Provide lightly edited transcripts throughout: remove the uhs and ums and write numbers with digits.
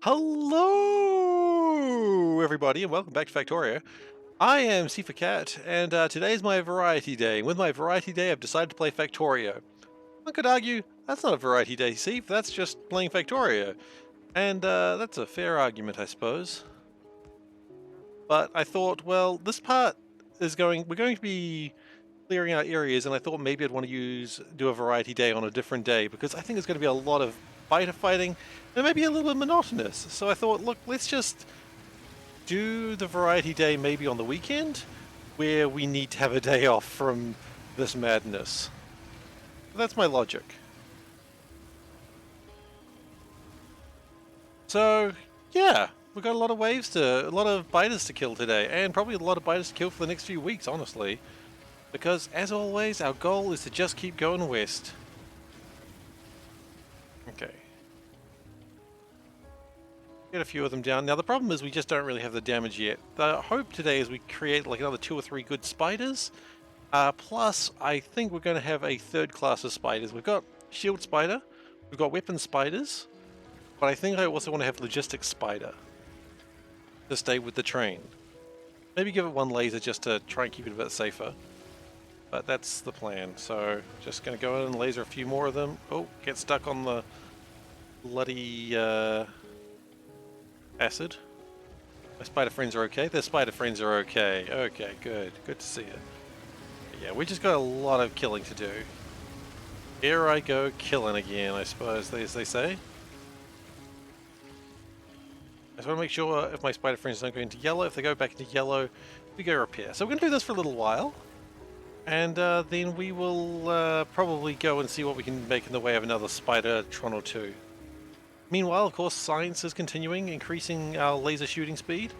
Hello, everybody, and welcome back to Factorio. I am SeiferKatt, and today is my variety day. With my variety day, I've decided to play Factorio. One could argue that's not a variety day, Seif. That's just playing Factorio, and that's a fair argument, I suppose. But I thought, well, this part is we're going to be clearing out areas, and I thought maybe I'd want to do a variety day on a different day because I think it's going to be a lot of fighter fighting and maybe a little bit monotonous. So I thought, look, let's just do the variety day maybe on the weekend where we need to have a day off from this madness. That's my logic. So yeah, we've got a lot of biters to kill today, and probably a lot of biters to kill for the next few weeks, honestly. Because as always, our goal is to just keep going west. Okay. Get a few of them down. Now the problem is we just don't really have the damage yet. The hope today is we create like another 2 or 3 good spiders. Plus, I think we're going to have a third class of spiders. We've got shield spider, we've got weapon spiders, but I think I also want to have logistics spider to stay with the train. Maybe give it one laser just to try and keep it a bit safer. But that's the plan. So just going to go in and laser a few more of them. Oh, get stuck on the bloody acid. My spider friends are okay. Their spider friends are okay. Okay, good. Good to see it. Yeah, we just got a lot of killing to do. Here I go killing again, I suppose, as they say. I just want to make sure if my spider friends don't go into yellow. If they go back into yellow, we go repair. So we're going to do this for a little while. And then we will probably go and see what we can make in the way of another Spider-Tron or two. Meanwhile, of course, science is continuing, increasing our laser shooting speed,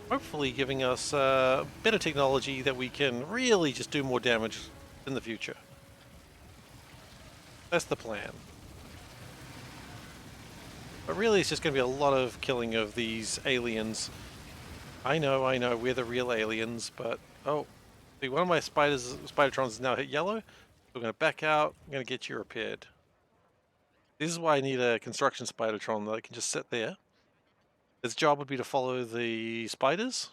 hopefully giving us better technology that we can really just do more damage in the future. That's the plan. But really, it's just going to be a lot of killing of these aliens. I know, we're the real aliens, but... Oh, see, one of my Spider-Trons is now hit yellow. We're going to back out. I'm going to get you repaired. This is why I need a construction Spider-Tron that I can just sit there. Its job would be to follow the spiders.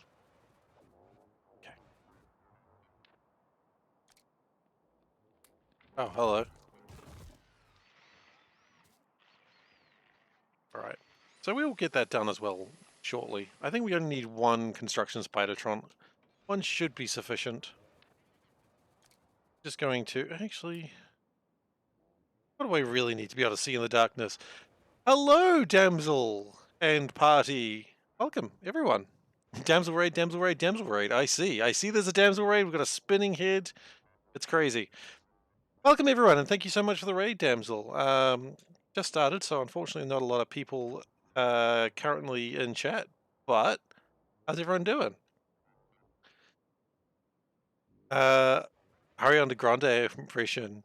Okay. Oh, hello. Alright. So we will get that done as well shortly. I think we only need one construction Spider-Tron. One should be sufficient. Just going to... Actually... What do I really need to be able to see in the darkness? Hello, damsel and party. Welcome, everyone. Damsel raid, damsel raid, damsel raid. I see there's a damsel raid. We've got a spinning head. It's crazy. Welcome, everyone, and thank you so much for the raid, damsel. Just started, so unfortunately not a lot of people currently in chat, but how's everyone doing? Ariana Grande impression.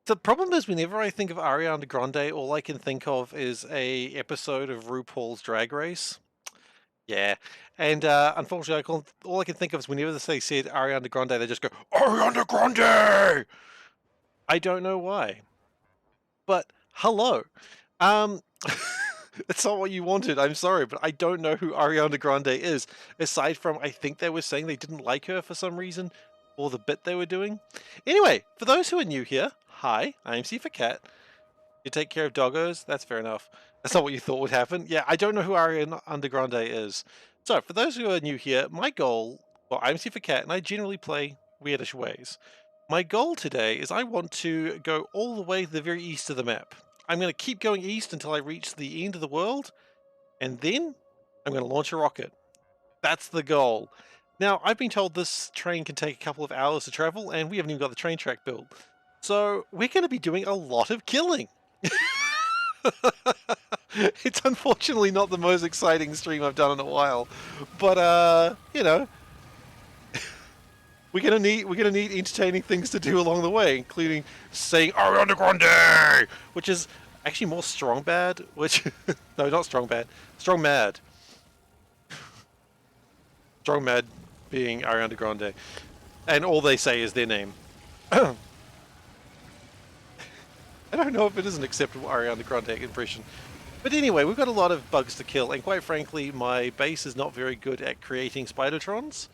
The problem is whenever I think of Ariana Grande, all I can think of is a episode of RuPaul's Drag Race. Yeah, and unfortunately, all I can think of is whenever they said Ariana Grande, they just go, Ariana Grande! I don't know why. But, hello. It's not what you wanted, I'm sorry, but I don't know who Ariana Grande is, aside from I think they were saying they didn't like her for some reason, or the bit they were doing. Anyway, for those who are new here, hi, I'm SeiferKatt. You take care of doggos? That's fair enough. That's not what you thought would happen. Yeah, I don't know who Ariana Grande is. So, for those who are new here, my goal... Well, I'm SeiferKatt, and I generally play weirdish ways. My goal today is I want to go all the way to the very east of the map. I'm going to keep going east until I reach the end of the world, and then I'm going to launch a rocket. That's the goal. Now, I've been told this train can take a couple of hours to travel, and we haven't even got the train track built. So, we're going to be doing a lot of killing. It's unfortunately not the most exciting stream I've done in a while, but you know, we're gonna need entertaining things to do along the way, including saying Ariana Grande, which is actually more strong bad, which no, not strong bad, strong mad. Strong mad being Ariana Grande, and all they say is their name. I don't know if it is an acceptable Ariana Grande impression. But anyway, we've got a lot of bugs to kill, and quite frankly, my base is not very good at creating Spidertrons.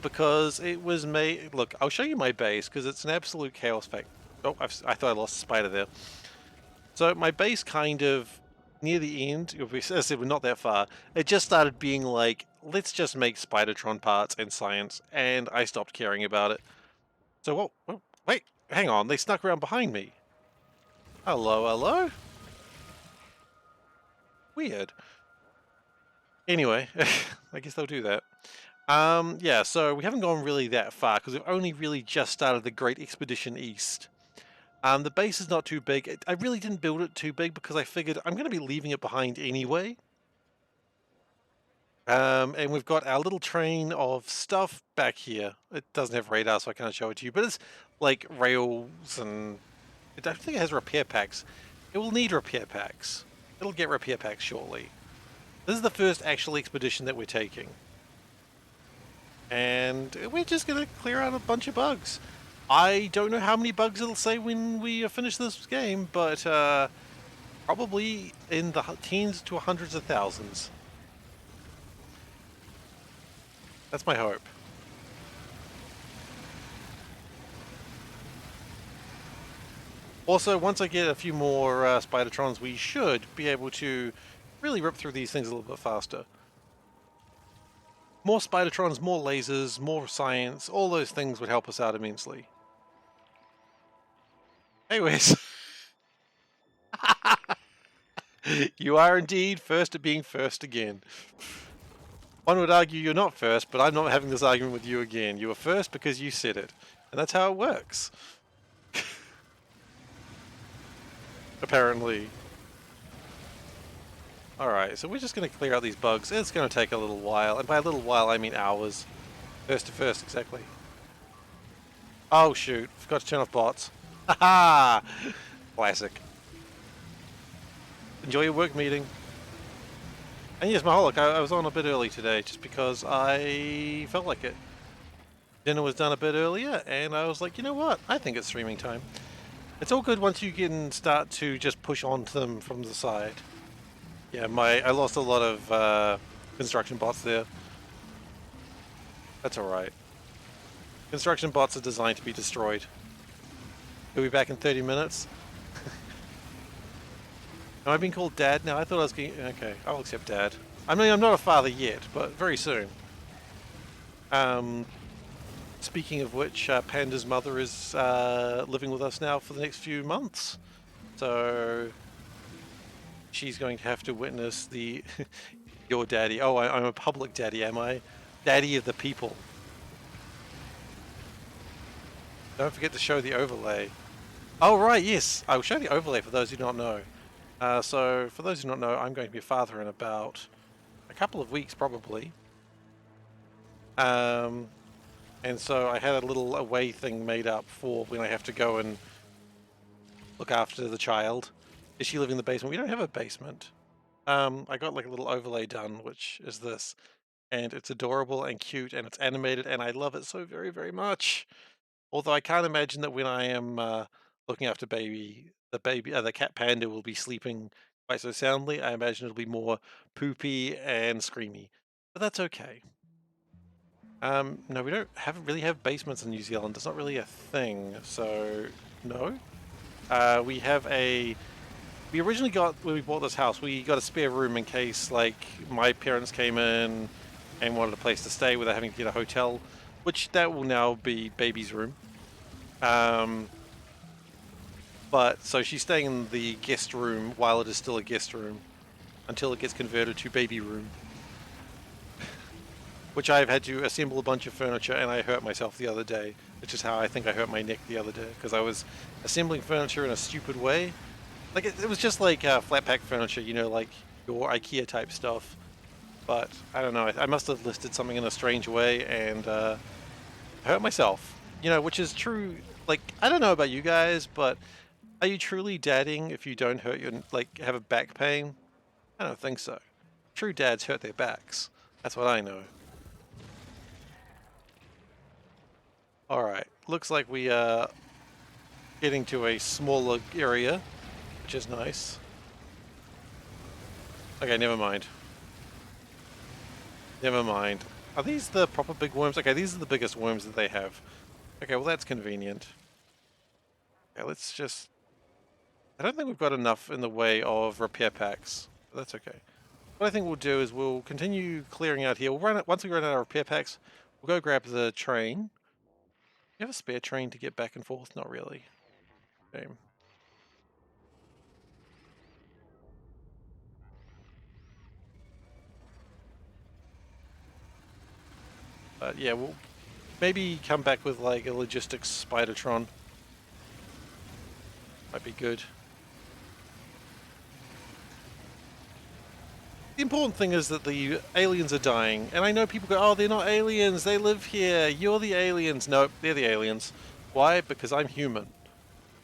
Because it was made... Look, I'll show you my base, because it's an absolute chaos fact. Oh, I thought I lost a spider there. So my base kind of, near the end, as I said, we're not that far, it just started being like, let's just make Spidertron parts and science, and I stopped caring about it. So, whoa, wait, hang on, they snuck around behind me. Hello, hello? Weird. Anyway, I guess they'll do that. Yeah, so we haven't gone really that far, because we've only really just started the Great Expedition East. The base is not too big. I really didn't build it too big because I figured I'm going to be leaving it behind anyway. And we've got our little train of stuff back here. It doesn't have radar, so I can't show it to you, but it's like rails, and I don't think it has repair packs. It will need repair packs. It'll get repair packs shortly. This is the first actual expedition that we're taking. And we're just going to clear out a bunch of bugs. I don't know how many bugs it'll say when we finish this game, but probably in the tens to hundreds of thousands. That's my hope. Also, once I get a few more Spidertrons, we should be able to really rip through these things a little bit faster. More Spidertrons, more lasers, more science, all those things would help us out immensely. Anyways. You are indeed first at being first again. One would argue you're not first, but I'm not having this argument with you again. You were first because you said it. And that's how it works. Apparently. Alright, so we're just going to clear out these bugs. It's going to take a little while. And by a little while, I mean hours. First to first, exactly. Oh shoot, forgot to turn off bots. Haha! Classic. Enjoy your work meeting. And yes, Mahalik, I was on a bit early today just because I felt like it. Dinner was done a bit earlier, and I was like, you know what? I think it's streaming time. It's all good once you can start to just push onto them from the side. Yeah, I lost a lot of construction bots there. That's alright. Construction bots are designed to be destroyed. We'll be back in 30 minutes. Am I being called Dad now? I thought I was getting... Okay, I'll accept Dad. I mean, I'm not a father yet, but very soon. Speaking of which, Panda's mother is living with us now for the next few months. So... she's going to have to witness the... your daddy. Oh, I'm a public daddy, am I? Daddy of the people. Don't forget to show the overlay. Oh, right, yes. I will show the overlay for those who do not know. So, for those who do not know, I'm going to be a father in about a couple of weeks, probably. And so I had a little away thing made up for when I have to go and look after the child. Is she living in the basement? We don't have a basement. I got like a little overlay done, which is this. And it's adorable and cute, and it's animated, and I love it so very, very much. Although I can't imagine that when I am looking after the cat panda will be sleeping quite so soundly. I imagine it'll be more poopy and screamy, but that's okay. No, we don't really have basements in New Zealand. It's not really a thing, so no. We have we originally got, when we bought this house, we got a spare room in case, like, my parents came in and wanted a place to stay without having to get a hotel, which that will now be baby's room. But, so she's staying in the guest room while it is still a guest room, until it gets converted to baby room. Which I've had to assemble a bunch of furniture, and I hurt myself the other day, which is how I think I hurt my neck the other day, because I was assembling furniture in a stupid way. Like, it was just like flat pack furniture, you know, like your IKEA type stuff. But, I don't know, I must have listed something in a strange way, and I hurt myself. You know, which is true, like, I don't know about you guys, but are you truly dadding if you don't hurt have a back pain? I don't think so. True dads hurt their backs. That's what I know. Alright, looks like we are getting to a smaller area, which is nice. Okay, never mind. Never mind. Are these the proper big worms? Okay, these are the biggest worms that they have. Okay, well that's convenient. Okay, let's just... I don't think we've got enough in the way of repair packs. But that's okay. What I think we'll do is we'll continue clearing out here. We'll run it once we run out of repair packs. We'll go grab the train. You have a spare train to get back and forth? Not really. Shame. But yeah, we'll maybe come back with like a logistics Spidertron. Might be good. The important thing is that the aliens are dying, and I know people go, oh, they're not aliens, they live here, you're the aliens. No, they're the aliens. Why? Because I'm human.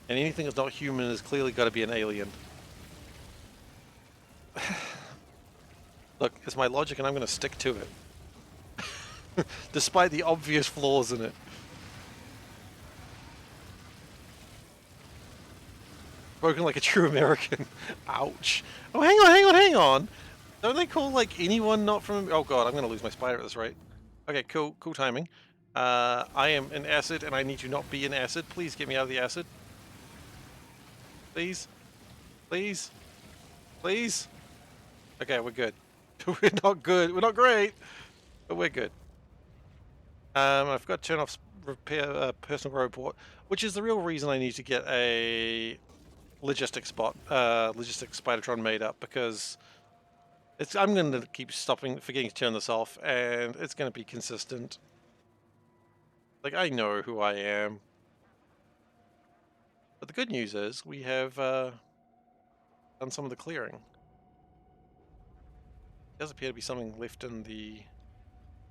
And anything that's not human has clearly got to be an alien. Look, it's my logic and I'm going to stick to it. Despite the obvious flaws in it. Broken like a true American. Ouch. Oh, hang on, hang on, hang on. Don't they call, like, anyone not from... Oh, God, I'm going to lose my spider at this rate. Okay, cool, cool timing. I am in acid, and I need to not be in acid. Please get me out of the acid. Please. Please. Please. Okay, we're good. We're not good. We're not great, but we're good. I forgot to turn off repair personal robot, which is the real reason I need to get a logistics Spidertron made up, because I'm going to keep forgetting to turn this off, and it's going to be consistent. Like, I know who I am. But the good news is we have done some of the clearing. There does appear to be something left in the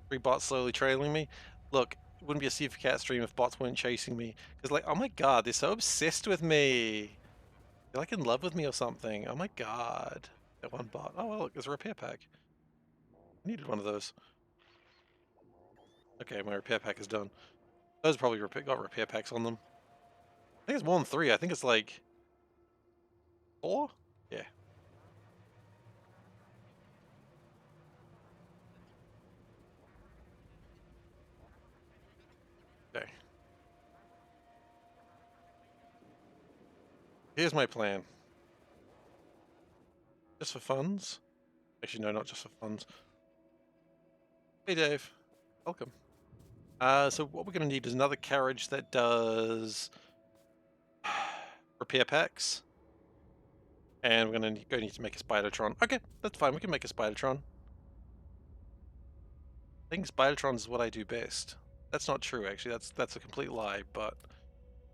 3 bots slowly trailing me. Look, it wouldn't be a SeiferKatt stream if bots weren't chasing me. Because, like, oh my god, they're so obsessed with me. They're like in love with me or something. Oh my god. That one bot. Oh, well, look, there's a repair pack. I needed one of those. Okay, my repair pack is done. Those probably got repair packs on them. I think it's more than 3. I think it's like 4? Yeah. Okay. Here's my plan. Just for funds? Actually, no, not just for funds. Hey, Dave. Welcome. So what we're going to need is another carriage that does repair packs. And we're going to need to make a Spidertron. Okay, that's fine. We can make a Spidertron. I think Spidertron is what I do best. That's not true, actually. That's a complete lie, but...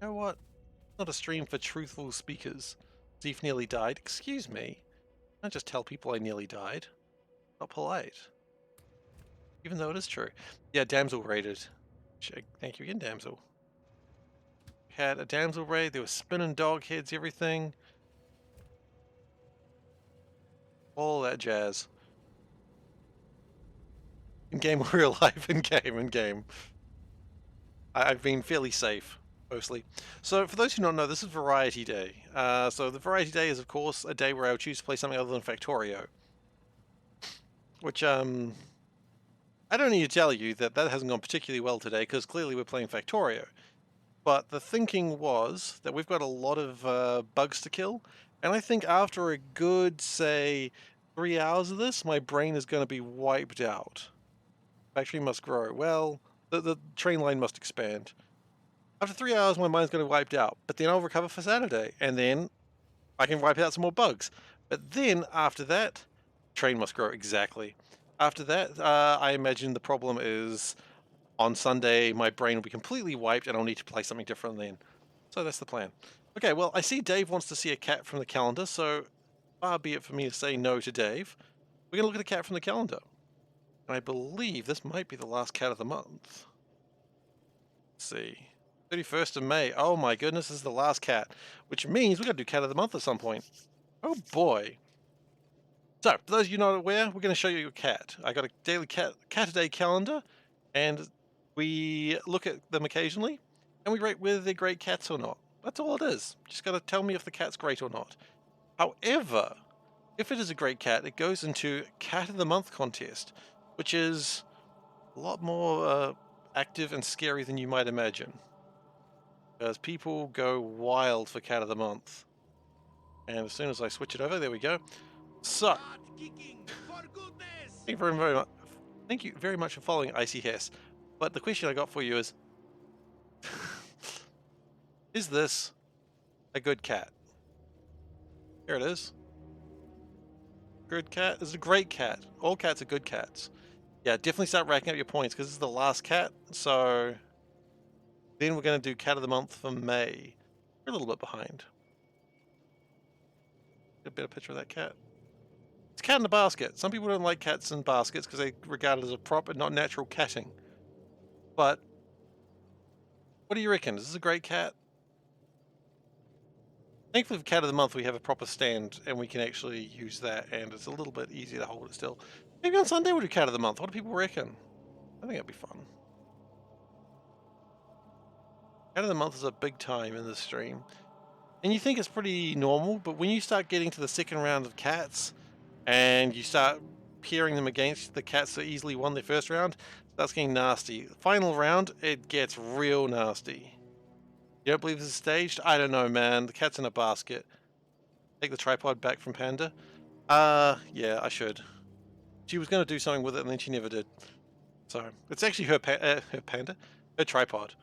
You know what? It's not a stream for truthful speakers. Steve nearly died. Excuse me. I don't just tell people I nearly died. Not polite. Even though it is true. Yeah, damsel raided. Thank you again, damsel. Had a damsel raid. There were spinning dog heads, everything. All that jazz. In game or real life? In game. I've been fairly safe, mostly. So for those who don't know, this is Variety Day. So the Variety Day is, of course, a day where I would choose to play something other than Factorio. Which, I don't need to tell you that hasn't gone particularly well today, because clearly we're playing Factorio. But the thinking was that we've got a lot of bugs to kill, and I think after a good, say, 3 hours of this, my brain is going to be wiped out. Factory must grow. Well, the train line must expand. After 3 hours, my mind's going to be wiped out, but then I'll recover for Saturday, and then I can wipe out some more bugs. But then, after that, train must grow, exactly. After that, I imagine the problem is on Sunday, my brain will be completely wiped, and I'll need to play something different then. So that's the plan. Okay, well, I see Dave wants to see a cat from the calendar, so far be it for me to say no to Dave. We're going to look at a cat from the calendar. And I believe this might be the last cat of the month. Let's see. 31st of May. Oh my goodness, this is the last cat. Which means we've got to do cat of the month at some point. Oh boy. So, for those of you not aware, we're going to show you a cat. I got a daily cat-a-day calendar, and we look at them occasionally, and we rate whether they're great cats or not. That's all it is. Just got to tell me if the cat's great or not. However, If it is a great cat, it goes into Cat of the Month contest, which is a lot more active and scary than you might imagine. Because people go wild for Cat of the Month. And as soon as I switch it over, there we go. So, thank you very much for following Icy Hess. But the question I got for you is this a good cat? Here it is. Good cat is a great cat. All cats are good cats. Yeah, definitely start racking up your points because this is the last cat. So then we're going to do Cat of the Month for May. We're a little bit behind. Get a better picture of that cat. It's a cat in a basket. Some people don't like cats in baskets because they regard it as a prop and not natural catting. But what do you reckon? Is this a great cat? Thankfully for Cat of the Month, we have a proper stand and we can actually use that, and it's a little bit easier to hold it still. Maybe on Sunday we'll do Cat of the Month. What do people reckon? I think that'd be fun. Cat of the Month is a big time in this stream. And you think it's pretty normal, but when you start getting to the second round of cats and you start pairing them against the cats that easily won their first round, that's getting nasty. Final round, it gets real nasty. You don't believe this is staged? I don't know, man. The cat's in a basket. Take the tripod back from Panda. Yeah, I should. She was going to do something with it, and then she never did. So, it's actually her panda. Her tripod.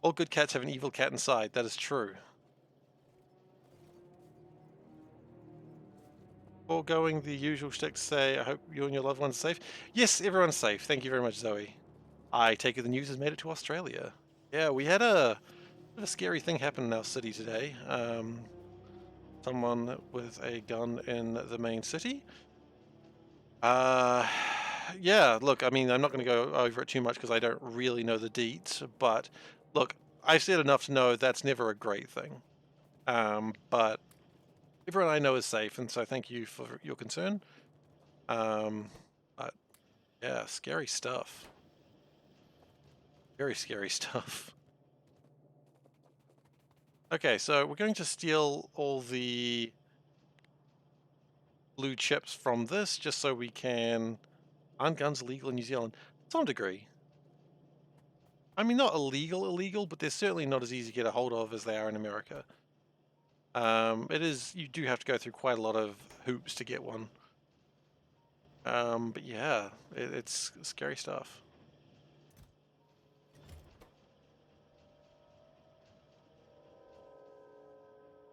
All good cats have an evil cat inside. That is true. Foregoing the usual shtick to say, I hope you and your loved ones are safe. Yes, everyone's safe. Thank you very much, Zoe. I take it the news has made it to Australia. Yeah, we had a scary thing happen in our city today. Someone with a gun in the main city. Yeah, look, I mean, I'm not going to go over it too much because I don't really know the deets, but look, I've said enough to know that's never a great thing. But everyone I know is safe, and so thank you for your concern. But yeah, scary stuff. Very scary stuff. Okay, so we're going to steal all the blue chips from this just so we can... Aren't guns illegal in New Zealand? To some degree. I mean, not illegal, but they're certainly not as easy to get a hold of as they are in America. It is, you do have to go through quite a lot of hoops to get one. But yeah, it's scary stuff.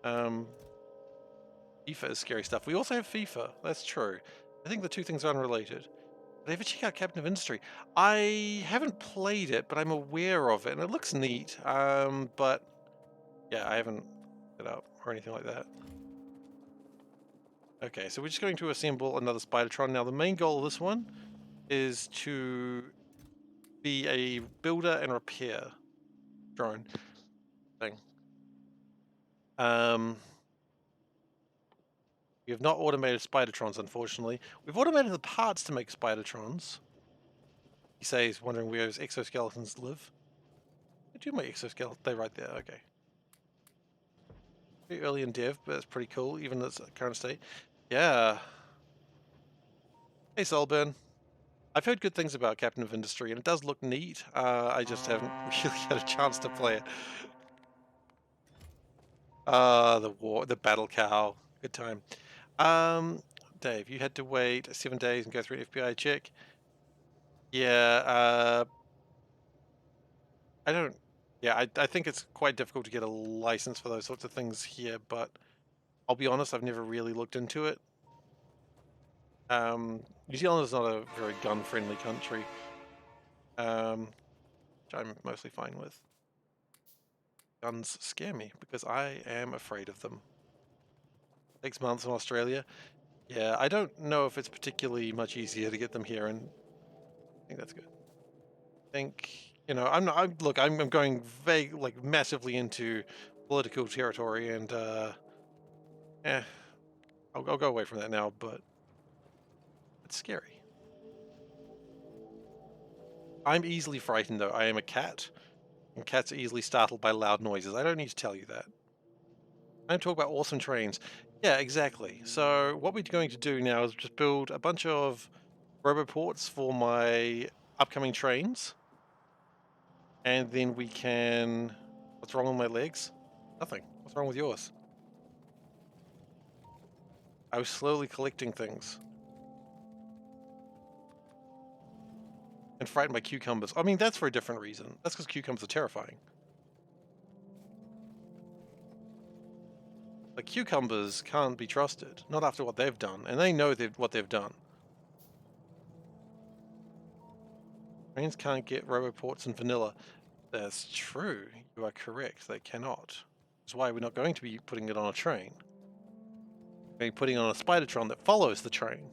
FIFA is scary stuff. We also have FIFA, that's true. I think the two things are unrelated. Did I ever check out Captain of Industry? I haven't played it, but I'm aware of it, and it looks neat. But yeah, I haven't set it up or anything like that. Okay, so we're just going to assemble another Spidertron. Now, the main goal of this one is to be a builder and repair drone thing. We have not automated Spidertrons, unfortunately. We've automated the parts to make Spidertrons. He says he's wondering where his exoskeletons live. I do my exoskeleton. They're right there. Okay. Pretty early in dev, but it's pretty cool, even in its current state. Yeah. Hey, Solburn. I've heard good things about Captain of Industry, and it does look neat. I just haven't really had a chance to play it. The battle cow. Good time. Dave, you had to wait 7 days and go through an FBI check. Yeah, I don't... Yeah, I think it's quite difficult to get a license for those sorts of things here, but I'll be honest, I've never really looked into it. New Zealand is not a very gun-friendly country, which I'm mostly fine with. Guns scare me because I am afraid of them. 6 months in Australia. Yeah, I don't know if it's particularly much easier to get them here, and I think that's good. I think, you know, I'm going vague, like massively into political territory, and I'll go away from that now, but it's scary. I'm easily frightened, though. I am a cat, and cats are easily startled by loud noises. I don't need to tell you that. I'm talking about awesome trains. Yeah, exactly. So what we're going to do now is just build a bunch of roboports for my upcoming trains, and then we can. What's wrong with my legs? Nothing. What's wrong with yours? I was slowly collecting things and frightened by cucumbers. I mean, that's for a different reason. That's because cucumbers are terrifying. Like cucumbers can't be trusted, not after what they've done, and they know what they've done. Trains can't get roboports in vanilla. That's true. You are correct. They cannot. That's why we're not going to be putting it on a train. We're going to be putting it on a Spidertron that follows the train.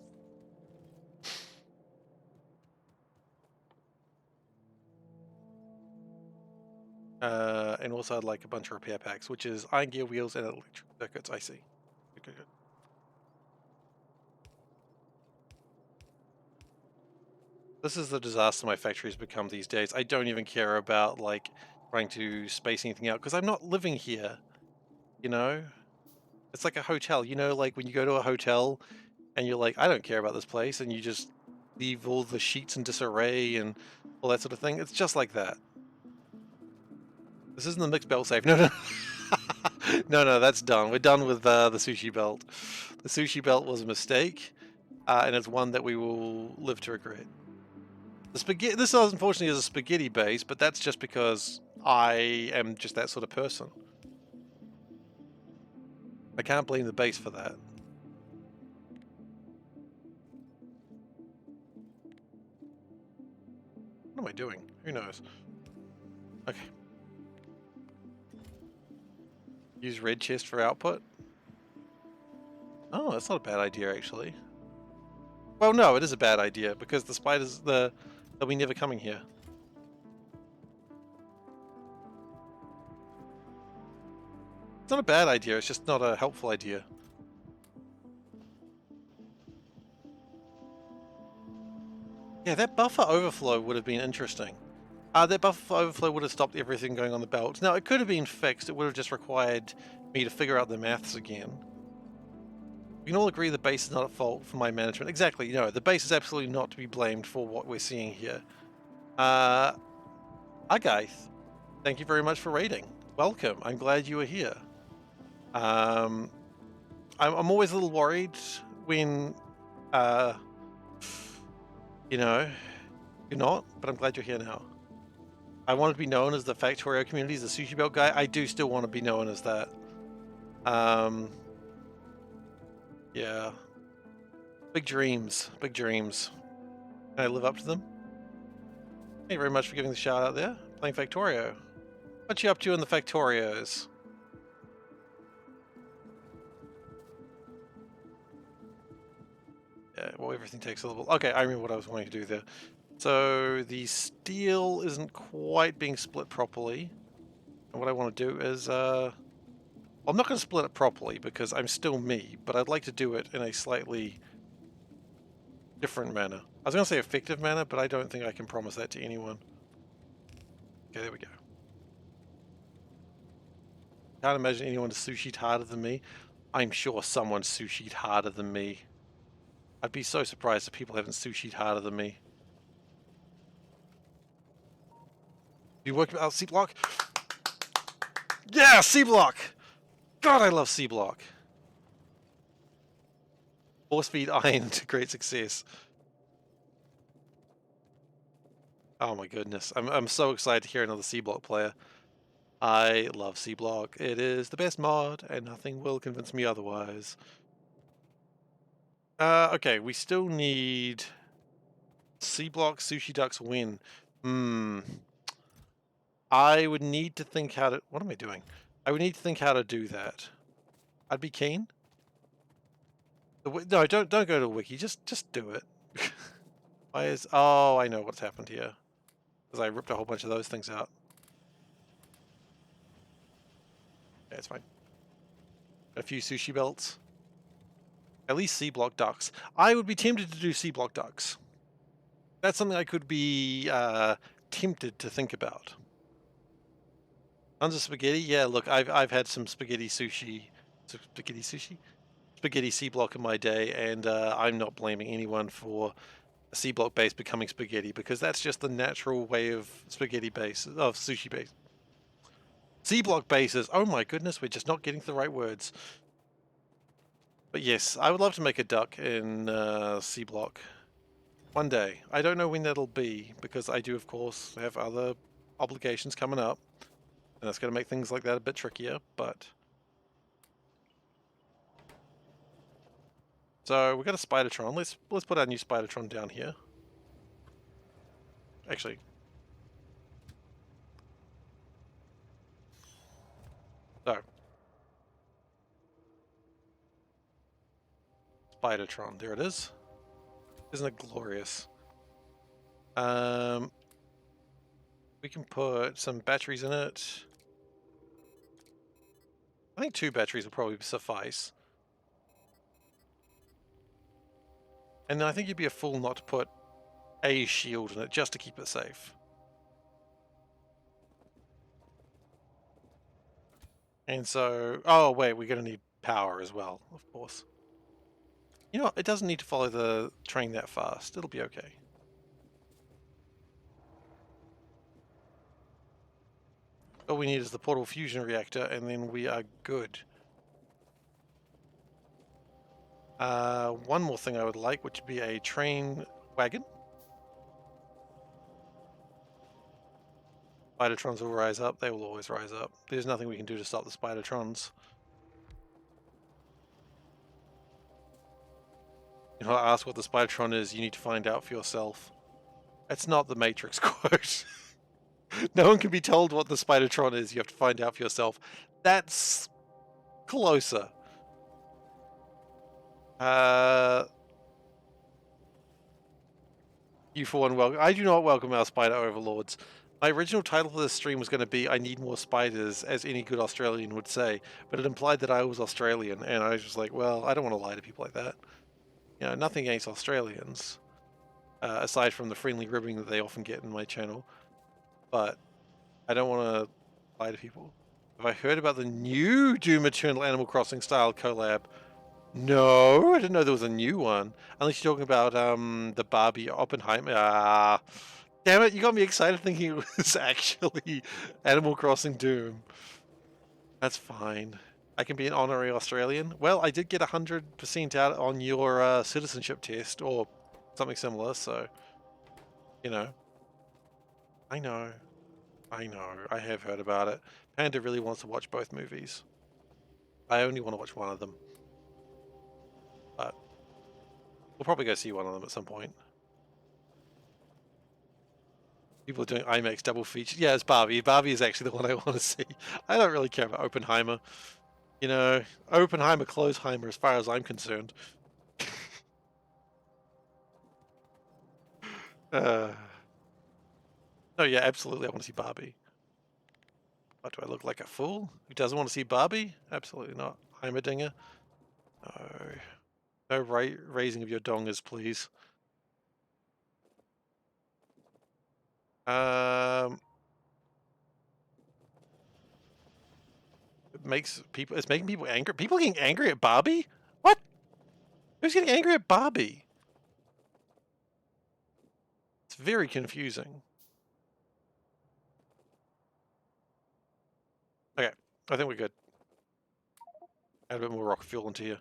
And also I'd like a bunch of repair packs, which is iron gear wheels and electric circuits. I see. Good, good. This is the disaster my factory has become these days. I don't even care about like trying to space anything out because I'm not living here. You know, it's like a hotel. You know, like when you go to a hotel and you're like, I don't care about this place, and you just leave all the sheets in disarray and all that sort of thing. It's just like that. This isn't the mixed belt safe. No, no. No, no, that's done. We're done with the sushi belt. The sushi belt was a mistake, and it's one that we will live to regret. The spaghetti. This unfortunately is a spaghetti base, but that's just because I am just that sort of person. I can't blame the base for that. What am I doing? Who knows? Okay. Use red chest for output. Oh, that's not a bad idea, actually. Well, no, it is a bad idea because the spiders, they'll be never coming here. It's not a bad idea. It's just not a helpful idea. Yeah, that buffer overflow would have been interesting. That buffer overflow would have stopped everything going on the belt. Now, it could have been fixed. It would have just required me to figure out the maths again. We can all agree the base is not at fault for my management. Exactly, no, the base is absolutely not to be blamed for what we're seeing here. Hi guys, thank you very much for raiding. Welcome, I'm glad you were here. I'm always a little worried when, you know, you're not, but I'm glad you're here now. I want to be known as the Factorio community, as the Sushi Belt guy. I do still want to be known as that. Yeah. Big dreams, big dreams. Can I live up to them? Thank you very much for giving the shout out there. Playing Factorio. What you up to in the Factorios? Yeah, well, everything takes a little... Okay, I remember what I was wanting to do there. So the steel isn't quite being split properly. And what I want to do is... I'm not going to split it properly because I'm still me, but I'd like to do it in a slightly different manner. I was going to say effective manner, but I don't think I can promise that to anyone. Okay, there we go. Can't imagine anyone sushi'd harder than me. I'm sure someone's sushi'd harder than me. I'd be so surprised if people haven't sushi'd harder than me. You work out C block? Yeah, C block! God, I love C block. Force feed iron to great success. Oh my goodness. I'm so excited to hear another C block player. I love C block. It is the best mod, and nothing will convince me otherwise. Okay, we still need C block sushi ducks win. I would need to think how to... What am I doing? I would need to think how to do that. I'd be keen. No, don't go to wiki. Just do it. Why is... Oh, I know what's happened here. Because I ripped a whole bunch of those things out. Yeah, it's fine. A few sushi belts. At least C block ducks. I would be tempted to do C block ducks. That's something I could be tempted to think about. Tons of spaghetti. Yeah, look, I've had some spaghetti sushi. Spaghetti sushi. spaghetti C block in my day, and I'm not blaming anyone for a C block base becoming spaghetti, because that's just the natural way of spaghetti base, of sushi base. C block bases, oh my goodness, we're just not getting to the right words. But yes, I would love to make a duck in C block one day. I don't know when that'll be, because I do, of course, have other obligations coming up, and that's going to make things like that a bit trickier, but... So we've got a Spidertron. Let's put our new Spidertron down here. Actually, so Spidertron, there it is. Isn't it glorious? We can put some batteries in it. I think 2 batteries will probably suffice. And then I think you'd be a fool not to put a shield in it just to keep it safe. And so, oh wait, we're going to need power as well, of course. You know what, it doesn't need to follow the train that fast. It'll be okay. All we need is the portable fusion reactor, and then we are good. One more thing I would like, which would be a train wagon. Spidertrons will rise up. They will always rise up. There's nothing we can do to stop the Spidertrons. You know, I ask what the Spidertron is, you need to find out for yourself. That's not the Matrix quote. No one can be told what the Spidertron is, you have to find out for yourself. That's closer. You for one welcome. I do not welcome our spider overlords. My original title for this stream was going to be I need more spiders, as any good Australian would say, but it implied that I was Australian, and I was just like, well, I don't want to lie to people like that. You know, nothing against Australians, aside from the friendly ribbing that they often get in my channel, but I don't want to lie to people. Have I heard about the new Doom Eternal Animal Crossing style collab? No, I didn't know there was a new one. Unless you're talking about the Barbie Oppenheimer. Ah, damn it! You got me excited thinking it was actually Animal Crossing Doom. That's fine. I can be an honorary Australian. Well, I did get 100% out on your citizenship test or something similar, so you know. I know. I know. I have heard about it. Panda really wants to watch both movies. I only want to watch one of them. But we'll probably go see one of them at some point. People are doing IMAX double feature. Yeah, it's Barbie. Barbie is actually the one I want to see. I don't really care about Oppenheimer. You know, Oppenheimer, Closeheimer, as far as I'm concerned. Oh yeah, absolutely. I want to see Barbie. What, do I look like a fool who doesn't want to see Barbie? Absolutely not. Heimerdinger. No. No raising of your dongers, please. It's making people angry. People getting angry at Barbie? What? Who's getting angry at Barbie? It's very confusing. Okay, I think we're good. Add a bit more rocket fuel into here.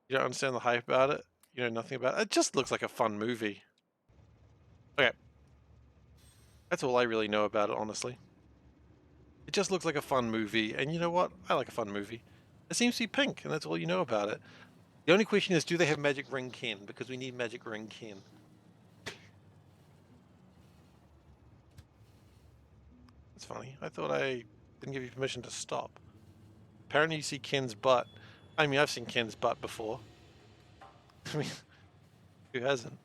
You don't understand the hype about it? You know nothing about it? It just looks like a fun movie. Okay. That's all I really know about it, honestly. It just looks like a fun movie, and you know what? I like a fun movie. It seems to be pink, and that's all you know about it. The only question is, do they have Magic Ring Ken? Because we need Magic Ring Ken. That's funny. I thought I didn't give you permission to stop. Apparently you see Ken's butt. I mean, I've seen Ken's butt before. I mean, who hasn't?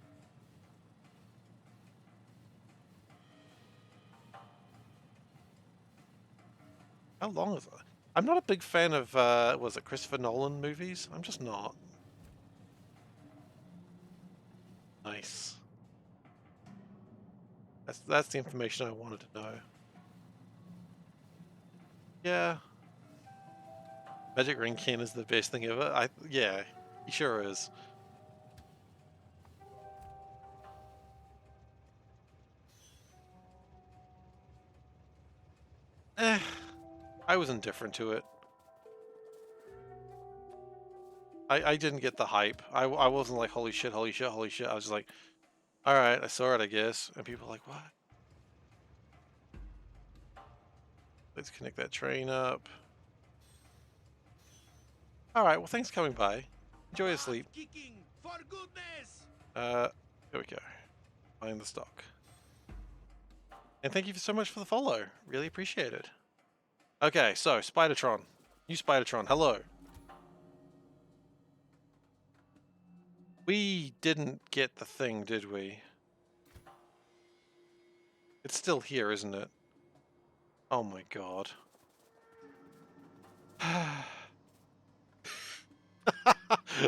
How long is it? I'm not a big fan of, was it Christopher Nolan movies? I'm just not. Nice. That's the information I wanted to know. Yeah. Magic Ring Ken is the best thing ever. Yeah, he sure is. Eh, I was indifferent to it. I didn't get the hype. I wasn't like, holy shit, holy shit, holy shit. I was just like, alright, I saw it, I guess. And people are like, what? Let's connect that train up. Alright, well, thanks for coming by. Enjoy your sleep. Here we go. Find the stock. And thank you so much for the follow. Really appreciate it. Okay, so, Spidertron. New Spidertron, hello. We didn't get the thing, did we? It's still here, isn't it? Oh my god.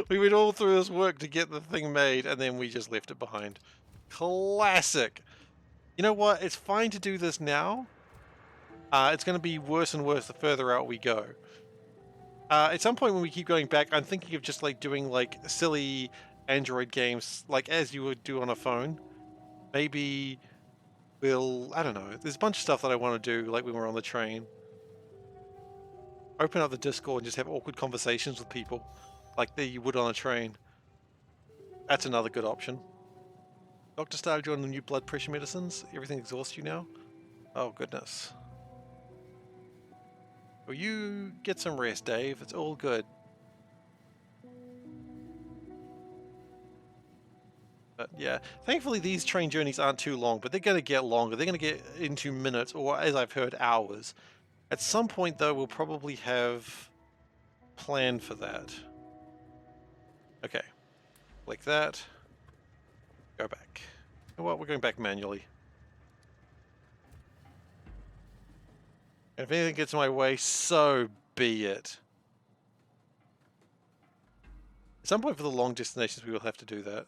We went all through this work to get the thing made, and then we just left it behind. Classic! You know what? It's fine to do this now. It's going to be worse and worse the further out we go. At some point when we keep going back, I'm thinking of just like doing like silly Android games, like as you would do on a phone. Maybe we'll, I don't know, there's a bunch of stuff that I want to do, like when we're on the train. Open up the Discord and just have awkward conversations with people, like you would on a train. That's another good option. Doctor started you on the new blood pressure medicines. Everything exhausts you now? Oh, goodness. Well, you get some rest, Dave. It's all good. But yeah, thankfully these train journeys aren't too long, but they're going to get longer. They're going to get into minutes, or as I've heard, hours. At some point, though, we'll probably have planned for that. Okay, like that. Go back. You know what? We're going back manually. And if anything gets in my way, so be it. At some point for the long destinations, we will have to do that.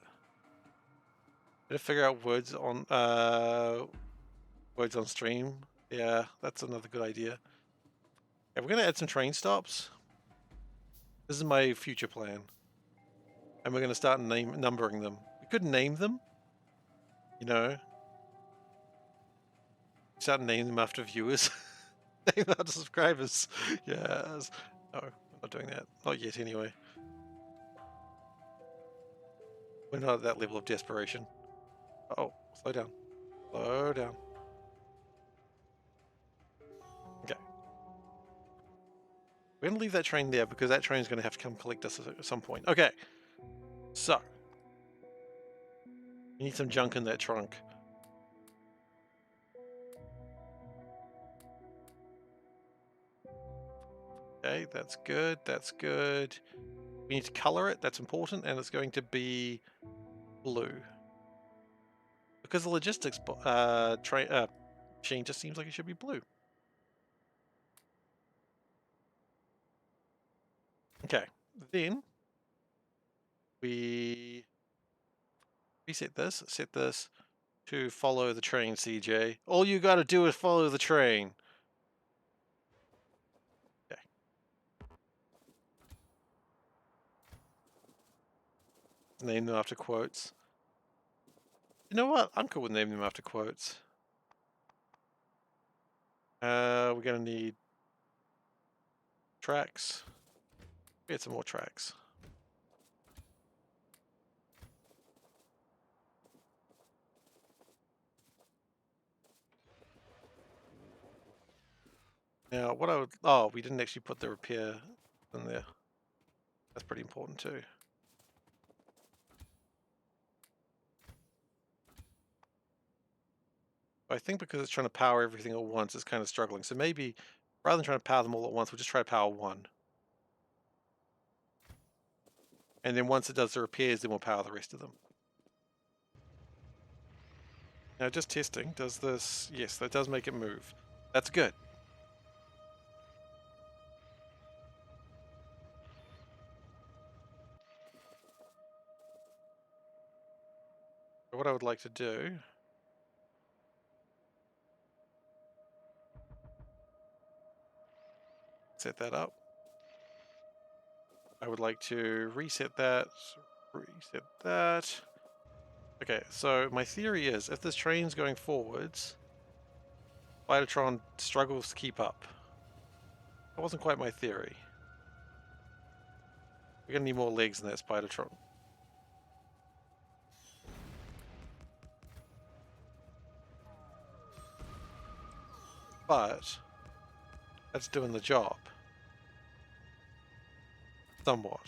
Better figure out words on stream. Yeah, that's another good idea. Yeah, we're gonna add some train stops. This is my future plan. And we're gonna start numbering them. We could name them. You know. Start naming them after viewers. Name them after subscribers. Yes. No, I'm not doing that. Not yet anyway. We're not at that level of desperation. Oh, slow down. Slow down. Okay. We're going to leave that train there because that train is going to have to come collect us at some point. Okay. So. We need some junk in that trunk. Okay, that's good. That's good. We need to color it. That's important. And it's going to be blue. Because the logistics machine just seems like it should be blue. Okay. Then we reset this. Set this to follow the train, CJ. All you got to do is follow the train. Okay. Name them after quotes. You know what? I'm cool with naming them after quotes. We're gonna need tracks. Get some more tracks. Now, what I would... Oh, we didn't actually put the repair in there. That's pretty important too. I think because it's trying to power everything at once, it's kind of struggling. So maybe, rather than trying to power them all at once, we'll just try to power one. And then once it does the repairs, then we'll power the rest of them. Now, just testing. Does this... Yes, that does make it move. That's good. What I would like to do... Set that up. I would like to reset that. Reset that. Okay, so my theory is if this train's going forwards, Spidertron struggles to keep up. That wasn't quite my theory. We're gonna need more legs in that Spidertron. But that's doing the job. Somewhat.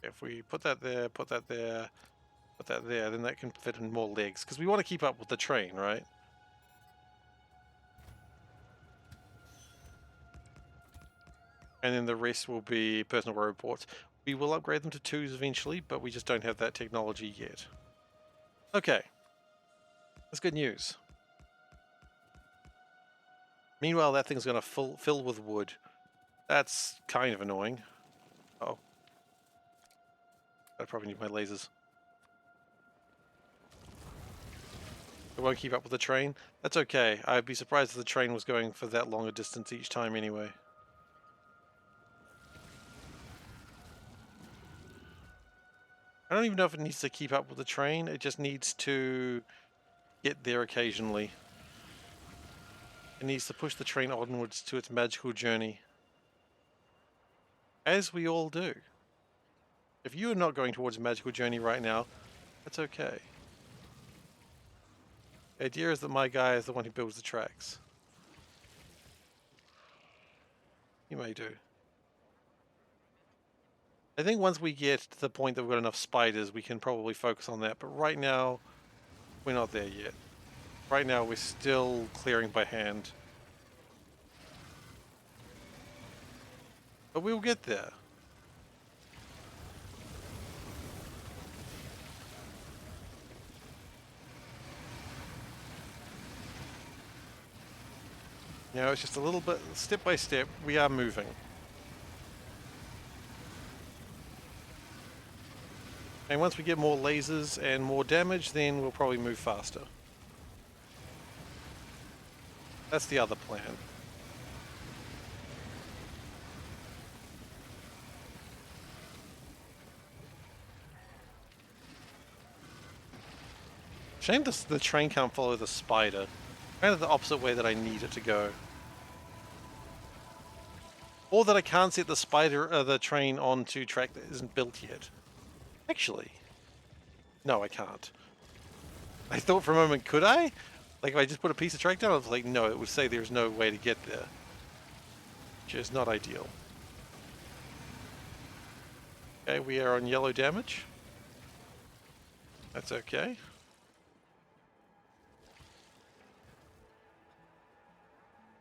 If we put that there, put that there, put that there, then that can fit in more legs. Because we want to keep up with the train, right? And then the rest will be personal robots. We will upgrade them to 2s eventually, but we just don't have that technology yet. Okay. That's good news. Meanwhile, that thing's going to fill with wood. That's kind of annoying. Oh. I probably need my lasers. It won't keep up with the train. That's okay. I'd be surprised if the train was going for that long a distance each time anyway. I don't even know if it needs to keep up with the train. It just needs to get there occasionally. It needs to push the train onwards to its magical journey. As we all do. If you are not going towards a magical journey right now, that's okay. The idea is that my guy is the one who builds the tracks. He may do. I think once we get to the point that we've got enough spiders, we can probably focus on that. But right now, we're not there yet. Right now, we're still clearing by hand. But we'll get there. You know, it's just a little bit, step by step, we are moving. And once we get more lasers and more damage, then we'll probably move faster. That's the other plan. Shame the train can't follow the spider. Kind of the opposite way that I need it to go. Or that I can't set the train onto track that isn't built yet. Actually, no, I can't. I thought for a moment, could I? Like if I just put a piece of track down, I was like, no, it would say there's no way to get there. Which is not ideal. Okay, we are on yellow damage. That's okay.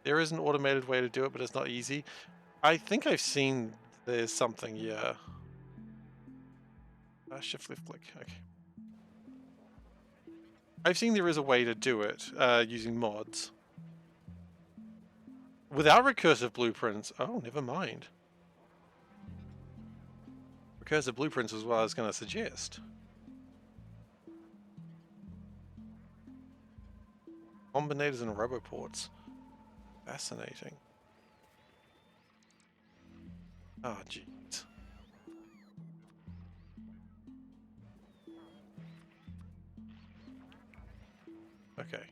There is an automated way to do it, but it's not easy. I think I've seen there's something, yeah. Shift, left click, okay. I've seen there is a way to do it using mods. Without recursive blueprints, oh, never mind. Recursive blueprints is what I was going to suggest. Combinators and roboports. Fascinating. Oh, jeez. Okay.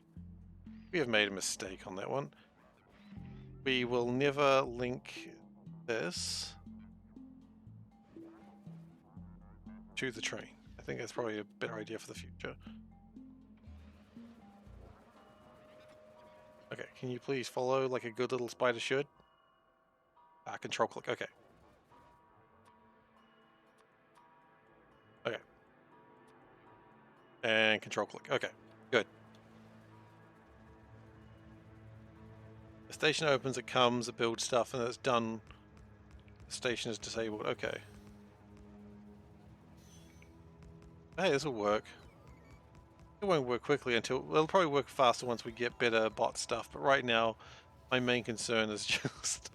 We have made a mistake on that one. We will never link this to the train. I think that's probably a better idea for the future. Okay, can you please follow like a good little spider should? Control click, okay. Okay. And control click, okay, good. The station opens, it comes, it builds stuff, and it's done. The station is disabled, okay. Hey, this will work. It won't work quickly until, it'll probably work faster once we get better bot stuff, but right now, my main concern is just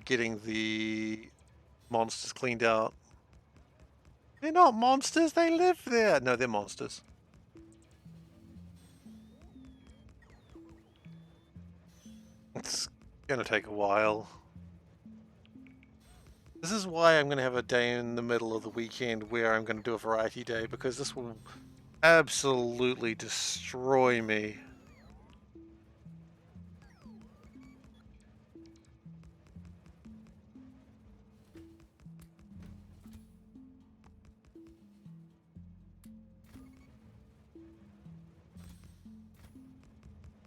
getting the monsters cleaned out. They're not monsters, they live there! No, they're monsters. Gonna take a while. This is why I'm gonna have a day in the middle of the weekend where I'm gonna do a variety day, because this will absolutely destroy me.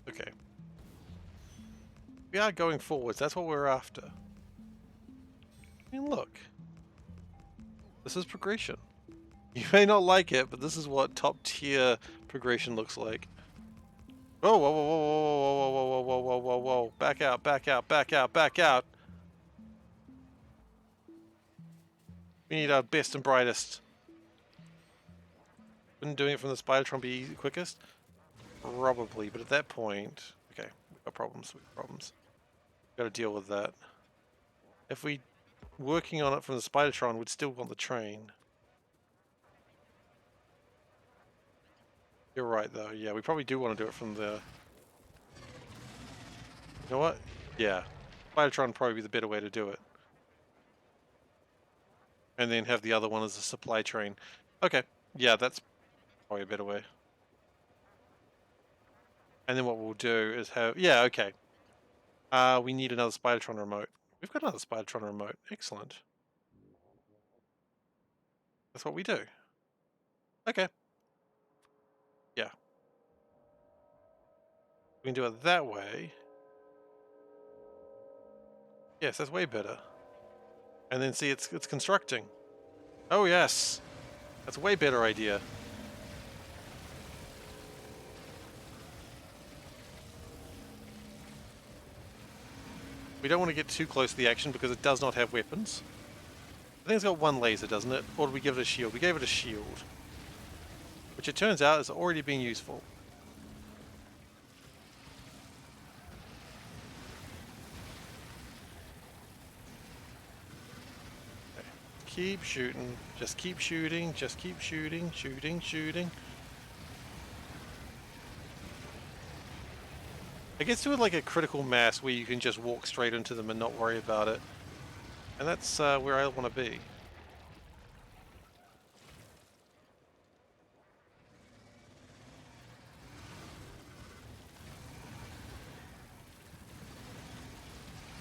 Okay. We are going forwards, that's what we're after. I mean, look. This is progression. You may not like it, but this is what top tier progression looks like. Whoa, whoa, whoa, whoa, whoa, whoa, whoa, whoa, whoa, whoa, whoa, whoa. Back out, back out, back out, back out. We need our best and brightest. Wouldn't doing it from the Spidertron be quickest? Probably, but at that point... Okay, we've got problems, we've got problems. We've got to deal with that. If we working on it from the Spidertron, we'd still want the train. You're right, though. Yeah, we probably do want to do it from the... You know what? Yeah. Spidertron would probably be the better way to do it. And then have the other one as a supply train. Okay. Yeah, that's probably a better way. And then what we'll do is have... Yeah, okay. We need another Spidertron remote. We've got another Spidertron remote. Excellent. That's what we do. Okay. Yeah. We can do it that way. Yes, that's way better. And then see, it's constructing. Oh yes, that's a way better idea. We don't want to get too close to the action because it does not have weapons. I think it's got one laser, doesn't it? Or did we give it a shield? We gave it a shield. Which it turns out has already been useful. Okay. Keep shooting. Just keep shooting. Just keep shooting. Shooting, shooting. It gets to like a critical mass where you can just walk straight into them and not worry about it. And that's where I want to be.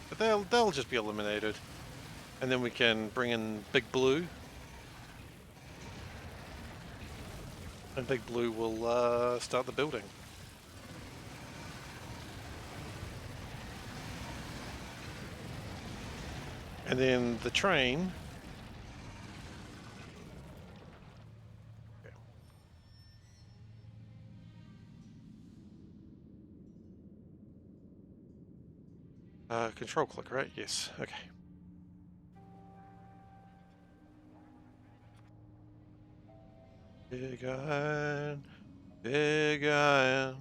But they'll just be eliminated. And then we can bring in Big Blue. And Big Blue will start the building. And then the train... control click, right? Yes, okay. Big iron, big iron.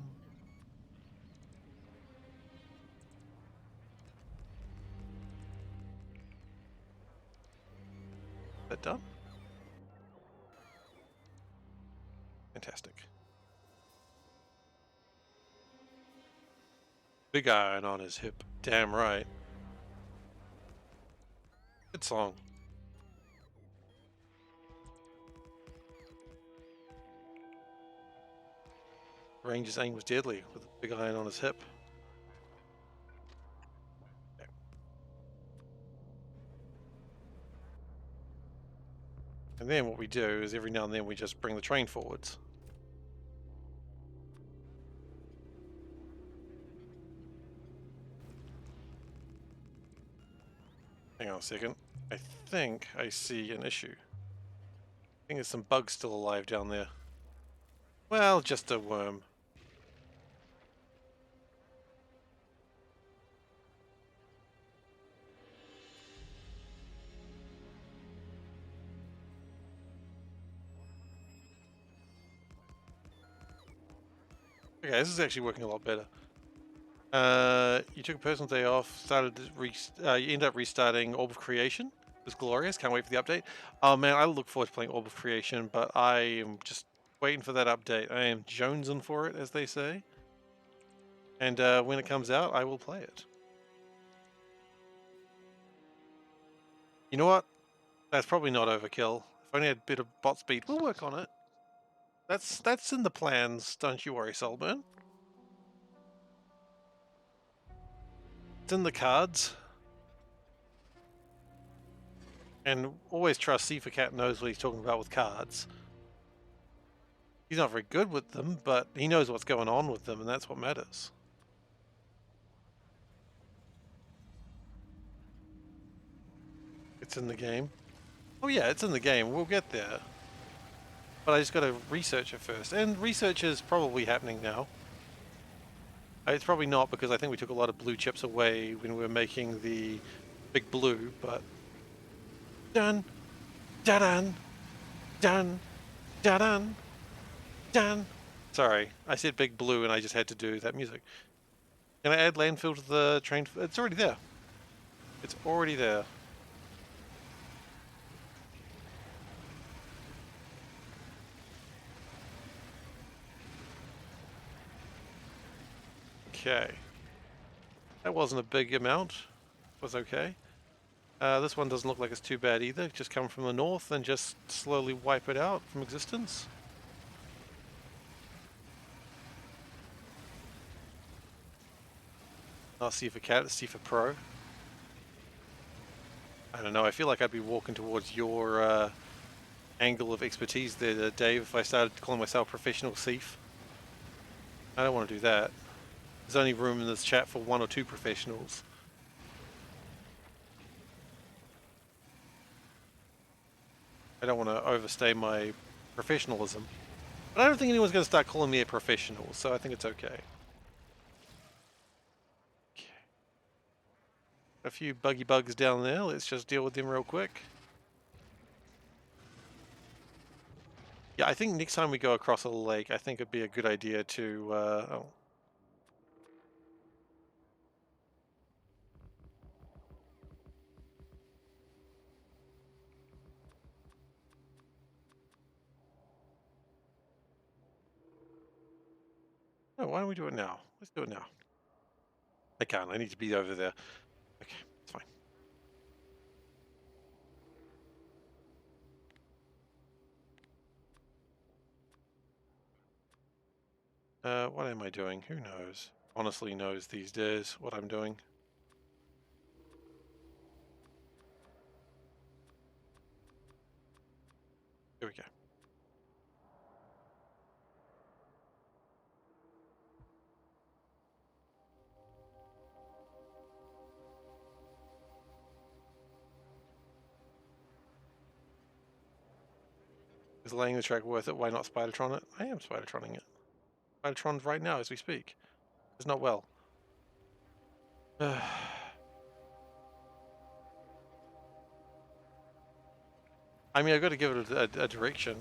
Is that done? Fantastic. Big iron on his hip. Damn right. Good song. Ranger's aim was deadly with a big iron on his hip. Okay. And then what we do is every now and then we just bring the train forwards. Hang on a second. I think I see an issue. I think there's some bugs still alive down there. Well, just a worm. Okay, this is actually working a lot better. You took a personal day off, you end up restarting Orb of Creation. It was glorious, can't wait for the update. Oh man, I look forward to playing Orb of Creation, but I am just waiting for that update. I am jonesing for it, as they say. And when it comes out, I will play it. You know what? That's probably not overkill. If only I had a bit of bot speed. We'll work on it. That's in the plans, don't you worry, Saltburn. It's in the cards. And always trust SeiferKatt knows what he's talking about with cards. He's not very good with them, but he knows what's going on with them, and that's what matters. It's in the game. Oh yeah, it's in the game. We'll get there. But I just got to research it first. And research is probably happening now. It's probably not, because I think we took a lot of blue chips away when we were making the big blue, but... Dun! Dun! Dun! Dun! Dun! Sorry, I said big blue and I just had to do that music. Can I add landfill to the train? It's already there. It's already there. Okay. That wasn't a big amount. It was okay. This one doesn't look like it's too bad either. Just come from the north and just slowly wipe it out from existence. I'll see for cat, see for pro. I don't know, I feel like I'd be walking towards your angle of expertise there, Dave, if I started calling myself professional thief. I don't want to do that. There's only room in this chat for 1 or 2 professionals. I don't want to overstay my professionalism. But I don't think anyone's going to start calling me a professional, so I think it's okay. A few buggy bugs down there, let's just deal with them real quick. Yeah, I think next time we go across a lake, I think it'd be a good idea to, oh. No, why don't we do it now? Let's do it now. I can't, I need to be over there. Okay, it's fine. What am I doing? Who knows? Honestly knows these days what I'm doing. Here we go. Is laying the track worth it? Why not Spidertron it? I am Spidertroning it. Spidertron right now as we speak. It's not well. I mean, I've got to give it a direction.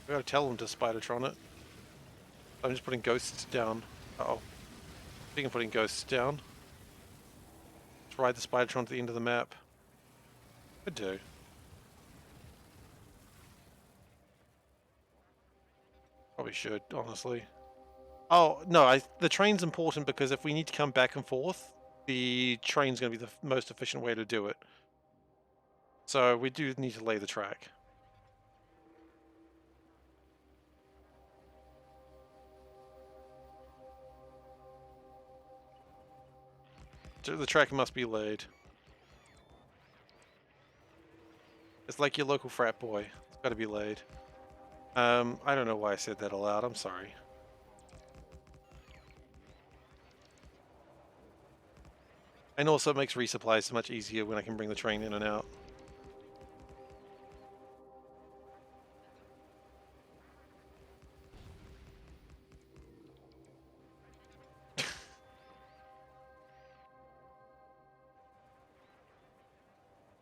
I've got to tell them to Spidertron it. I'm just putting ghosts down. Uh-oh. Speaking of putting ghosts down. Let's ride the Spidertron to the end of the map. Could do. Probably should, honestly. Oh, no, the train's important because if we need to come back and forth, the train's going to be the most efficient way to do it. So we do need to lay the track. The track must be laid. It's like your local frat boy. It's got to be laid. I don't know why I said that aloud. I'm sorry. And also it makes resupplies much easier when I can bring the train in and out.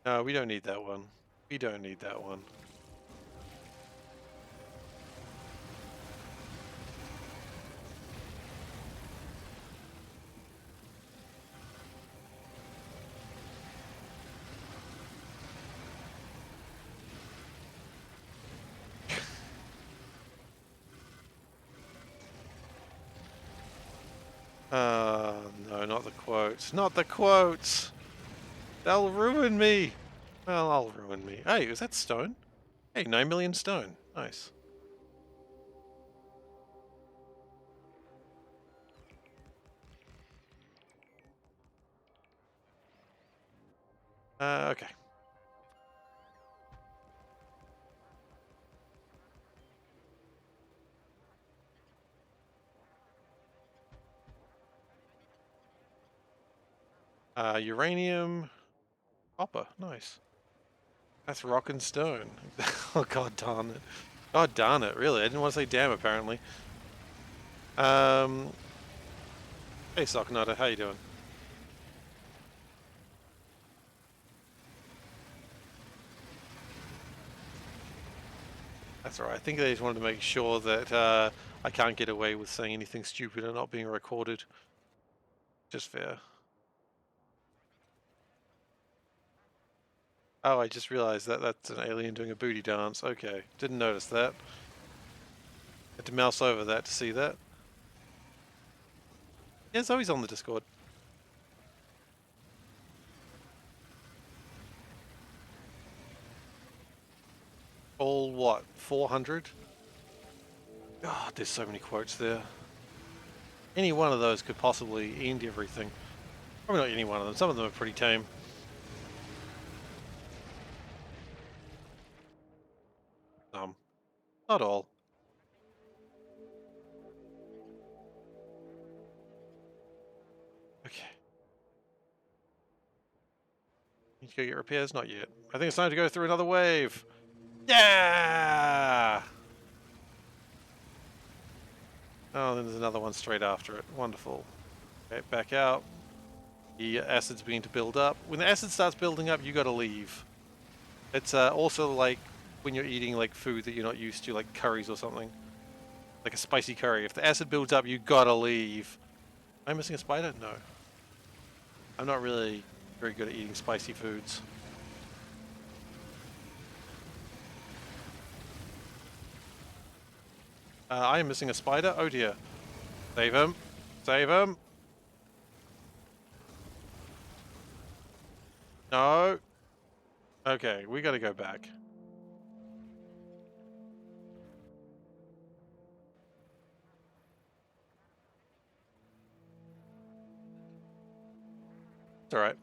No, we don't need that one. We don't need that one. No. No, not the quotes. Not the quotes! They'll ruin me! Well, I'll ruin me. Hey, is that stone? Hey, 9 million stone. Nice. Okay. Uranium. Copper. Nice. That's rock and stone. Oh, god darn it. God darn it, really. I didn't want to say damn, apparently. Hey, Socknada, how you doing? That's alright. I think they just wanted to make sure that I can't get away with saying anything stupid and not being recorded. Just fair. Oh, I just realized that that's an alien doing a booty dance. Okay, didn't notice that. Had to mouse over that to see that. Yeah, Zoe's on the Discord. All what? 400? God, there's so many quotes there. Any one of those could possibly end everything. Probably not any one of them. Some of them are pretty tame. Not all. Okay. Need to go get repairs? Not yet. I think it's time to go through another wave. Yeah! Oh, then there's another one straight after it. Wonderful. Okay, back out. The acid's beginning to build up. When the acid starts building up, you gotta leave. It's also like when you're eating like food that you're not used to, like curries or something. Like a spicy curry. If the acid builds up, you gotta leave. Am I missing a spider? No. I'm not really very good at eating spicy foods. I am missing a spider. Oh dear. Save him. Save him. No. Okay, we gotta go back. It's alright.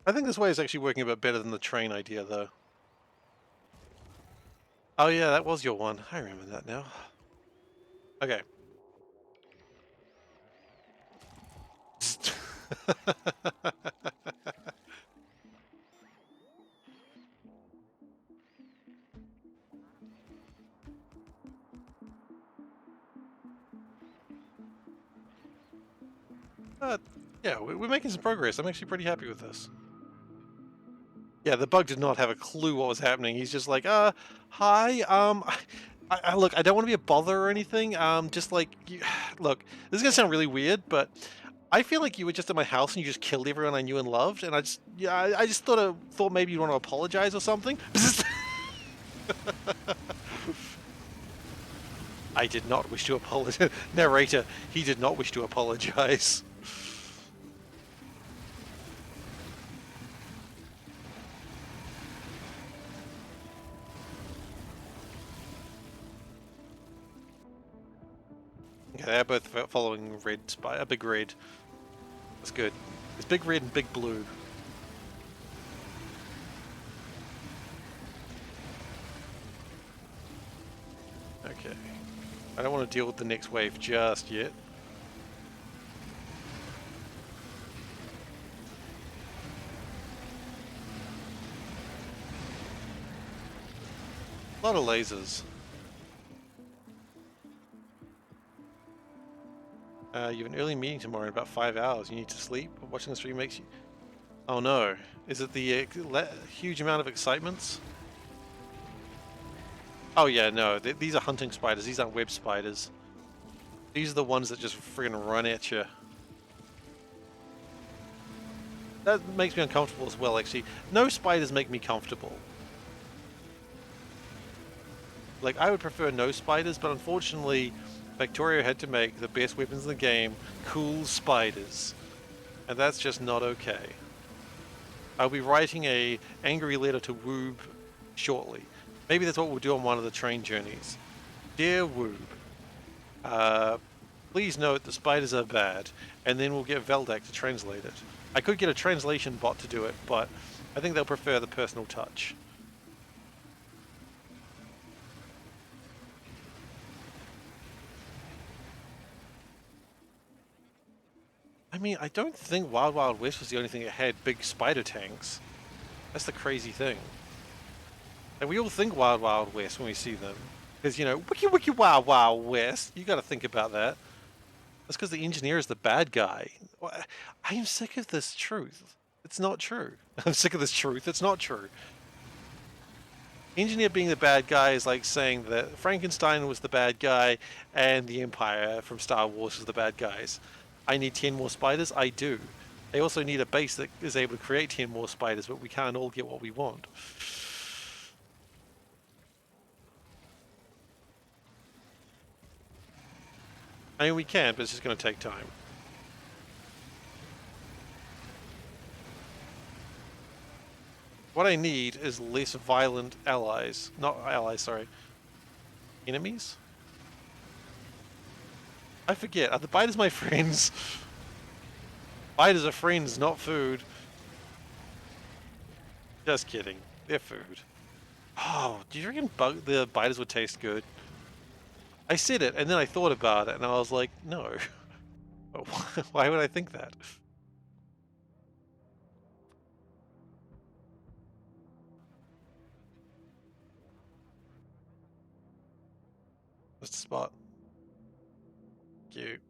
I think this way is actually working a bit better than the train idea, though. Oh yeah, that was your one. I remember that now. Okay. Yeah, we're making some progress. I'm actually pretty happy with this. Yeah, the bug did not have a clue what was happening. He's just like, hi, look, I don't want to be a bother or anything. Just like, look, this is gonna sound really weird, but I feel like you were just at my house and you just killed everyone I knew and loved, and I just thought maybe you'd want to apologize or something. I did not wish to apologize. Narrator, he did not wish to apologize. Okay, they're both following red a big red. That's good. It's big red and big blue. Okay. I don't want to deal with the next wave just yet. A lot of lasers. You have an early meeting tomorrow in about 5 hours. You need to sleep. Watching the stream makes you... Oh no. Is it the huge amount of excitements? Oh yeah, no. These are hunting spiders. These aren't web spiders. These are the ones that just friggin' run at you. That makes me uncomfortable as well, actually. No spiders make me comfortable. Like, I would prefer no spiders, but unfortunately, Factorio had to make the best weapons in the game cool spiders. And that's just not okay. I'll be writing a angry letter to Woob shortly. Maybe that's what we'll do on one of the train journeys. Dear Woob, please note the spiders are bad, and then we'll get Veldak to translate it. I could get a translation bot to do it, but I think they'll prefer the personal touch. I mean, I don't think Wild Wild West was the only thing that had big spider tanks. That's the crazy thing. And we all think Wild Wild West when we see them. Because, you know, wiki wiki Wild Wild West. You gotta think about that. That's because the engineer is the bad guy. I am sick of this truth. It's not true. I'm sick of this truth. It's not true. Engineer being the bad guy is like saying that Frankenstein was the bad guy and the Empire from Star Wars was the bad guys. I need 10 more spiders? I do. I also need a base that is able to create 10 more spiders, but we can't all get what we want. I mean, we can, but it's just going to take time. What I need is less violent allies. Not allies, sorry. Enemies? I forget. Are the biters my friends? Biters are friends, not food. Just kidding. They're food. Oh, do you reckon the biters would taste good? I said it, and then I thought about it, and I was like, no. Why would I think that? What's the spot? Cute.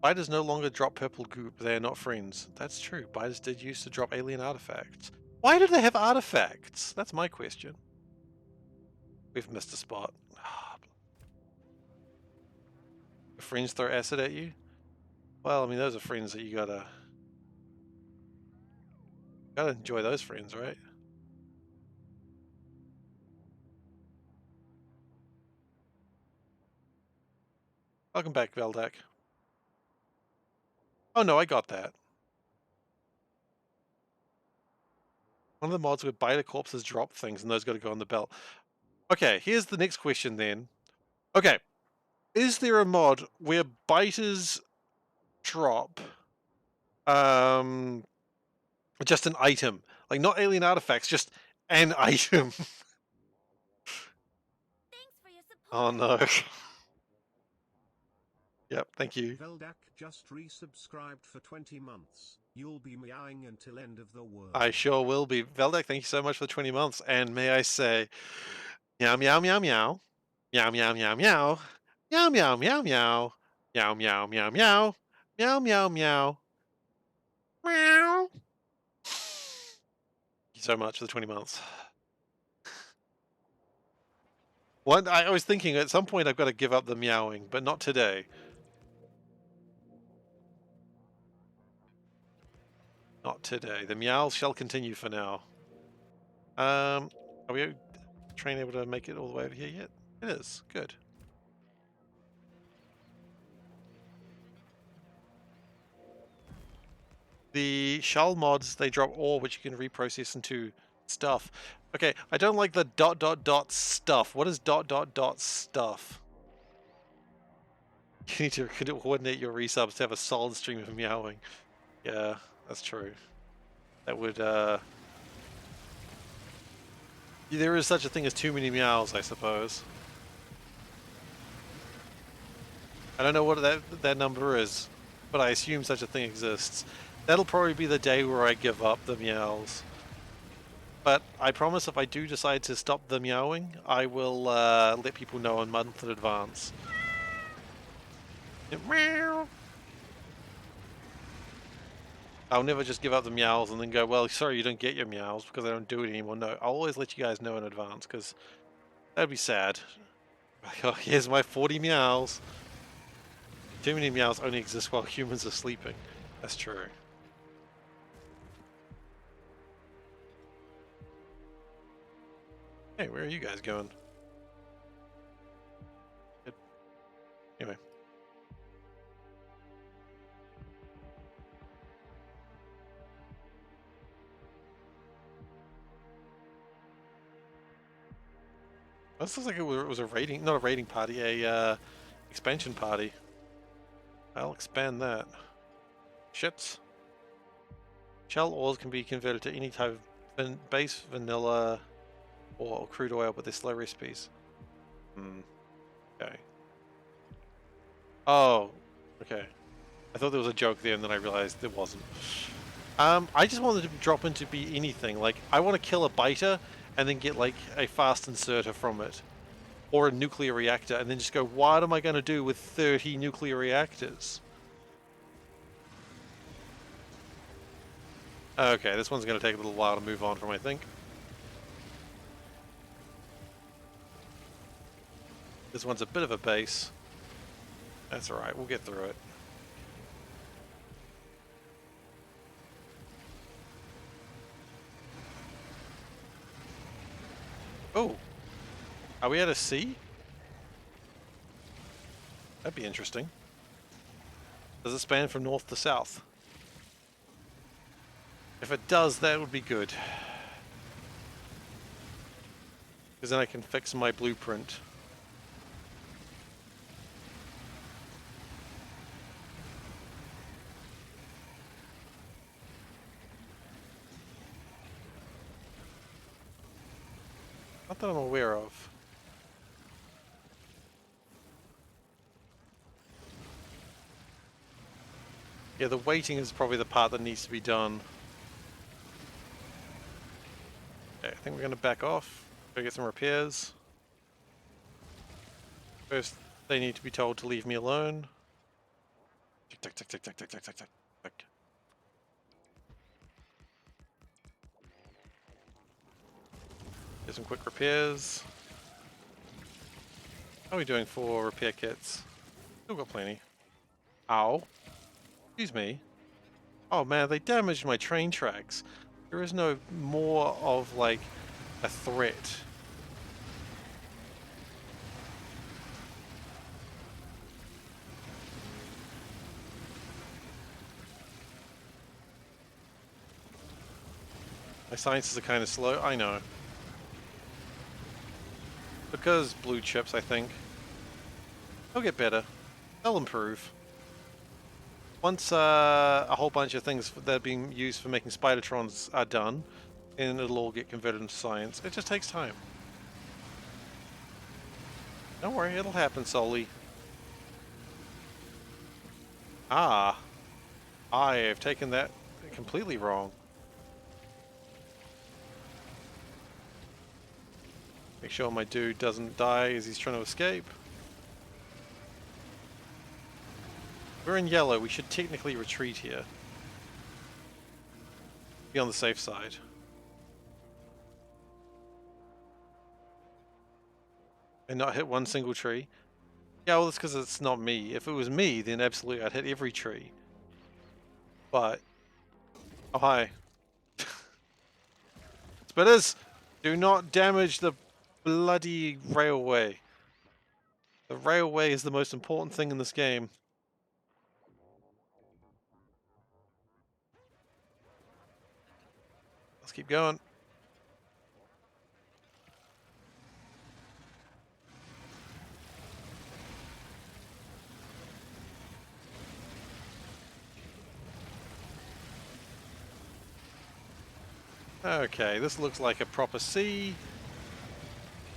Biters no longer drop purple goop. They are not friends. That's true. Biters did used to drop alien artifacts. Why do they have artifacts? That's my question. We've missed a spot. Your friends throw acid at you? Well, I mean, those are friends that you gotta enjoy those friends, right? Welcome back, Veldak. Oh no, I got that. One of the mods where biter corpses drop things and those gotta go on the belt. Okay, here's the next question then. Okay, is there a mod where biters drop just an item? Like not alien artifacts, just an item. Oh no. Yep, thank you. Veldak just resubscribed for 20 months. You'll be meowing until end of the world. I sure will be. Veldak, thank you so much for 20 months. And may I say, meow, meow, meow, meow. Meow, meow, meow, meow. Meow, meow, meow, meow. Meow, meow, meow, meow. Meow, meow, meow. Meow. Thank you so much for the 20 months. I was thinking at some point I've got to give up the meowing, but not today. Not today. The meows shall continue for now. Are we train able to make it all the way over here yet? It is. Good. The shell mods, they drop ore which you can reprocess into stuff. Okay, I don't like the ... stuff. What is ... stuff? You need to coordinate your resubs to have a solid stream of meowing. Yeah, that's true. That would, there is such a thing as too many meows, I suppose. I don't know what that number is, but I assume such a thing exists. That'll probably be the day where I give up the meows. But I promise if I do decide to stop the meowing, I will let people know a month in advance. Meow. I'll never just give up the meows and then go, well, sorry, you don't get your meows because I don't do it anymore. No, I'll always let you guys know in advance because that'd be sad. Oh, here's my 40 meows. Too many meows only exist while humans are sleeping. That's true. Hey, where are you guys going? Good. Anyway. This looks like it was a raiding, not a raiding party, a expansion party. I'll expand that. Ships. Shell oils can be converted to any type of base vanilla or crude oil, but they're slow recipes. Hmm. Okay. Oh, okay. I thought there was a joke there, and then I realized there wasn't. I just wanted to drop into be anything. Like, I want to kill a biter and then get like a fast inserter from it, or a nuclear reactor, and then just go, what am I going to do with 30 nuclear reactors? Okay, this one's going to take a little while to move on from, I think. This one's a bit of a base. That's alright, we'll get through it. Oh! Are we at a sea? That'd be interesting. Does it span from north to south? If it does, that would be good. Because then I can fix my blueprint. Not that I'm aware of. Yeah, the waiting is probably the part that needs to be done. Okay, I think we're going to back off. Go get some repairs. First, they need to be told to leave me alone. Tick, tick, tick, tick, tick, tick, tick, tick, tick, tick. Get some quick repairs. How are we doing for repair kits? Still got plenty. Ow. Excuse me. Oh man, they damaged my train tracks. There is no more of like a threat. My sciences are kind of slow, I know. Because blue chips, I think. They'll get better. They'll improve. Once a whole bunch of things that are being used for making Spidertrons are done, and it'll all get converted into science. It just takes time. Don't worry, it'll happen slowly. Ah, I have taken that completely wrong. Make sure my dude doesn't die as he's trying to escape. We're in yellow, we should technically retreat here. Be on the safe side. And not hit one single tree. Yeah, well, that's because it's not me. If it was me, then absolutely I'd hit every tree. But... Oh, hi. Spitters! Do not damage the bloody railway. The railway is the most important thing in this game. Let's keep going. Okay, this looks like a proper sea.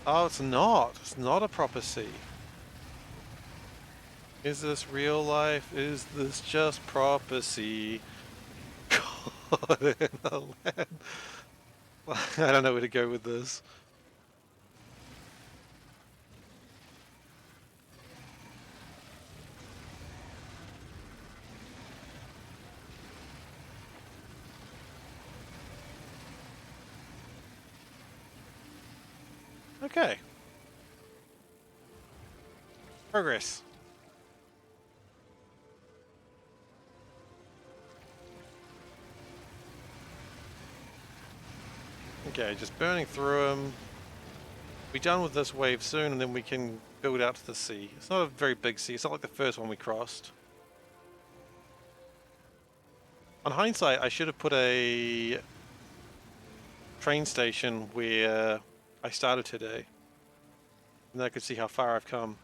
Oh, it's not. It's not a proper sea. Is this real life? Is this just proper sea? God in the land. I don't know where to go with this. Okay. Progress. Okay, just burning through them. Be done with this wave soon, and then we can build out to the sea. It's not a very big sea. It's not like the first one we crossed. On hindsight, I should have put a train station where I started today, and then I could see how far I've come.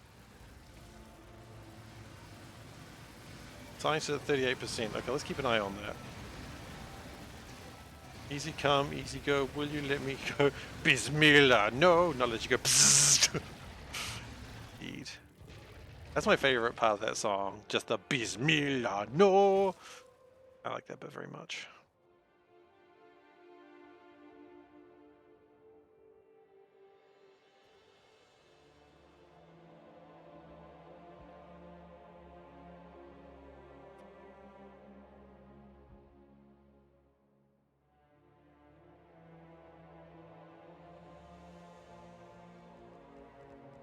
Science at 38%. Okay, let's keep an eye on that. Easy come, easy go. Will you let me go? Bismillah. No, not let you go. Indeed. That's my favorite part of that song. Just the Bismillah. No. I like that bit very much.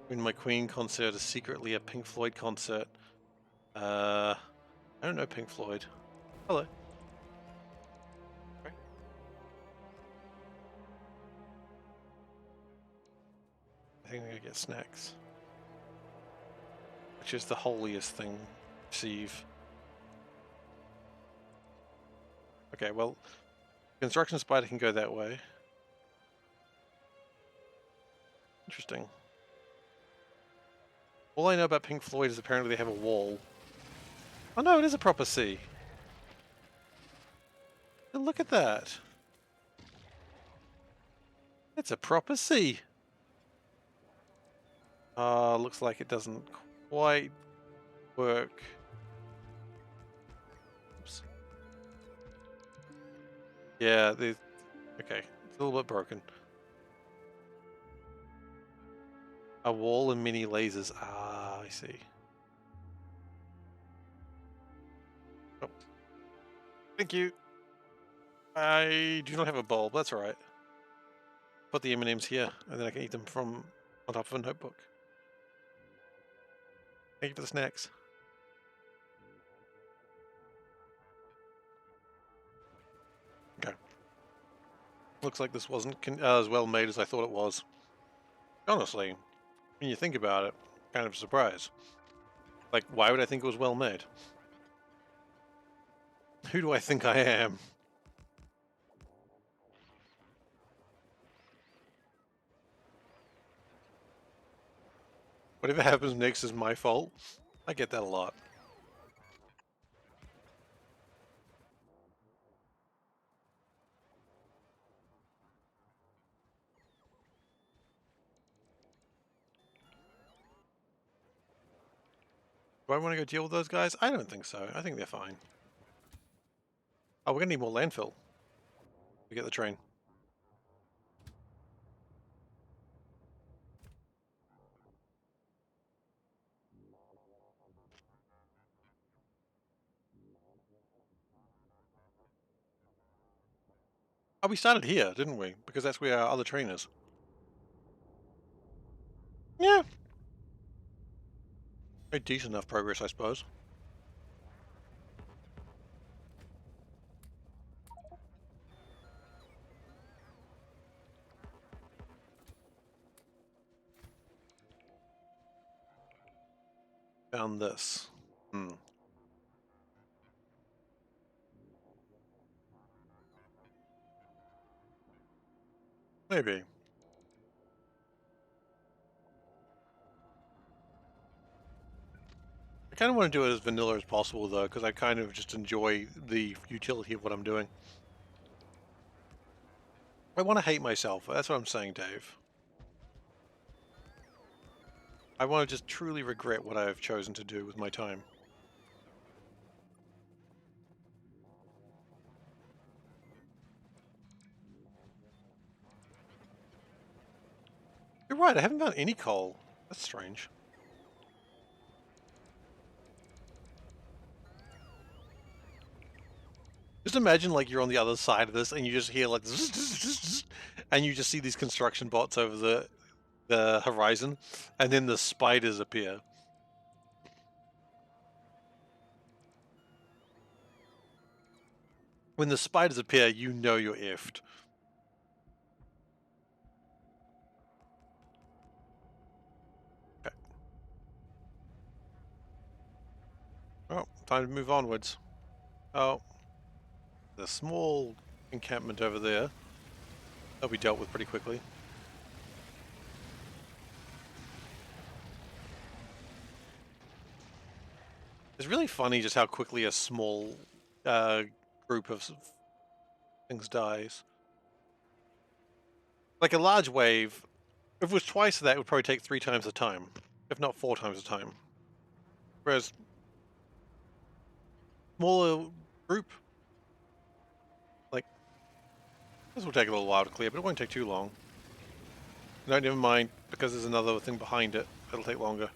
When My Queen concert is secretly a Pink Floyd concert. I don't know Pink Floyd. Hello. Okay. I think I'm gonna get snacks. Which is the holiest thing to receive. Okay, well, construction spider can go that way. Interesting. All I know about Pink Floyd is apparently they have a wall. Oh no, it is a proper sea. And look at that. It's a proper sea. Looks like it doesn't quite work. Oops. Yeah, okay. It's a little bit broken. A wall and mini lasers. Ah, I see. Oh. Thank you. I do not have a bulb. That's all right. Put the M&Ms here, and then I can eat them from on top of a notebook. Thank you for the snacks. Okay. Looks like this wasn't as well made as I thought it was. Honestly, when you think about it, kind of a surprise. Like, why would I think it was well made? Who do I think I am? Whatever happens next is my fault. I get that a lot. Do I want to go deal with those guys? I don't think so. I think they're fine. Oh, we're gonna need more landfill. We get the train. Oh, we started here, didn't we? Because that's where our other train is. Yeah. Made decent enough progress, I suppose. Found this. Maybe. I kind of want to do it as vanilla as possible, though, because I kind of just enjoy the utility of what I'm doing. I want to hate myself. That's what I'm saying, Dave. I want to just truly regret what I have chosen to do with my time. You're right, I haven't found any coal. That's strange. Just imagine like you're on the other side of this and you just hear like and you just see these construction bots over the horizon, and then the spiders appear. When the spiders appear, you know you're effed. time to move onwards. Oh, the small encampment over there. That'll be dealt with pretty quickly. It's really funny just how quickly a small group of things dies. Like a large wave, if it was twice that, it would probably take 3 times the time, if not 4 times the time. Whereas smaller group, like, this will take a little while to clear, but it won't take too long. No, never mind, because there's another thing behind it. It'll take longer.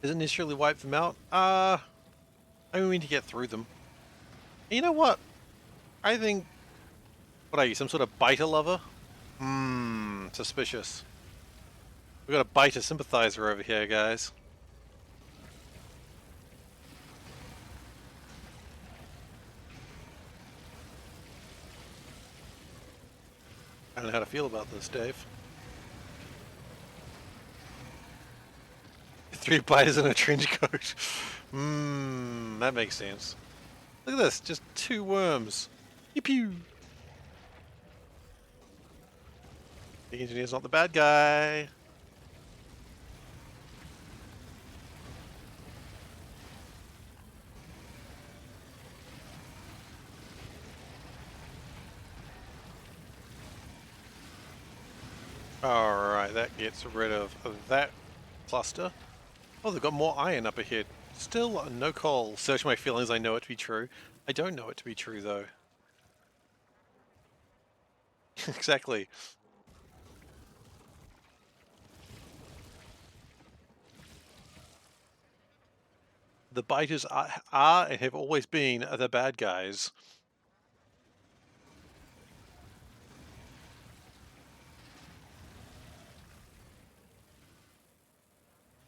Doesn't necessarily wipe them out. I mean to get through them. And you know what? I think... What are you, some sort of biter lover? Suspicious. We've got a biter sympathizer over here, guys. I don't know how to feel about this, Dave. 3 biters in a trench coat. That makes sense. Look at this, just 2 worms. Pew. The engineer's not the bad guy. Alright, that gets rid of that cluster. Oh, they've got more iron up ahead. Still no coal. Search my feelings, I know it to be true. I don't know it to be true, though. Exactly. The biters are and have always been the bad guys.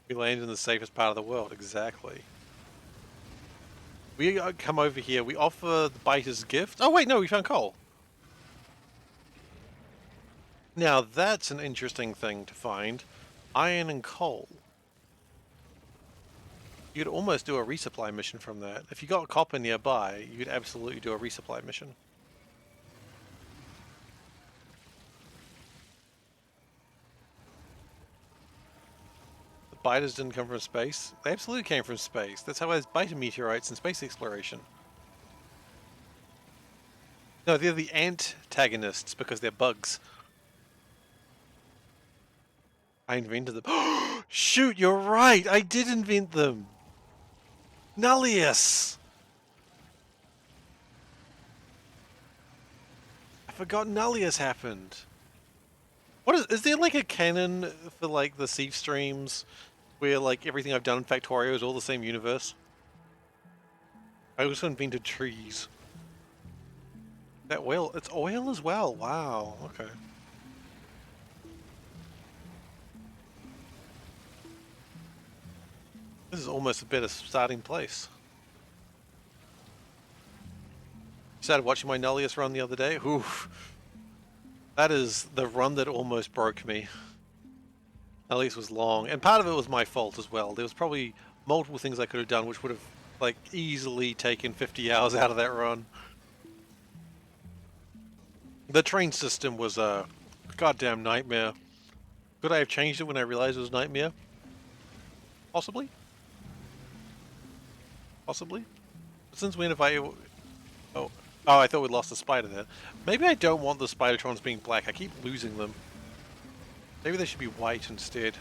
We land in the safest part of the world, exactly. We come over here, we offer the biters gift. Oh wait, no, we found coal. Now that's an interesting thing to find. Iron and coal. You could almost do a resupply mission from that. If you got copper nearby, you could absolutely do a resupply mission. The biters didn't come from space. They absolutely came from space. That's how there's biter meteorites in space exploration. No, they're the antagonists because they're bugs. I invented them. Shoot, you're right! I did invent them! Nullius! I forgot Nullius happened. What is there like a canon for like the Sieve streams where like everything I've done in Factorio is all the same universe? I also invented trees. That oil, it's oil as well, wow, okay. This is almost a better starting place. Started watching my Nullius run the other day. Oof. That is the run that almost broke me. Nullius was long, and part of it was my fault as well. There was probably multiple things I could have done which would have like easily taken 50 hours out of that run. The train system was a goddamn nightmare. Could I have changed it when I realized it was a nightmare? Possibly? Possibly? But since when have I... Oh, I thought we lost the spider there. Maybe I don't want the Spidertrons being black. I keep losing them. Maybe they should be white instead.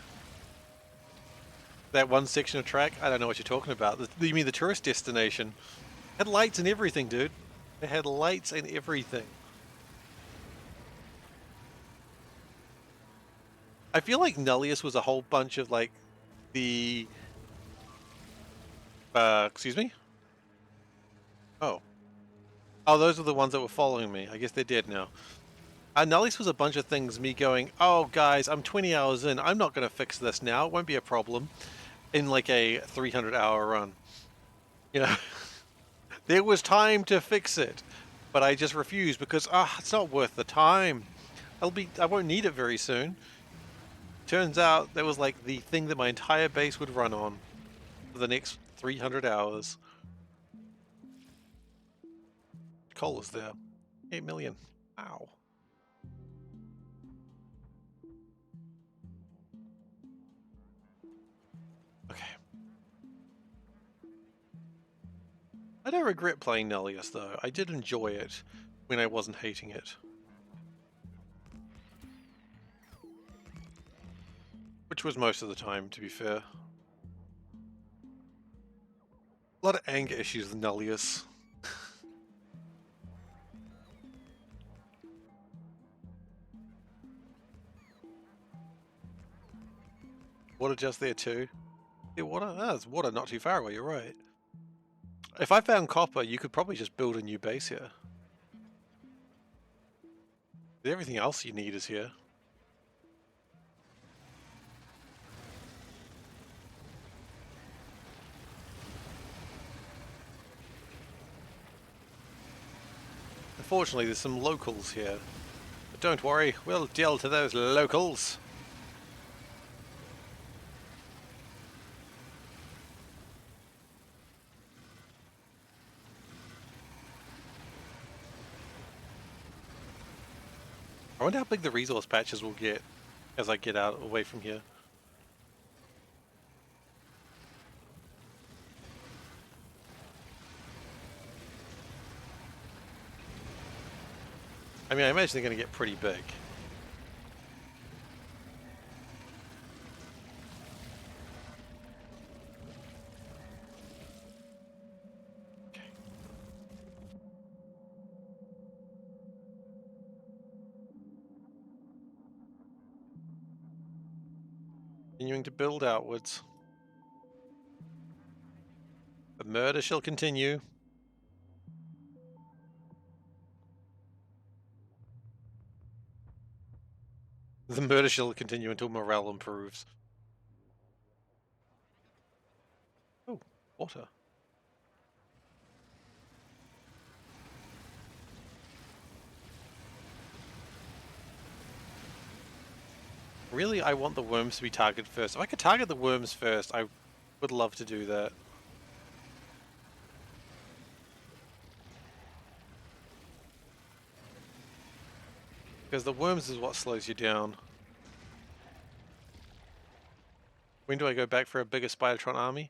That one section of track? I don't know what you're talking about. You mean the tourist destination? It had lights and everything, dude. It had lights and everything. I feel like Nullius was a whole bunch of like the... excuse me? Oh. Oh, those are the ones that were following me. I guess they're dead now. Nullius was a bunch of things, me going, oh guys, I'm 20 hours in, I'm not going to fix this now, it won't be a problem, in like a 300-hour run. You know, there was time to fix it, but I just refused because, it's not worth the time. I won't need it very soon. Turns out that was like the thing that my entire base would run on for the next 300 hours. Coal is there. 8 million. Wow. Okay. I don't regret playing Nullius though. I did enjoy it when I wasn't hating it. Which was most of the time, to be fair. A lot of anger issues with Nullius. Water just there too. Yeah, water? Ah, there's water not too far away, you're right. If I found copper, you could probably just build a new base here. Everything else you need is here. Unfortunately, there's some locals here. But don't worry, we'll deal to those locals. I wonder how big the resource patches will get as I get out away from here. I mean, I imagine they're going to get pretty big. Okay. Continuing to build outwards. The murder shall continue. The murder shall continue until morale improves. Oh, water. Really, I want the worms to be targeted first. If I could target the worms first, I would love to do that. Because the worms is what slows you down. When do I go back for a bigger Spidertron army?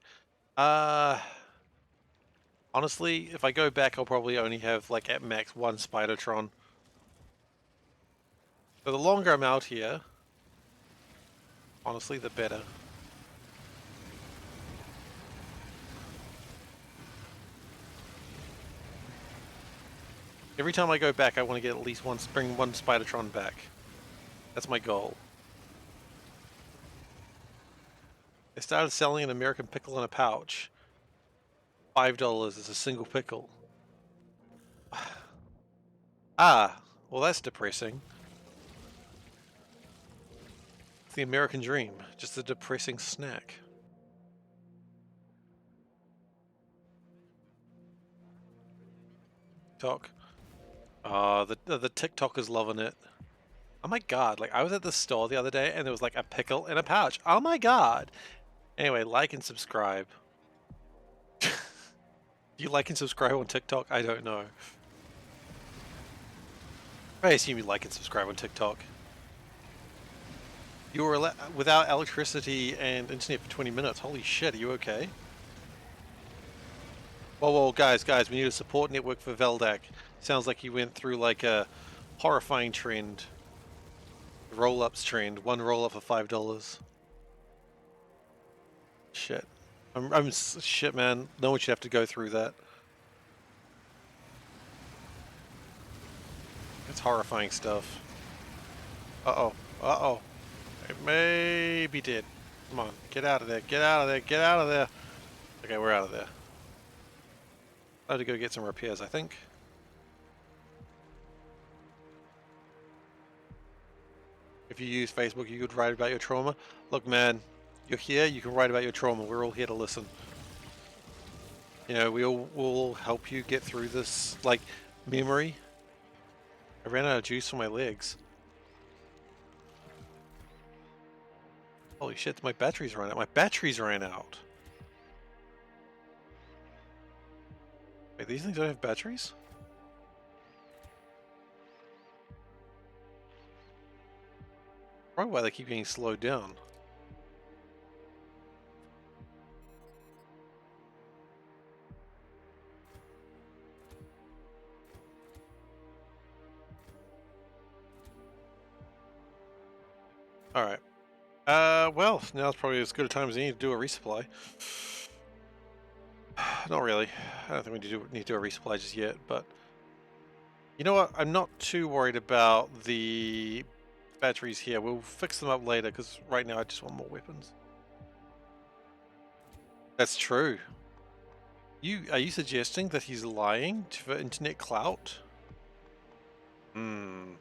Honestly, if I go back, I'll probably only have, like, at max one Spidertron. So the longer I'm out here, honestly, the better. Every time I go back, I want to get at least bring one Spidertron back. That's my goal. I started selling an American pickle in a pouch. $5 is a single pickle. Ah, well that's depressing. It's the American dream, just a depressing snack. TikTok. The TikTok is loving it. Oh my god, like I was at the store the other day and there was like a pickle in a pouch. Oh my god. Anyway, like and subscribe. Do you like and subscribe on TikTok? I don't know. I assume you like and subscribe on TikTok. You were without electricity and internet for 20 minutes. Holy shit, are you okay? Whoa, whoa, guys, we need a support network for Veldak. Sounds like he went through like a horrifying trend. Roll-ups trend. One roll-up for $5. Shit. Shit, man. No one should have to go through that. It's horrifying stuff. Uh-oh. Uh-oh. It may be dead. Come on. Get out of there. Get out of there. Get out of there. Okay, we're out of there. I have to go get some repairs, I think. If you use Facebook, you could write about your trauma. Look, man, you're here, you can write about your trauma. We're all here to listen. You know, we all will help you get through this, like, memory. I ran out of juice for my legs. Holy shit, my batteries ran out. My batteries ran out. Wait, these things don't have batteries? Probably why they keep getting slowed down. Alright. Well, now it's probably as good a time as any to do a resupply. Not really. I don't think we need to do a resupply just yet, but... You know what? I'm not too worried about the batteries here. We'll fix them up later, because right now I just want more weapons. That's true. Are you suggesting that he's lying for internet clout? Hmm.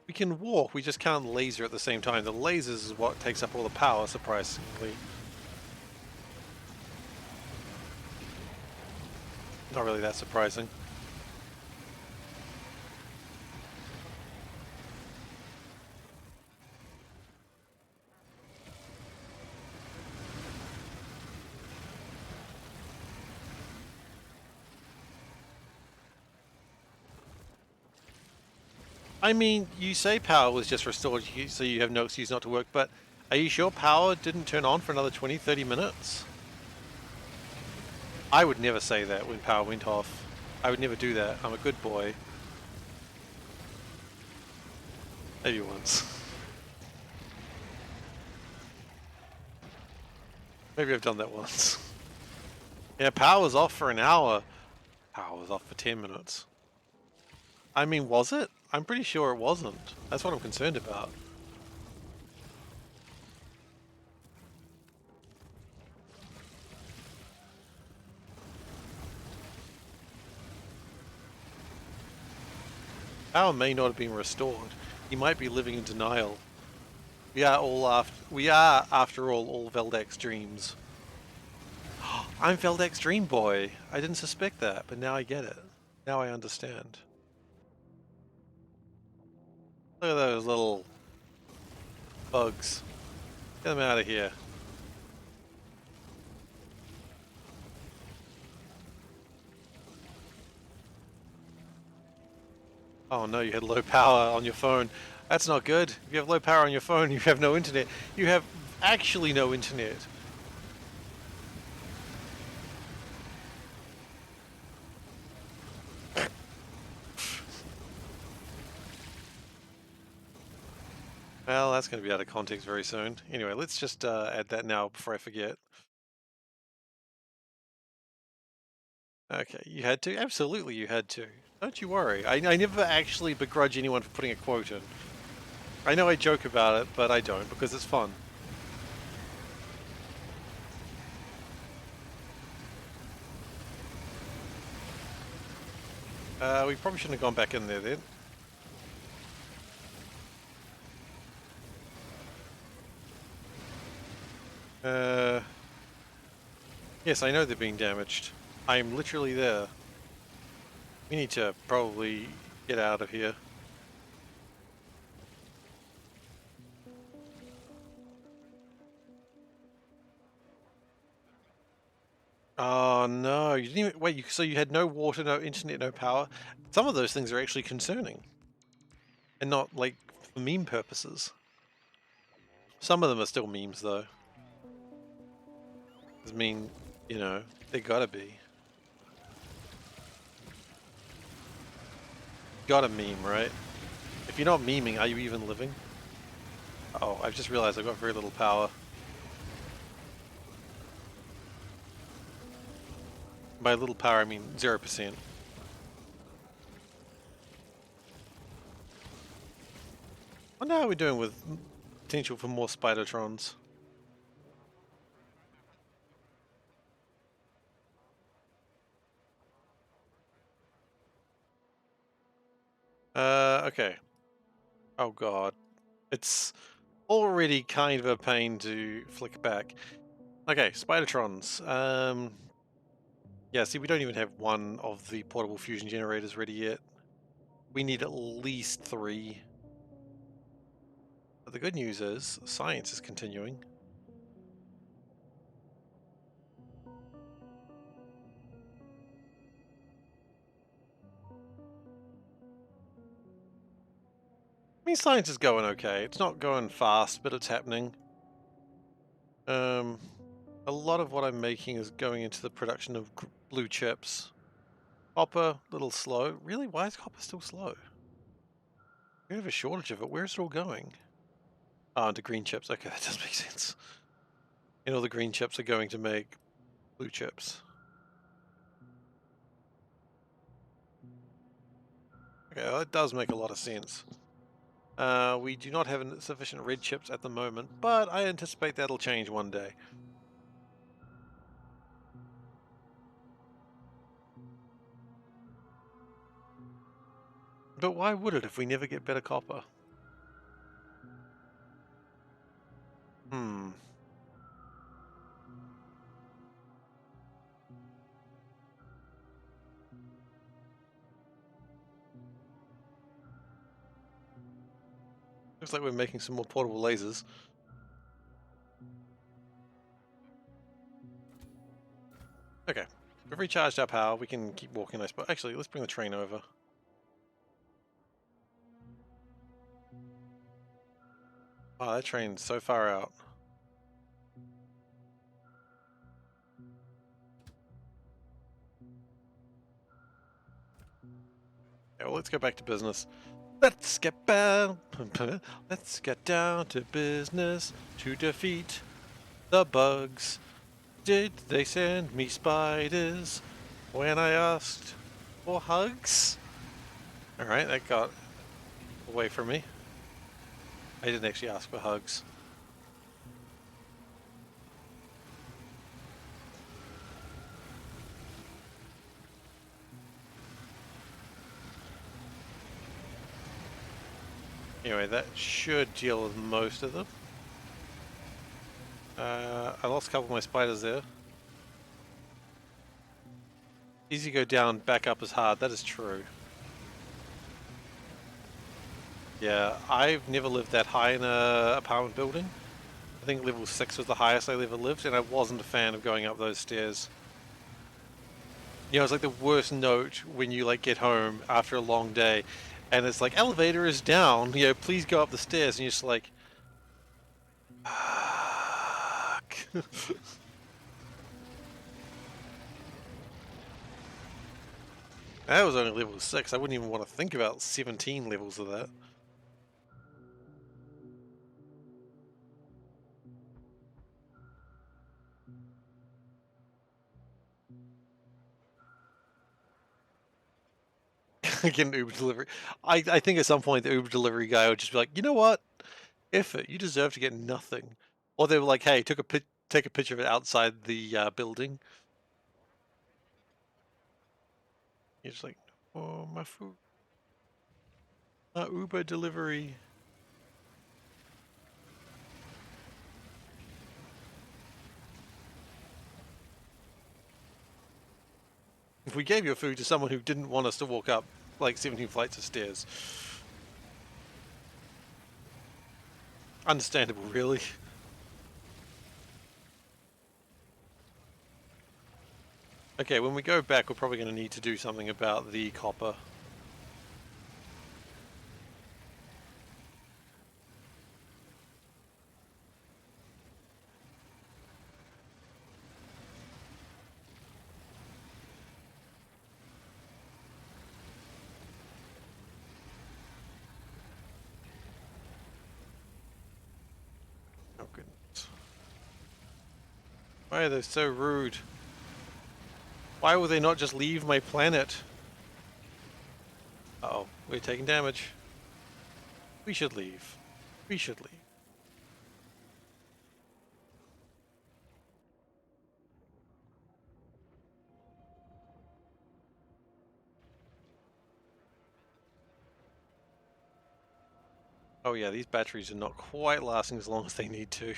We can walk, we just can't laser at the same time. The lasers is what takes up all the power, surprisingly. Not really that surprising. I mean, you say power was just restored, so you have no excuse not to work, but are you sure power didn't turn on for another 20, 30 minutes? I would never say that when power went off. I would never do that. I'm a good boy. Maybe once. Maybe I've done that once. Yeah, power was off for an hour. Power was off for 10 minutes. I mean, was it? I'm pretty sure it wasn't. That's what I'm concerned about. Power may not have been restored. He might be living in denial. We are after all Veldek's dreams. I'm Veldek's dream boy. I didn't suspect that, but now I get it. Now I understand. Look at those little bugs. Get them out of here. Oh no, you had low power on your phone. That's not good. If you have low power on your phone, you have no internet. You have actually no internet. Well, that's going to be out of context very soon. Anyway, let's just add that now before I forget. Okay, you had to? Absolutely you had to. Don't you worry. I never actually begrudge anyone for putting a quote in. I know I joke about it, but I don't, because it's fun. We probably shouldn't have gone back in there then. Yes, I know they're being damaged. I'm literally there. We need to probably get out of here. Oh no, you didn't even, wait, so you had no water, no internet, no power? Some of those things are actually concerning. And not, like, for meme purposes. Some of them are still memes, though. I mean, you know, they gotta be. Gotta meme, right? If you're not memeing, are you even living? Oh, I've just realized I've got very little power. By little power, I mean 0%. Wonder how we're doing with potential for more Spidertrons. Okay. Oh god. It's already kind of a pain to flick back. Okay, Spidertrons. Yeah, see, we don't even have one of the portable fusion generators ready yet. We need at least 3. But the good news is science is continuing. I mean, science is going okay. It's not going fast, but it's happening. A lot of what I'm making is going into the production of blue chips. Copper, little slow. Really? Why is copper still slow? We have a shortage of it. Where's it all going? Ah, into green chips. Okay, that does make sense. And all the green chips are going to make blue chips. Okay, well, that does make a lot of sense. We do not have sufficient red chips at the moment, but I anticipate that'll change one day. But why would it if we never get better copper? Hmm. Looks like we're making some more portable lasers. Okay. We've recharged our power. We can keep walking, I suppose. Actually, let's bring the train over. Oh, that train's so far out. Yeah, well, let's go back to business. Let's get down. Let's get down to business to defeat the bugs. Did they send me spiders when I asked for hugs? Alright, that got away from me. I didn't actually ask for hugs. Anyway, that should deal with most of them. I lost a couple of my spiders there. Easy go down, back up is hard. That is true. Yeah, I've never lived that high in a apartment building. I think level 6 was the highest I ever lived, and I wasn't a fan of going up those stairs. You know, it's like the worst note when you like get home after a long day, and it's like elevator is down. You know, please go up the stairs, and you're just like, fuck. That was only level 6. I wouldn't even want to think about 17 levels of that. Get an Uber delivery. I think at some point the Uber delivery guy would just be like, you know what? If it, you deserve to get nothing. Or they were like, hey, take a picture of it outside the building. You're just like, oh, my food. My Uber delivery. If we gave your food to someone who didn't want us to walk up like 17 flights of stairs. Understandable, really. Okay, when we go back, we're probably going to need to do something about the copper. Oh, goodness. Why are they so rude? Why will they not just leave my planet? Uh-oh, we're taking damage. We should leave. We should leave. Oh yeah, these batteries are not quite lasting as long as they need to.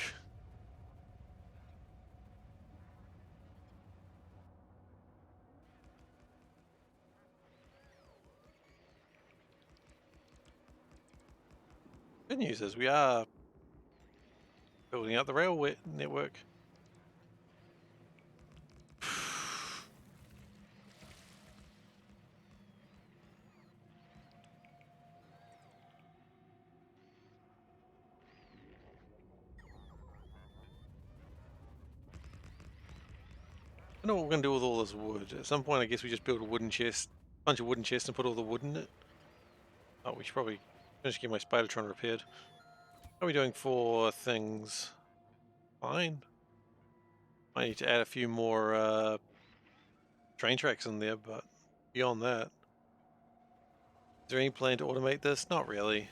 Good news is we are building out the railway network. I don't know what we're going to do with all this wood. At some point, I guess we just build a wooden chest, bunch of wooden chests, and put all the wood in it. Oh, we should probably finish getting my Spidertron repaired. How are we doing for things? Fine. I need to add a few more train tracks in there, but beyond that, is there any plan to automate this? Not really.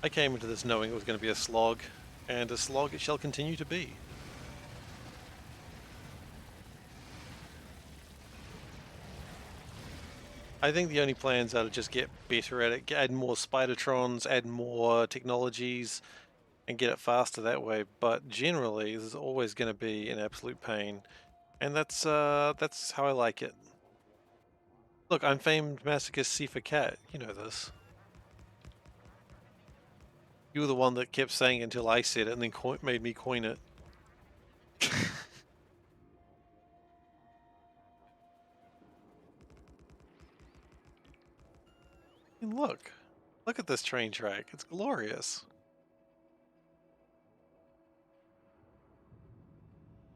I came into this knowing it was going to be a slog, and a slog it shall continue to be. I think the only plans are to just get better at it, add more Spidertrons, add more technologies, and get it faster that way. But generally, this is always going to be an absolute pain, and that's how I like it. Look, I'm famed masochist SeiferKatt. You know this. You were the one that kept saying it until I said it, and then made me coin it. And look at this train track. It's glorious.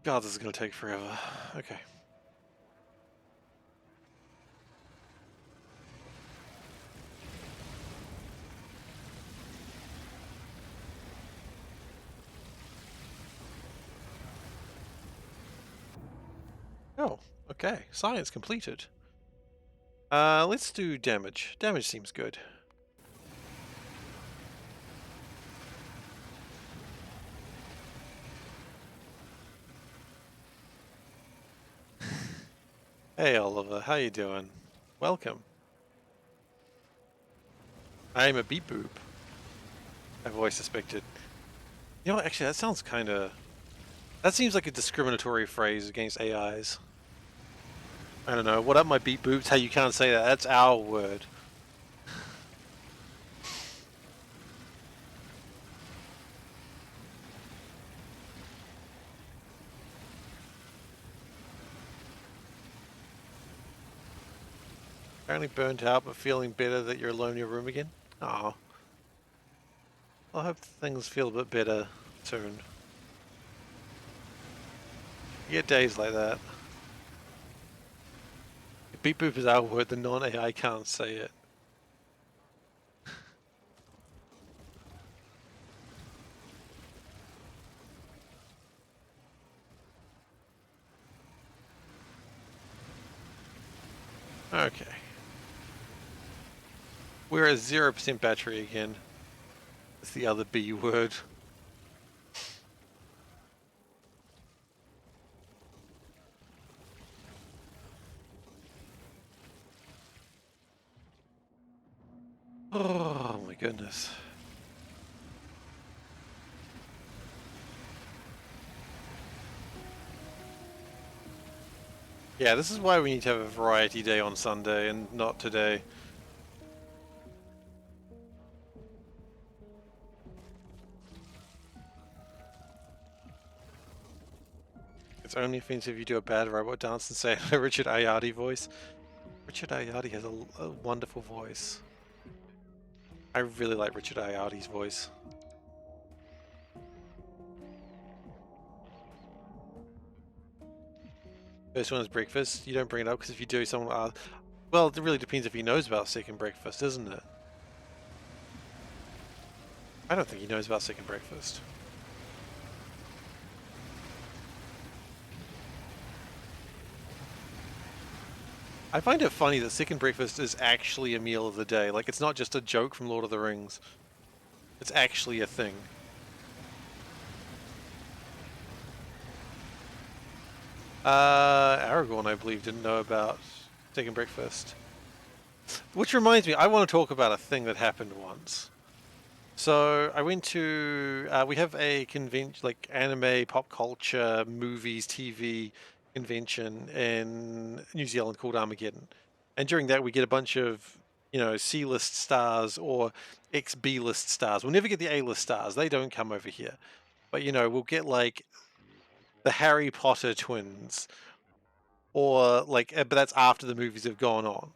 God, this is going to take forever. Okay. Oh, okay. Science completed. Let's do damage. Damage seems good. Hey Oliver, how you doing? Welcome. I'm a beep boop. I've always suspected. You know what, actually that sounds kinda... That seems like a discriminatory phrase against AIs. I don't know, what up my beep boops? How you can't say that? That's our word. Apparently burnt out, but feeling better that you're alone in your room again? Aw. I hope things feel a bit better soon. You get days like that. Beep boop is our word, the non-AI can't say it. Okay. We're at 0% battery again. It's the other B word. Oh my goodness. Yeah, this is why we need to have a variety day on Sunday and not today. It's only offensive if you do a bad robot dance and say a Richard Ayadi voice. Richard Ayadi has a wonderful voice. I really like Richard Ayadi's voice. First one is breakfast. You don't bring it up because if you do, someone well, it really depends if he knows about second breakfast, isn't it? I don't think he knows about second breakfast. I find it funny that second breakfast is actually a meal of the day. Like, it's not just a joke from Lord of the Rings. It's actually a thing. Aragorn, I believe, didn't know about second breakfast. Which reminds me, I want to talk about a thing that happened once. So I went to, we have a convention, like anime, pop culture, movies, TV convention in New Zealand called Armageddon. And during that, we get a bunch of, C-list stars or ex-B-list stars. We'll never get the A-list stars. They don't come over here. but we'll get like the Harry Potter twins, or like, but that's after the movies have gone on.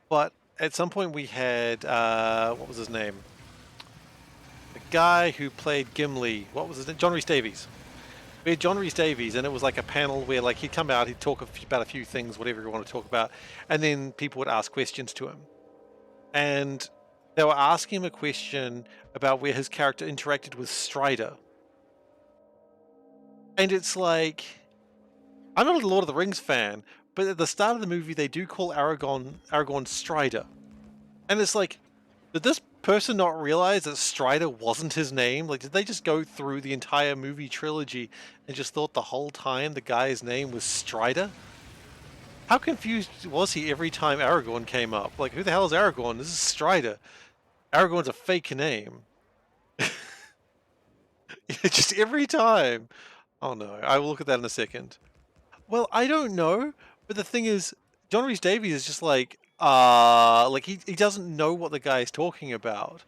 But at some point we had what was his name? The guy who played Gimli. What was his name? John Rhys Davies. We had John Rhys Davies, and it was like a panel where like he'd come out, he'd talk about a few things, whatever he wanted to talk about, and then people would ask questions to him. And they were asking him a question about where his character interacted with Strider. And it's like, I'm not a Lord of the Rings fan, but at the start of the movie they do call Aragorn Strider. And it's like, did this person not realize that Strider wasn't his name? Like, did they just go through the entire movie trilogy and just thought the whole time the guy's name was Strider? How confused was he every time Aragorn came up? Like, who the hell is Aragorn? This is Strider. Aragorn's a fake name. Just every time. Oh no, I will look at that in a second. Well, I don't know, but the thing is, John Rhys Davies is just like he doesn't know what the guy is talking about.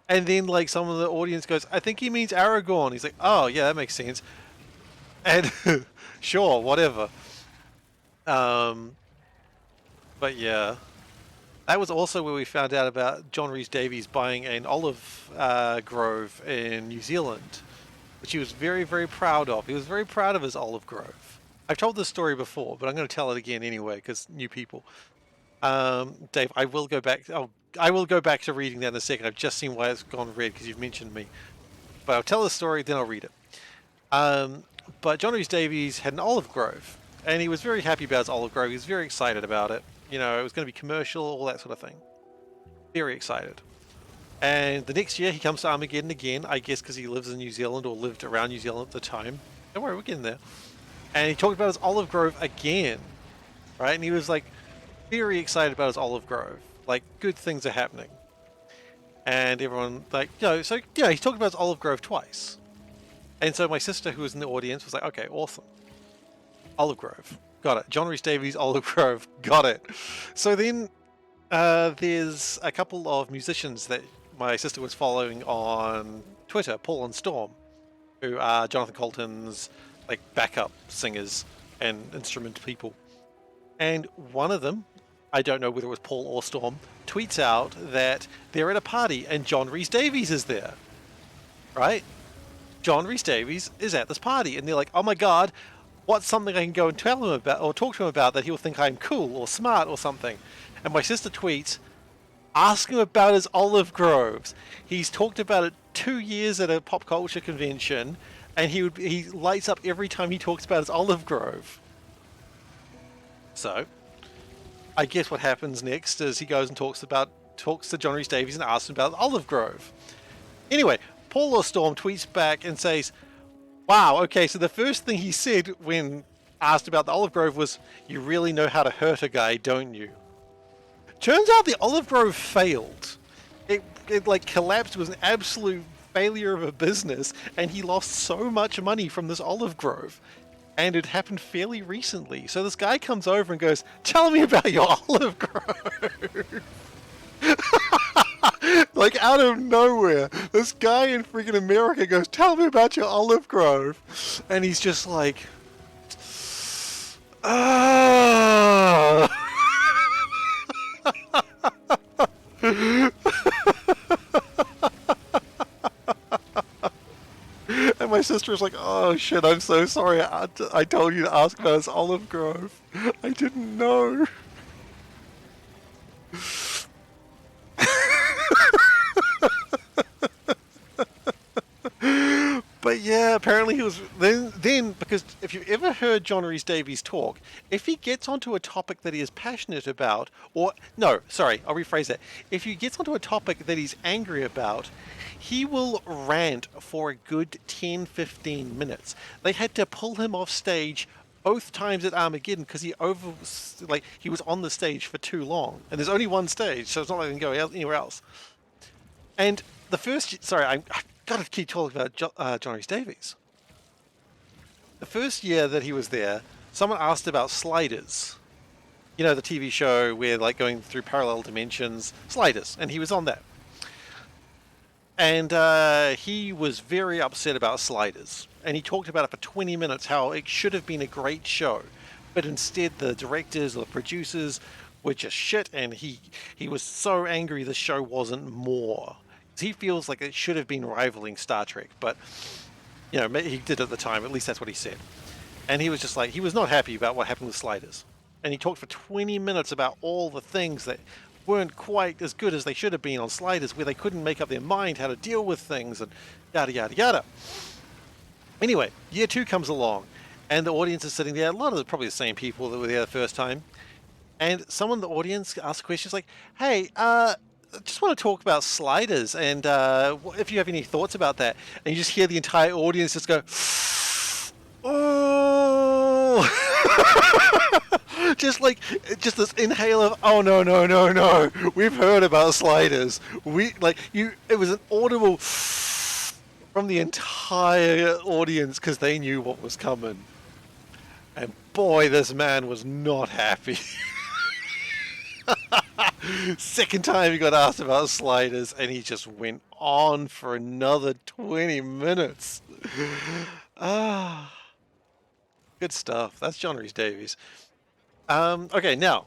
And then like some of the audience goes, I think he means Aragorn. He's like, oh yeah, that makes sense. And sure, whatever. But yeah. That was also where we found out about John Rhys Davies buying an olive grove in New Zealand, which he was very, very proud of. He was very proud of his olive grove. I've told this story before, but I'm going to tell it again anyway, because new people. Dave, I will go back. I will go back to reading that in a second. I've just seen why it's gone red because you've mentioned me. But I'll tell the story, then I'll read it. But John Rhys Davies had an olive grove, and he was very happy about his olive grove. He was very excited about it. It was going to be commercial, all that sort of thing. Very excited. And the next year he comes to Armageddon again, I guess because he lives in New Zealand or lived around New Zealand at the time. Don't worry, we're getting there. And he talked about his olive grove again, right? And he was like very excited about his olive grove. Like, good things are happening. And everyone, like, so yeah, he talked about his olive grove twice. And so my sister, who was in the audience, was like, okay, awesome. Olive grove. Got it. John Rhys Davies, Olive Grove. Got it. So then there's a couple of musicians that my sister was following on Twitter, Paul and Storm, who are Jonathan Colton's like backup singers and instrument people. And one of them, I don't know whether it was Paul or Storm, tweets out that they're at a party and John Rhys Davies is there. Right? John Rhys Davies is at this party. And they're like, oh my god, what's something I can go and tell him about or talk to him about that he'll think I'm cool or smart or something? And my sister tweets, ask him about his olive groves. He's talked about it 2 years at a pop culture convention, and he lights up every time he talks about his olive grove. So, I guess what happens next is he goes and talks to John Rhys Davies and asks him about the olive grove. Anyway, Paul or Storm tweets back and says, wow, okay, so the first thing he said when asked about the olive grove was, you really know how to hurt a guy, don't you? Turns out the olive grove failed. It like collapsed. It was an absolute failure of a business, and he lost so much money from this olive grove. And it happened fairly recently. So this guy comes over and goes, tell me about your olive grove. Like out of nowhere, this guy in freaking America goes, tell me about your olive grove. And he's just like, ah. And my sister's like, oh shit, I'm so sorry. I told you to ask about his olive grove. I didn't know. But yeah, apparently he was then because if you've ever heard John Rhys Davies talk, if he gets onto a topic that he is passionate about, or no, sorry, I'll rephrase that. If he gets onto a topic that he's angry about, he will rant for a good 10-15 minutes. They had to pull him off stage both times at Armageddon because he was on the stage for too long, and there's only one stage, so it's not like he can go anywhere else. And the first, sorry, I've got to keep talking about John Rhys Davies. The first year that he was there, someone asked about Sliders. You know, the TV show where like going through parallel dimensions, Sliders, and he was on that. And he was very upset about Sliders. And he talked about it for 20 minutes, how it should have been a great show. But instead, the directors or the producers were just shit. And he was so angry the show wasn't more. He feels like it should have been rivaling Star Trek. But, you know, he did at the time. At least that's what he said. And he was just like, he was not happy about what happened with Sliders. And he talked for 20 minutes about all the things that weren't quite as good as they should have been on Sliders, where they couldn't make up their mind how to deal with things and yada, yada, yada. Anyway, year 2 comes along, and the audience is sitting there. A lot of probably the same people that were there the first time. And someone in the audience asked questions like, hey, just want to talk about Sliders, and if you have any thoughts about that. And you just hear the entire audience just go, oh, just this inhale of, oh no, no, no, no, we've heard about Sliders. It was an audible from the entire audience because they knew what was coming. And boy, this man was not happy. Second time he got asked about Sliders, and he just went on for another 20 minutes. Good stuff. That's John Rhys Davies. Okay, now,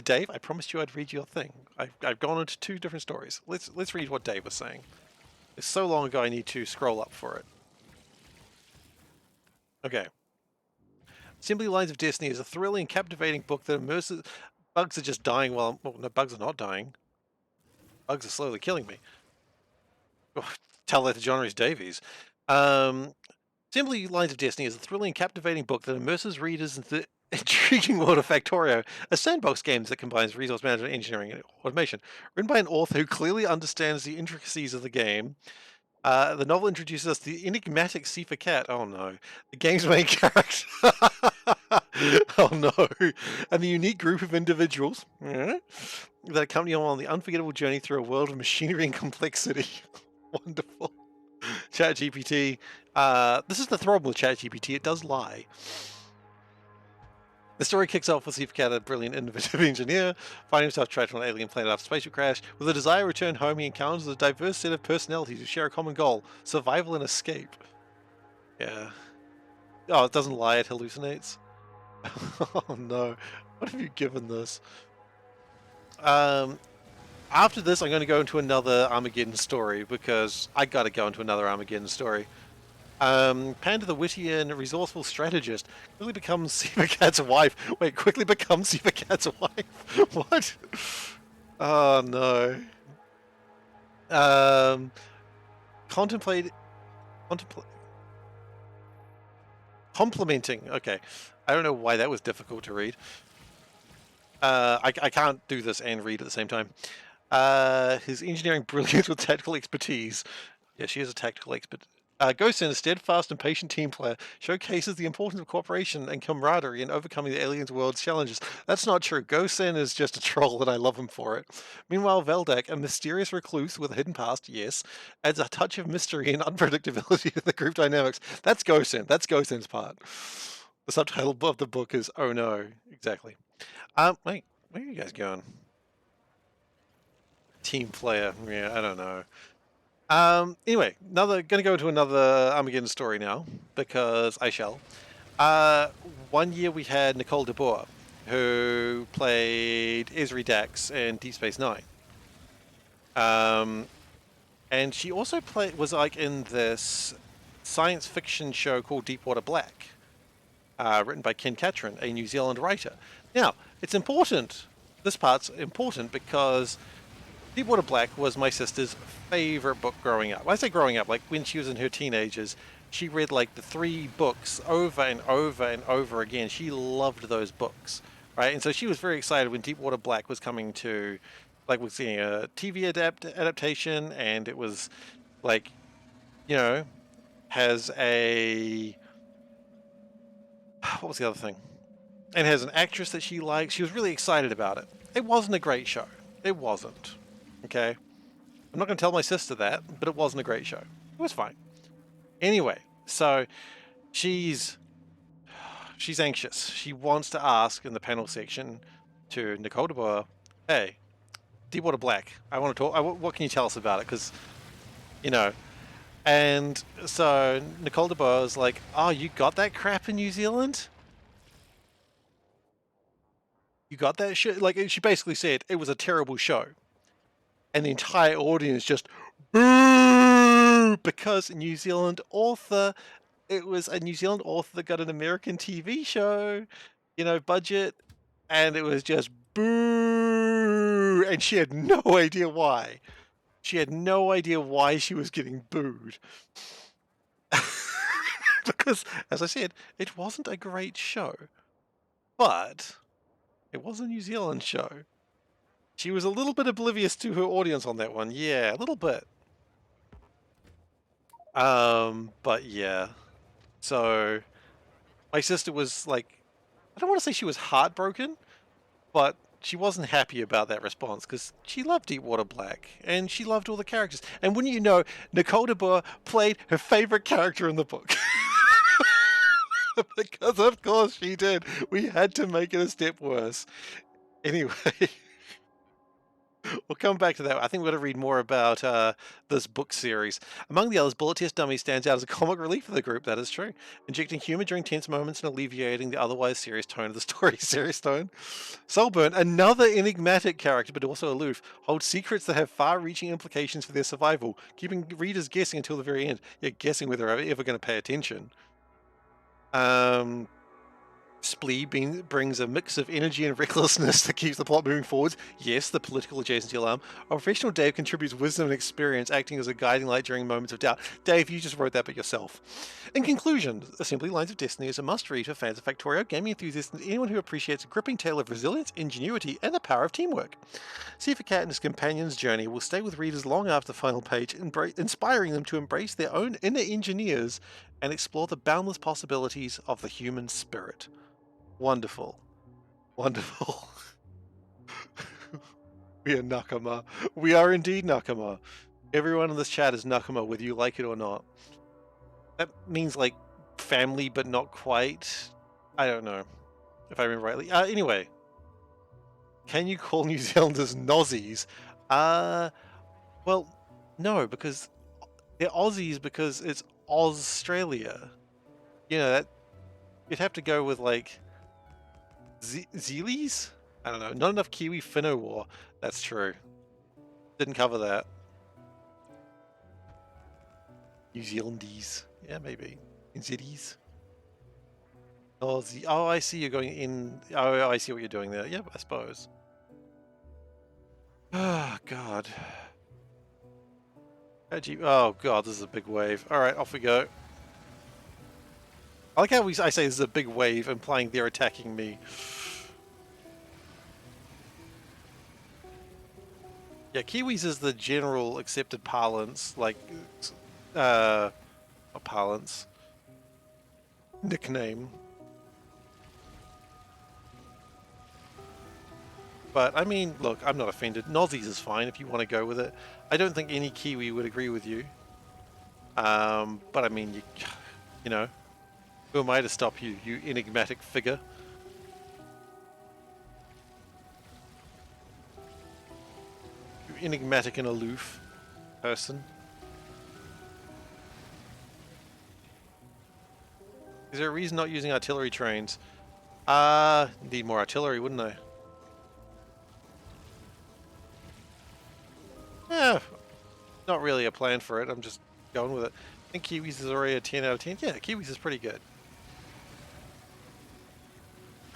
Dave, I promised you I'd read your thing. I've gone into 2 different stories. Let's read what Dave was saying. It's so long ago I need to scroll up for it. Okay. Assembly Lines of Destiny is a thrilling and captivating book that immerses... Bugs are just dying while... Well, no, bugs are not dying. Bugs are slowly killing me. Oh, tell that to John Rhys Davies. Assembly Lines of Destiny is a thrilling and captivating book that immerses readers into the intriguing world of Factorio, a sandbox game that combines resource management, engineering, and automation. Written by an author who clearly understands the intricacies of the game, the novel introduces us to the enigmatic SeiferKatt. Oh no. The game's main character. Oh no. And the unique group of individuals that accompany him on the unforgettable journey through a world of machinery and complexity. Wonderful. ChatGPT. This is the problem with ChatGPT. It does lie. The story kicks off with SeiferKatt, a brilliant, innovative engineer, finding himself trapped on an alien planet after a spaceship crash. With a desire to return home, he encounters a diverse set of personalities who share a common goal: survival and escape. Yeah. Oh, it doesn't lie, it hallucinates. Oh no. What have you given this? After this, I'm going to go into another Armageddon story, because I gotta go into another Armageddon story. Panda the witty and resourceful strategist quickly becomes SeiferKatt's wife. Wait, quickly becomes SeiferKatt's wife? What? Oh no. Complimenting. Okay. I don't know why that was difficult to read. I can't do this and read at the same time. His engineering brilliance with tactical expertise. Yeah, she is a tactical expert. Gosen, a steadfast and patient team player, showcases the importance of cooperation and camaraderie in overcoming the aliens' world's challenges. That's not true. Gosen is just a troll, and I love him for it. Meanwhile, Veldak, a mysterious recluse with a hidden past, yes, adds a touch of mystery and unpredictability to the group dynamics. That's Gosen. That's Gosen's part. The subtitle of the book is "Oh No." Exactly. Wait, where are you guys going? Team player. Yeah, I don't know. Anyway, gonna go into another Armageddon story now, because I shall. One year we had Nicole DeBoer, who played Esri Dax in Deep Space Nine. And she also was like in this science fiction show called Deepwater Black, written by Ken Catron, a New Zealand writer. Now, it's important, this part's important because Deepwater Black was my sister's favorite book growing up. I say growing up, like when she was in her teenagers, she read like the 3 books over and over and over again. She loved those books, right? And so she was very excited when Deepwater Black was coming to, like, we're seeing a TV adaptation, and it was like, you know, has a, what was the other thing? And has an actress that she likes. She was really excited about it. It wasn't a great show. It wasn't. Okay? I'm not going to tell my sister that, but it wasn't a great show. It was fine. Anyway, so she's anxious. She wants to ask in the panel section to Nicole DeBoer, hey, Deepwater Black, I want to talk. What can you tell us about it? Because you know. And so Nicole de Boer was like, "Oh, you got that crap in New Zealand? You got that shit?" Like, she basically said it was a terrible show, and the entire audience just boo, because New Zealand author. It was a New Zealand author that got an American TV show, budget, and it was just boo, and she had no idea why. She had no idea why she was getting booed. Because, as I said, it wasn't a great show, but it was a New Zealand show. She was a little bit oblivious to her audience on that one. Yeah, a little bit. But yeah. So my sister was like, I don't want to say she was heartbroken, but she wasn't happy about that response because she loved Deepwater Black and she loved all the characters. And wouldn't you know, Nicole de Boer played her favorite character in the book. Because of course she did. We had to make it a step worse. Anyway, we'll come back to that. I think we're going to read more about this book series. Among the others, Bullet Test Dummy stands out as a comic relief for the group. That is true. Injecting humor during tense moments and alleviating the otherwise serious tone of the story. Serious tone. Soulburn, another enigmatic character but also aloof, holds secrets that have far-reaching implications for their survival, keeping readers guessing until the very end. Yeah, guessing whether they're ever going to pay attention. Splee brings a mix of energy and recklessness that keeps the plot moving forwards. Yes, the political adjacency alarm. Our professional Dave contributes wisdom and experience, acting as a guiding light during moments of doubt. Dave, you just wrote that but yourself. In conclusion, Assembly Lines of Destiny is a must-read for fans of Factorio, gaming enthusiasts, and anyone who appreciates a gripping tale of resilience, ingenuity, and the power of teamwork. SeiferKatt and his companion's journey will stay with readers long after the final page, inspiring them to embrace their own inner engineers and explore the boundless possibilities of the human spirit. Wonderful. Wonderful. We are Nakama. We are indeed Nakama. Everyone in this chat is Nakama, whether you like it or not. That means, like, family, but not quite. I don't know if I remember rightly. Anyway. Can you call New Zealanders Nozzies? Well, no, because they're Aussies because it's Australia. That you'd have to go with, like, Zealies? I don't know. Not enough Kiwi Finno War. That's true. Didn't cover that. New Zealandese. Yeah, maybe. NZies. Oh, I see you're going in. Oh, I see what you're doing there. Yep, I suppose. Ah, God. Oh, God, this is a big wave. Alright, off we go. I like how I say this is a big wave, implying they're attacking me. Yeah, Kiwis is the general accepted parlance, like, not parlance, nickname. But, I mean, look, I'm not offended. Nozzies is fine if you want to go with it. I don't think any Kiwi would agree with you. But, I mean, you know, who am I to stop you, you enigmatic figure? You enigmatic and aloof person. Is there a reason not using artillery trains? Need more artillery, wouldn't I? Yeah, not really a plan for it. I'm just going with it. I think Kiwis is already a 10 out of 10. Yeah, Kiwis is pretty good.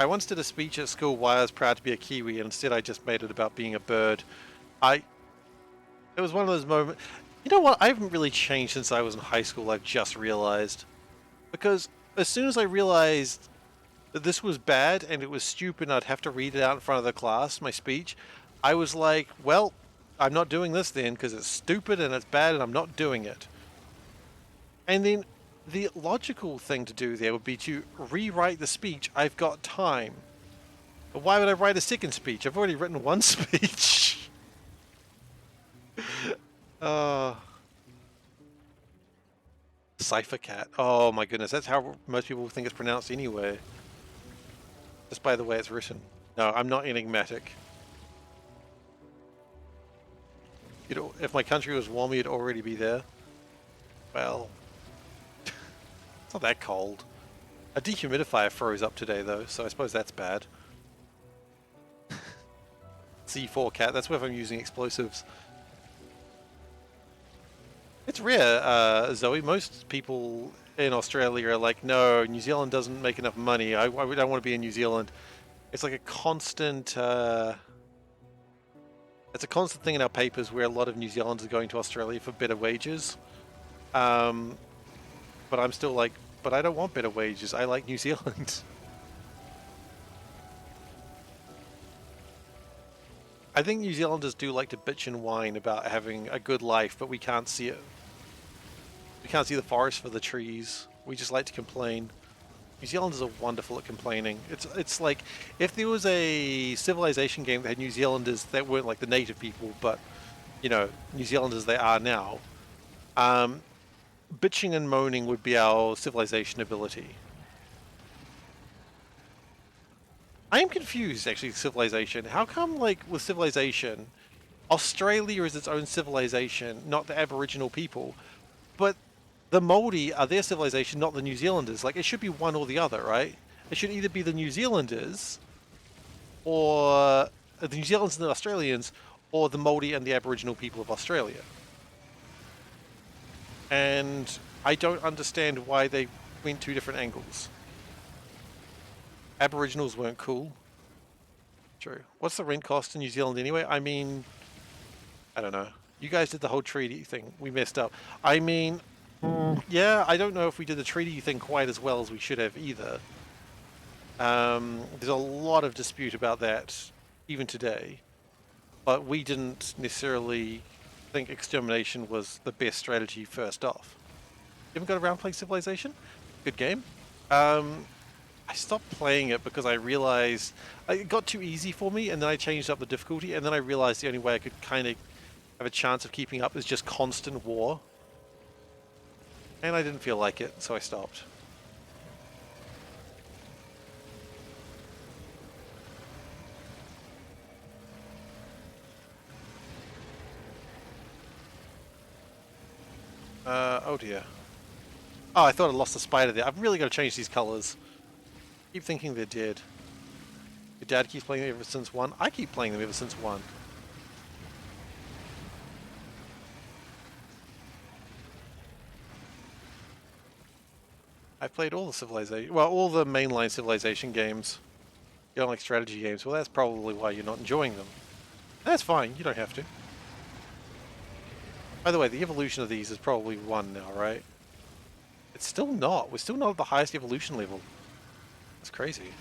I once did a speech at school why I was proud to be a Kiwi, and instead I just made it about being a bird. It was one of those moments. You know what? I haven't really changed since I was in high school, I've just realized. Because as soon as I realized that this was bad and it was stupid and I'd have to read it out in front of the class, my speech, I was like, well, I'm not doing this then because it's stupid and it's bad and I'm not doing it. And then the logical thing to do there would be to rewrite the speech. I've got time. But why would I write a second speech? I've already written one speech. SeiferKatt. Oh my goodness, that's how most people think it's pronounced anyway. Just by the way it's written. No, I'm not enigmatic. If my country was warm, you'd already be there. Well, it's not that cold. A dehumidifier froze up today, though, so I suppose that's bad. SeiferKatt, that's where I'm using explosives. It's rare, Zoe. Most people in Australia are like, no, New Zealand doesn't make enough money. I don't want to be in New Zealand. It's like a constant... it's a constant thing in our papers where a lot of New Zealanders are going to Australia for better wages. But I'm still like, but I don't want better wages. I like New Zealand. I think New Zealanders do like to bitch and whine about having a good life, but we can't see it. We can't see the forest for the trees. We just like to complain. New Zealanders are wonderful at complaining. It's like if there was a civilization game that had New Zealanders that weren't like the native people, but you know, New Zealanders they are now. Bitching and moaning would be our civilization ability. I am confused, actually, civilization. How come, like, with civilization, Australia is its own civilization, not the Aboriginal people, but the Māori are their civilization, not the New Zealanders? Like, it should be one or the other, right? It should either be the New Zealanders, or the New Zealanders and the Australians, or the Māori and the Aboriginal people of Australia. And I don't understand why they went two different angles. Aboriginals weren't cool. True. What's the rent cost in New Zealand anyway? I mean, I don't know. You guys did the whole treaty thing. We messed up. I mean, yeah, I don't know if we did the treaty thing quite as well as we should have either. There's a lot of dispute about that even today. But we didn't necessarily think extermination was the best strategy first off. You haven't got around playing Civilization? Good game. I stopped playing it because I realized it got too easy for me, and then I changed up the difficulty, and then I realized the only way I could kind of have a chance of keeping up is just constant war. And I didn't feel like it, so I stopped. Oh dear. Oh, I thought I lost the spider there. I've really got to change these colors. Keep thinking they're dead. Your dad keeps playing them ever since 1. I keep playing them ever since 1. I've played all the Civilization, well, all the mainline Civilization games. You don't like strategy games. Well, that's probably why you're not enjoying them. That's fine. You don't have to. By the way, the evolution of these is probably 1 now, right? It's still not. We're still not at the highest evolution level. That's crazy.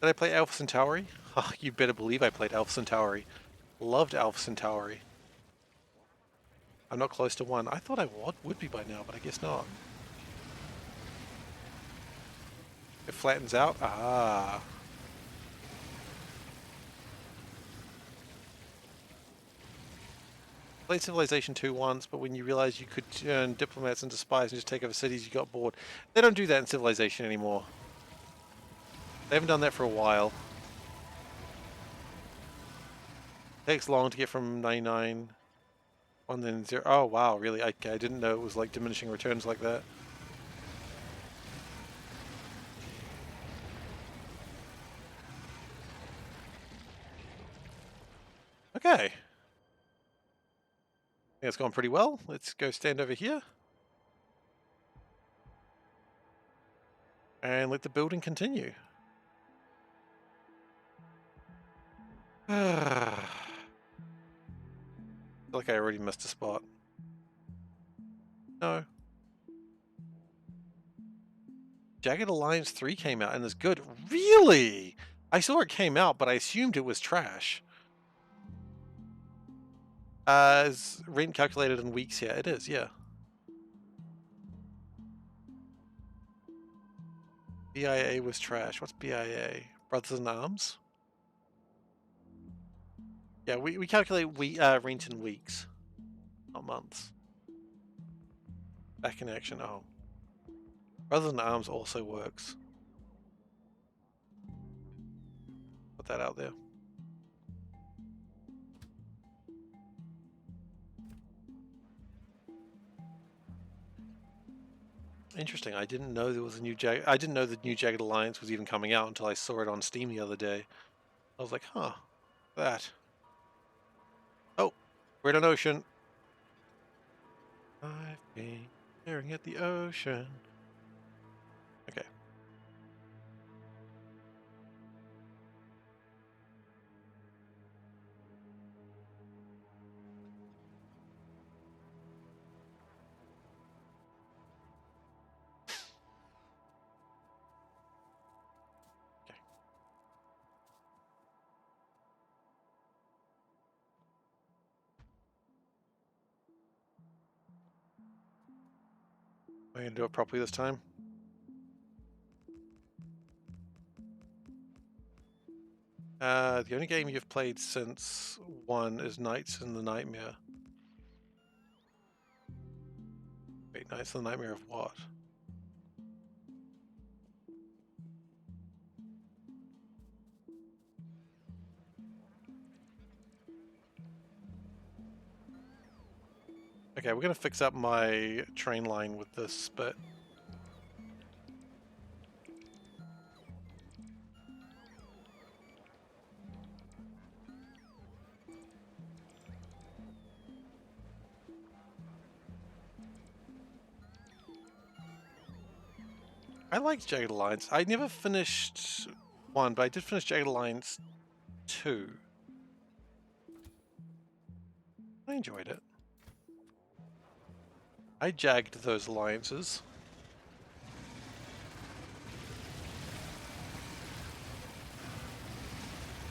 Did I play Alpha Centauri? Oh, you better believe I played Alpha Centauri. Loved Alpha Centauri. I'm not close to 1. I thought I would be by now, but I guess not. It flattens out? Ah. Played Civilization 2 once, but when you realized you could turn diplomats into spies and just take over cities, you got bored. They don't do that in Civilization anymore. They haven't done that for a while. Takes long to get from 99, 1 then 0. Oh wow, really? I didn't know it was like diminishing returns like that. Okay. I think it's gone pretty well. Let's go stand over here. And let the building continue. I feel like I already missed a spot. No. Jagged Alliance 3 came out and is good. Really? I saw it came out, but I assumed it was trash. Is rent calculated in weeks here? It is, yeah. BIA was trash. What's BIA? Brothers in Arms? Yeah, we calculate rent in weeks, not months. Back in action. Oh. Brothers in Arms also works. Put that out there. Interesting. I didn't know there was a new I didn't know the new Jagged Alliance was even coming out until I saw it on Steam the other day. I was like, huh, that. Oh, we're in an ocean. I've been staring at the ocean. Okay. Okay. Am I gonna do it properly this time? The only game you've played since 1 is Nights in the Nightmare. Wait, Nights in the Nightmare of what? Okay, we're gonna fix up my train line with this bit. I liked Jagged Alliance. I never finished 1, but I did finish Jagged Alliance 2. I enjoyed it. I jagged those alliances.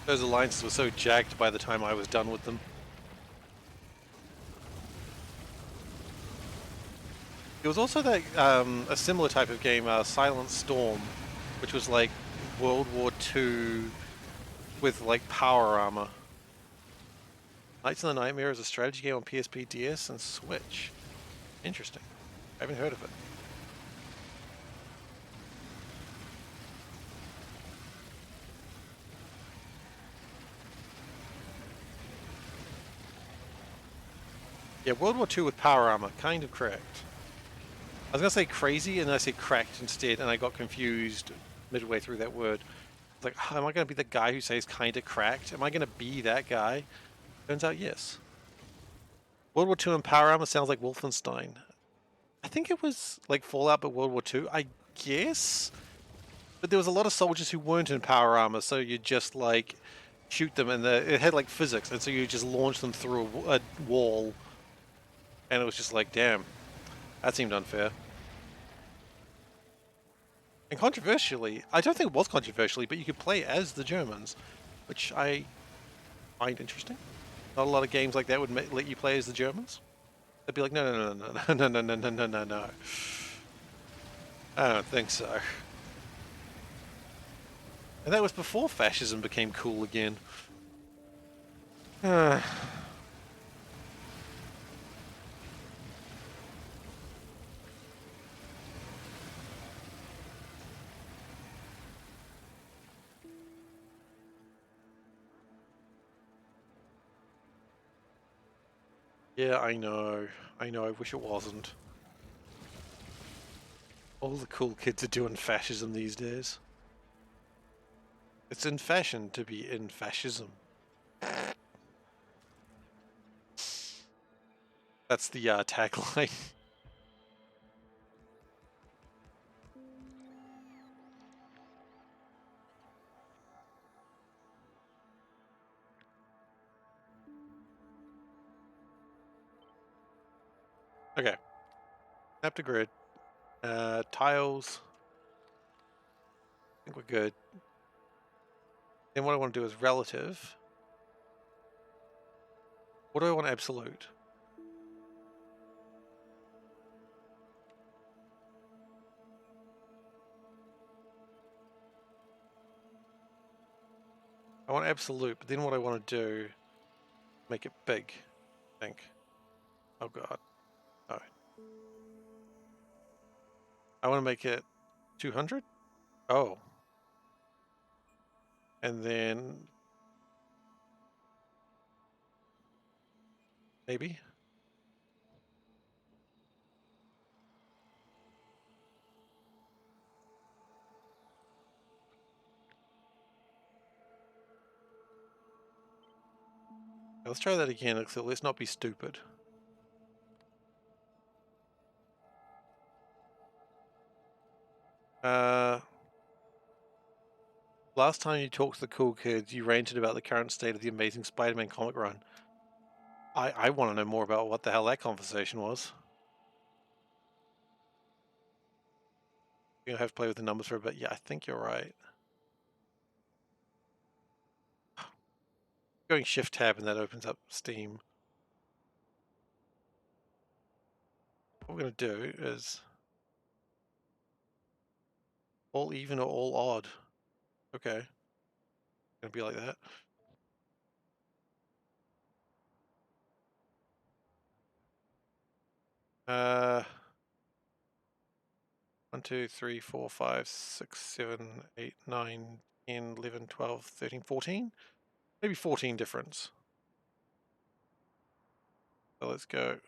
Those alliances were so jagged by the time I was done with them. There was also that a similar type of game, Silent Storm, which was like World War II with like power armor. Nights in the Nightmare is a strategy game on PSP, DS, and Switch. Interesting. I haven't heard of it. Yeah, World War II with power armor, kind of correct. I was gonna say crazy, and I said cracked instead, and I got confused midway through that word. It's like, oh, am I gonna be the guy who says kind of cracked? Am I gonna be that guy? Turns out, yes. World War II and power armor sounds like Wolfenstein. I think it was like Fallout, but World War II, I guess. But there was a lot of soldiers who weren't in power armor, so you just like shoot them, and it had like physics, and so you just launch them through a wall, and it was just like, damn, that seemed unfair. And controversially, I don't think it was controversially, but you could play as the Germans, which I find interesting. Not a lot of games like that would let you play as the Germans. They'd be like, no, no, no, no, no, no, no, no, no, no, no. I don't think so. And that was before fascism became cool again. Yeah, I know. I know, I wish it wasn't. All the cool kids are doing fascism these days. It's in fashion to be in fascism. That's the tagline. Okay. Snap to grid. Tiles. I think we're good. Then what I want to do is relative. What do I want absolute? I want absolute, but then what I want to do, make it big, I think. Oh god. No. I want to make it 200? Oh. And then maybe. Let's try that again, so let's not be stupid. Last time you talked to the cool kids, you ranted about the current state of the Amazing Spider-Man comic run. I want to know more about what the hell that conversation was. You're gonna have to play with the numbers for a bit. Yeah, I think you're right. Going Shift Tab and that opens up Steam. What we're gonna do is all even or all odd. Okay, gonna be like that. Uh, 1, 2, 3, 4, 5, 6, 7, 8, 9, 10, 11, 12, 13, 14. Maybe 14 difference. So let's go.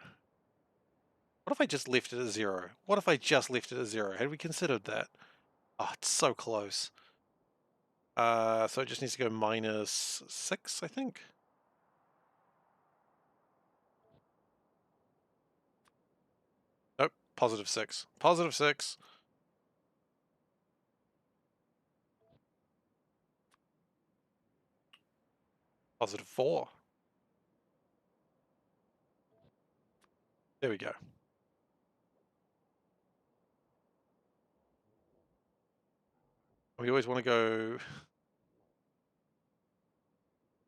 What if I just left it at 0? What if I just left it at 0? Had we considered that? Oh, it's so close. So it just needs to go -6, I think. Nope, +6. +6. +4. There we go. We always want to go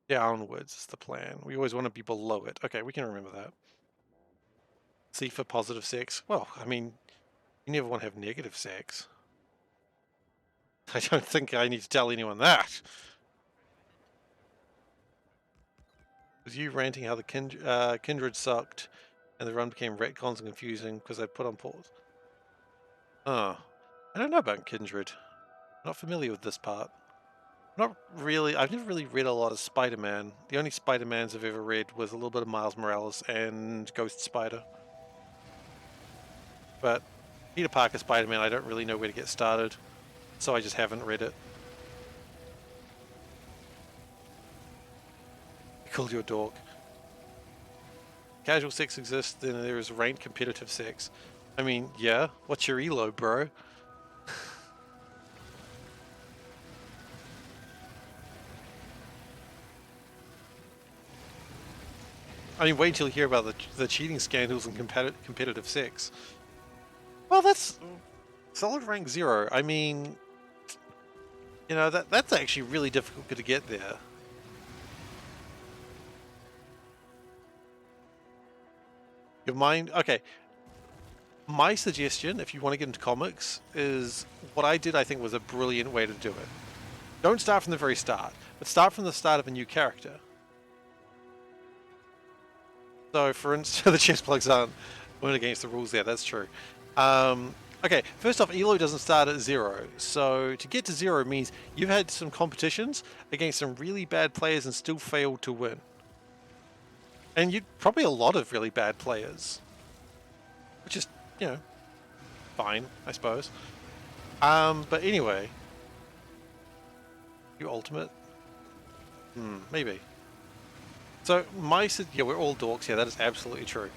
downwards is the plan. We always want to be below it. Okay, we can remember that. C for +6. Well, I mean, you never want to have negative sex. I don't think I need to tell anyone that. Was you ranting how the Kindred sucked and the run became retcons and confusing because they put on pause? Oh, I don't know about Kindred. I'm not familiar with this part. Not really. I've never really read a lot of Spider-Man. The only Spider-Mans I've ever read was a little bit of Miles Morales and Ghost Spider. But Peter Parker Spider-Man, I don't really know where to get started, so I just haven't read it. I called you a dork. Casual sex exists, then there is ranked competitive sex. I mean, yeah. What's your elo, bro? I mean, wait until you hear about the cheating scandals and competitive sex. Well, that's solid rank 0. I mean, you know, that's actually really difficult to get there. Your mind, okay. My suggestion, if you want to get into comics, is what I did. I think was a brilliant way to do it. Don't start from the very start, but start from the start of a new character. So, for instance, the chest plugs aren't went against the rules there. That's true. Okay, first off, Elo doesn't start at 0. So to get to 0 means you've had some competitions against some really bad players and still failed to win. And you'd probably a lot of really bad players, which is, you know, fine, I suppose. But anyway, you ultimate? Maybe. So yeah, we're all dorks. Yeah, that is absolutely true.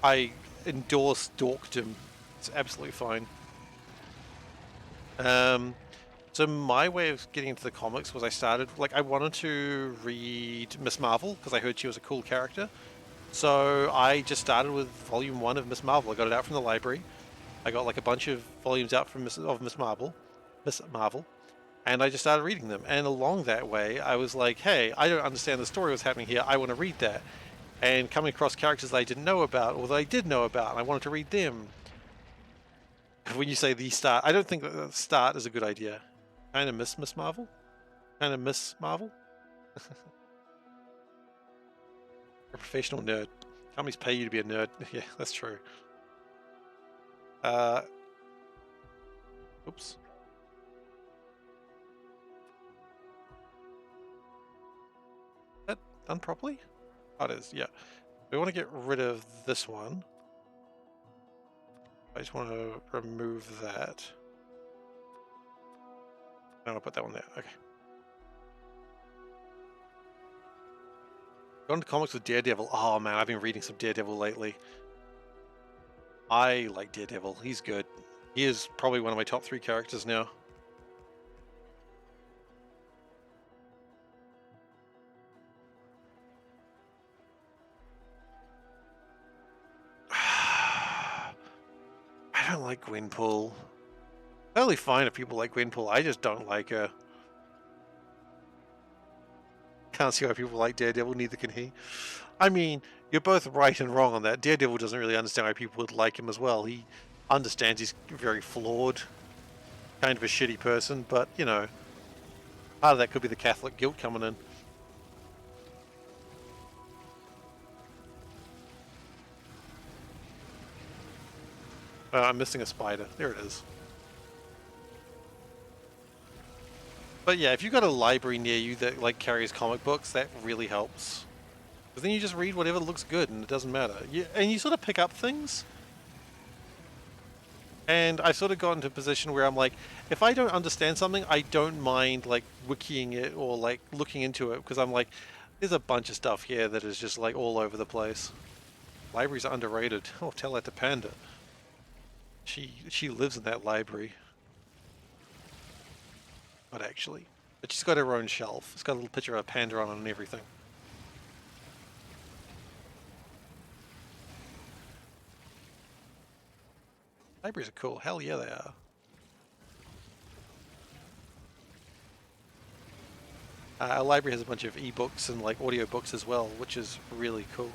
I endorse dorkdom. It's absolutely fine. So my way of getting into the comics was I wanted to read Miss Marvel because I heard she was a cool character. So I just started with volume 1 of Miss Marvel. I got it out from the library. I got like a bunch of volumes out from Miss Marvel, and I just started reading them. And along that way, I was like, hey, I don't understand the story what's happening here. I want to read that. And coming across characters I didn't know about, or that I did know about, and I wanted to read them. When you say the start, I don't think that the start is a good idea. Kind of miss Miss Marvel? Kind of miss Marvel? A professional nerd. Companies pay you to be a nerd. Yeah, that's true. Oops. That done properly? Oh, it is, yeah. We want to get rid of this one. I just want to remove that. And I'll put that one there. Okay. Gone to comics with Daredevil. Oh man, I've been reading some Daredevil lately. I like Daredevil. He's good. He is probably one of my top 3 characters now. I don't like Gwenpool. Totally fine if people like Gwenpool. I just don't like her. Can't see why people like Daredevil, neither can he. I mean, you're both right and wrong on that. Daredevil doesn't really understand why people would like him as well. He understands he's very flawed, kind of a shitty person, but, you know, part of that could be the Catholic guilt coming in. I'm missing a spider. There it is. But yeah, if you've got a library near you that like carries comic books, that really helps. Because then you just read whatever looks good and it doesn't matter. And you sort of pick up things. And I sort of got into a position where I'm like, if I don't understand something, I don't mind like wikiing it or like looking into it, because I'm like, there's a bunch of stuff here that is just like all over the place. Libraries are underrated. Oh, tell that to Panda. She lives in that library. Not actually. But she's got her own shelf. It's got a little picture of a panda on it and everything. Libraries are cool. Hell yeah, they are. Our library has a bunch of ebooks and like audiobooks as well, which is really cool.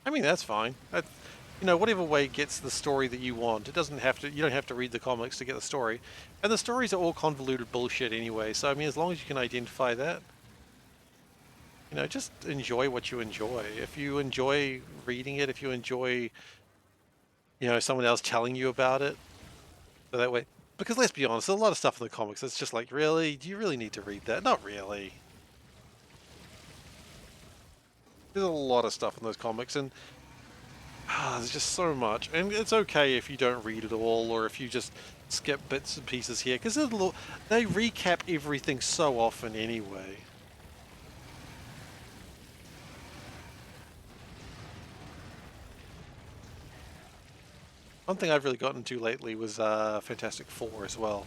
I mean, that's fine. That's, you know, whatever way gets the story that you want. It doesn't have to. You don't have to read the comics to get the story, and the stories are all convoluted bullshit anyway. So I mean, as long as you can identify that, you know, just enjoy what you enjoy. If you enjoy reading it, if you enjoy, you know, someone else telling you about it, so that way. Because let's be honest, there's a lot of stuff in the comics that's just like, really? Do you really need to read that? Not really. There's a lot of stuff in those comics, and there's just so much. And it's okay if you don't read it all, or if you just skip bits and pieces here, because they recap everything so often anyway. One thing I've really gotten into lately was Fantastic Four as well,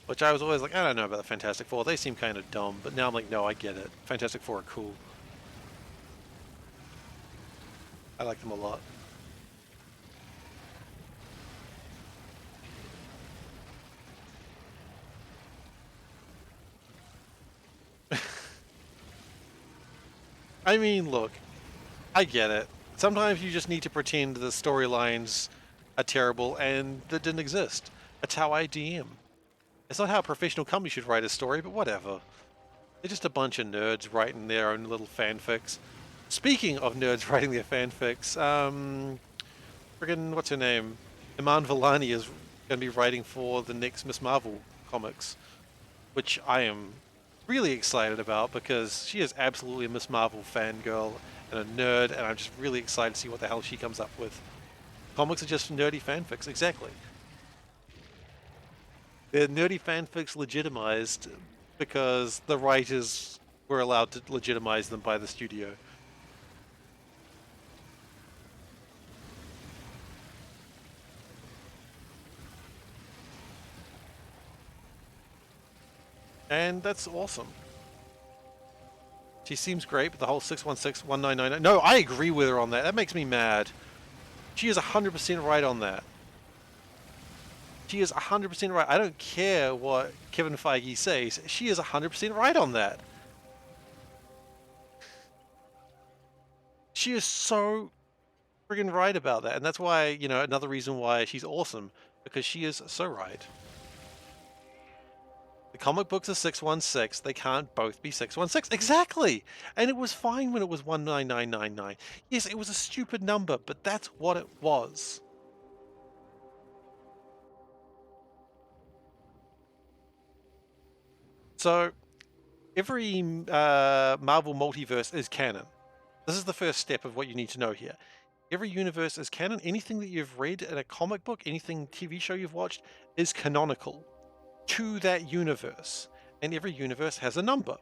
which I was always like, I don't know about the Fantastic Four. They seem kind of dumb, but now I'm like, no, I get it. Fantastic Four are cool. I like them a lot. I mean, look, I get it. Sometimes you just need to pretend the storylines are terrible and that didn't exist. That's how I DM. It's not how a professional company should write a story, but whatever. They're just a bunch of nerds writing their own little fanfics. Speaking of nerds writing their fanfics, friggin' what's her name? Iman Vellani is going to be writing for the next Miss Marvel comics, which I am really excited about because she is absolutely a Miss Marvel fangirl and a nerd, and I'm just really excited to see what the hell she comes up with. Comics are just nerdy fanfics, exactly. They're nerdy fanfics legitimized because the writers were allowed to legitimize them by the studio. And that's awesome. She seems great, but the whole 616 1999. No, I agree with her on that. That makes me mad. She is 100% right on that. She is 100% right. I don't care what Kevin Feige says. She is 100% right on that. She is so friggin' right about that. And that's why, you know, another reason why she's awesome. Because she is so right. The comic books are 616. They can't both be 616. Exactly! And it was fine when it was 19999. Yes, it was a stupid number, but that's what it was. So, every Marvel multiverse is canon. This is the first step of what you need to know here. Every universe is canon. Anything that you've read in a comic book, anything TV show you've watched, is canonical to that universe. And every universe has a number.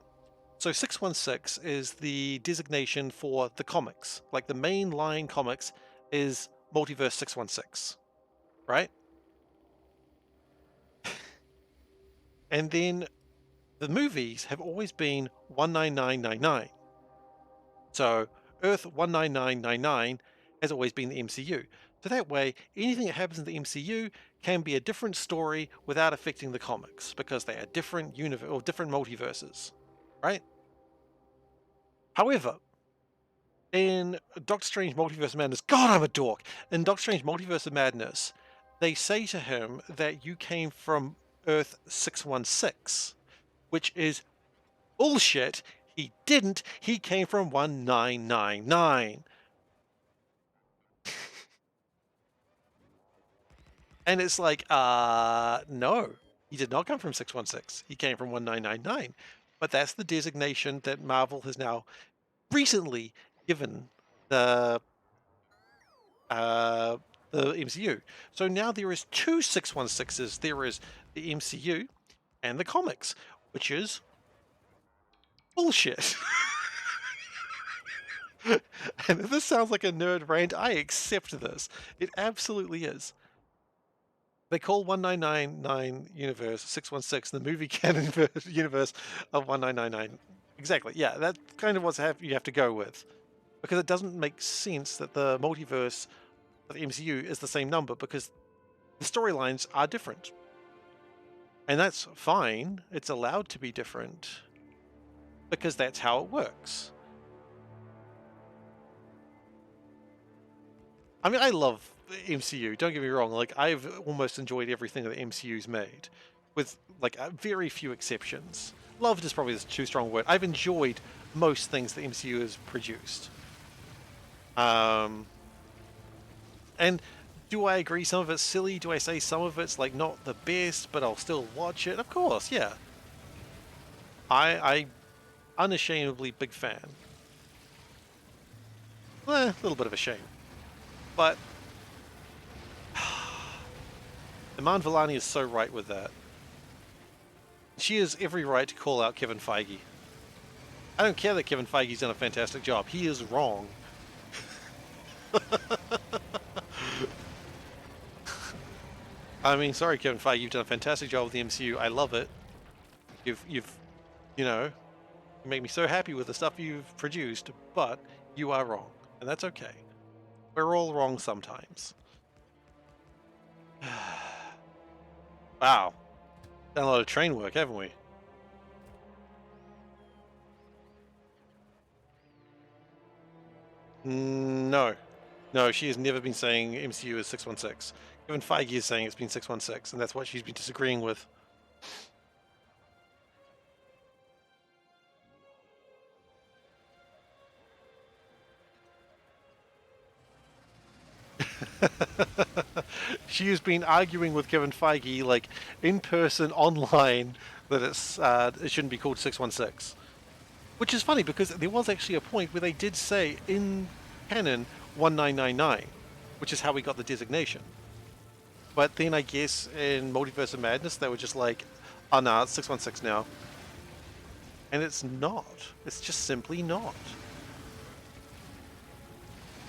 So 616 is the designation for the comics. Like the main line comics is Multiverse 616, right? And then the movies have always been 19999. So Earth 19999 has always been the MCU. So that way, anything that happens in the MCU can be a different story without affecting the comics because they are different universe or different multiverses, right? However, in Doctor Strange Multiverse of Madness, God, I'm a dork. In Doctor Strange Multiverse of Madness, they say to him that you came from Earth 616, which is bullshit. He didn't. He came from 1999. And it's like, no, he did not come from 616. He came from 1999. But that's the designation that Marvel has now recently given the uh, the MCU. So now there is two 616s. There is the MCU and the comics, which is bullshit. And if this sounds like a nerd rant, I accept this. It absolutely is. They call 1999 universe 616 the movie canon universe of 1999. Exactly. Yeah, that's kind of you have to go with. Because it doesn't make sense that the multiverse of the MCU is the same number because the storylines are different. And that's fine. It's allowed to be different because that's how it works. I mean, I love the MCU. Don't get me wrong. Like, I've almost enjoyed everything that the MCU's made, with like very few exceptions. Loved is probably too strong a word. I've enjoyed most things the MCU has produced. And do I agree some of it's silly? Do I say some of it's like not the best, but I'll still watch it? Of course, yeah. I unashamedly big fan. A little bit of a shame, but Iman Vellani is so right with that. She has every right to call out Kevin Feige. I don't care that Kevin Feige's done a fantastic job. He is wrong. I mean, sorry, Kevin Feige, you've done a fantastic job with the MCU. I love it. You've, you know, you make me so happy with the stuff you've produced, but you are wrong, and that's okay. We're all wrong sometimes. Wow, done a lot of train work, haven't we? No, no, she has never been saying MCU is 616. Kevin Feige is saying it's been 616, and that's what she's been disagreeing with. She has been arguing with Kevin Feige, like in person, online, that it shouldn't be called 616. Which is funny because there was actually a point where they did say in canon 1999, which is how we got the designation. But then I guess in Multiverse of Madness they were just like, oh no, it's 616 now. And it's not. It's just simply not.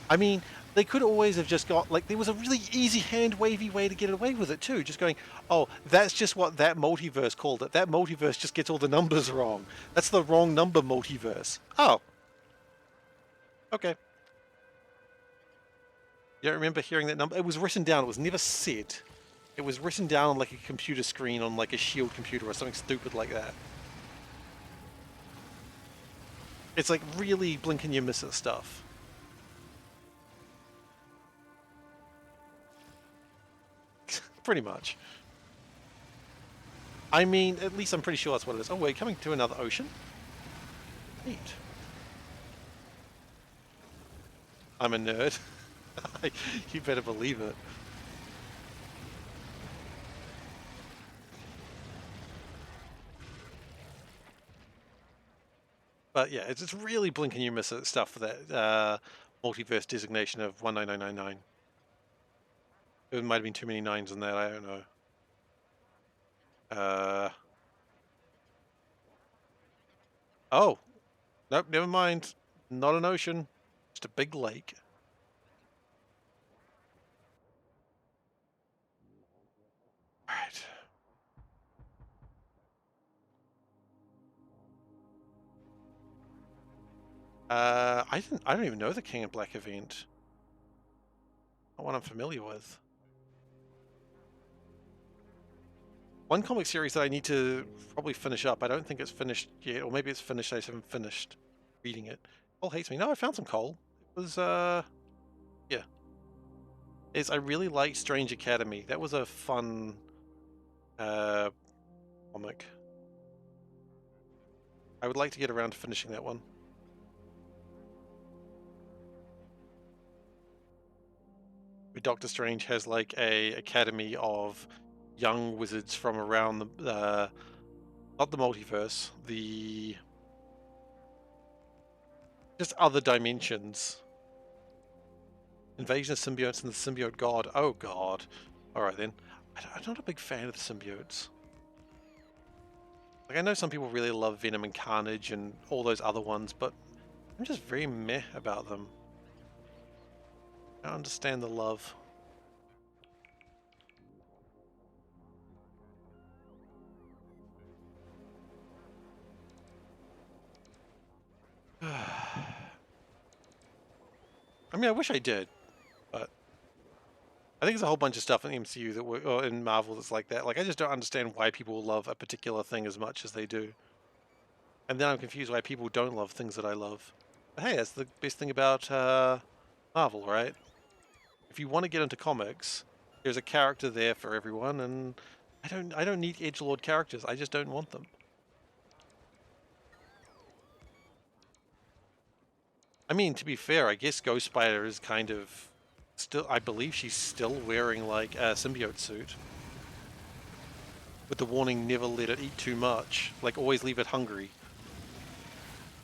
I mean, they could always have just got, like, there was a really easy hand-wavy way to get away with it too. Just going, oh, that's just what that multiverse called it. That multiverse just gets all the numbers wrong. That's the wrong number multiverse. Oh. Okay. You don't remember hearing that number? It was written down. It was never said. It was written down on, like, a computer screen on, like, a Shield computer or something stupid like that. It's like really blink and you miss it stuff. Pretty much. I mean, at least I'm pretty sure that's what it is. Oh, we're coming to another ocean? Neat. I'm a nerd. You better believe it. But yeah, it's really blink and you miss it stuff that multiverse designation of 19999. There might have been too many nines in that, I don't know. Oh, nope, never mind. Not an ocean, just a big lake. Alright. I don't even know the King in Black event. Not one I'm familiar with. One comic series that I need to probably finish up. I don't think it's finished yet, or maybe it's finished. I just haven't finished reading it. Cole hates me. No, I found some coal. It was yeah. I really like Strange Academy. That was a fun comic. I would like to get around to finishing that one. Where Doctor Strange has like a academy of young wizards from around the not the multiverse, the just other dimensions. Invasion of symbiotes and the symbiote god. Oh god. Alright then. I'm not a big fan of the symbiotes. Like, I know some people really love Venom and Carnage and all those other ones, but I'm just very meh about them. I don't understand the love. I mean, I wish I did, but I think there's a whole bunch of stuff in the MCU that or in Marvel that's like that. Like, I just don't understand why people love a particular thing as much as they do. And then I'm confused why people don't love things that I love. But hey, that's the best thing about Marvel, right? If you want to get into comics, there's a character there for everyone, and I don't need edgelord characters. I just don't want them. I mean, to be fair, I guess Ghost Spider is kind of still, I believe she's still wearing like a symbiote suit. With the warning, never let it eat too much. Like, always leave it hungry.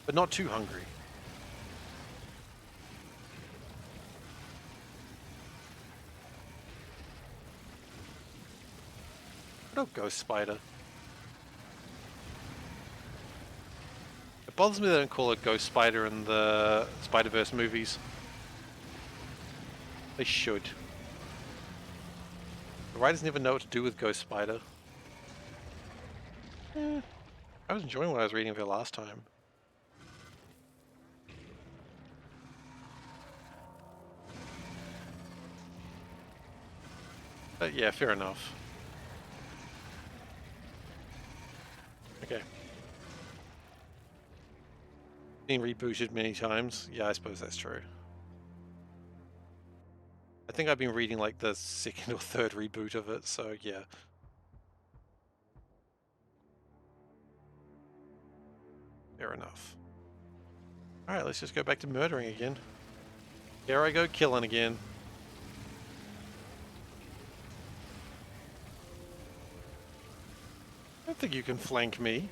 But not too hungry. What up, Ghost Spider? It bothers me they don't call it Ghost Spider in the Spider-Verse movies. They should. The writers never know what to do with Ghost Spider. I was enjoying what I was reading of it last time. But yeah, fair enough. Okay. Being rebooted many times. Yeah, I suppose that's true. I think I've been reading like the second or third reboot of it, so yeah. Fair enough. Alright, let's just go back to murdering again. Here I go killing again. I don't think you can flank me.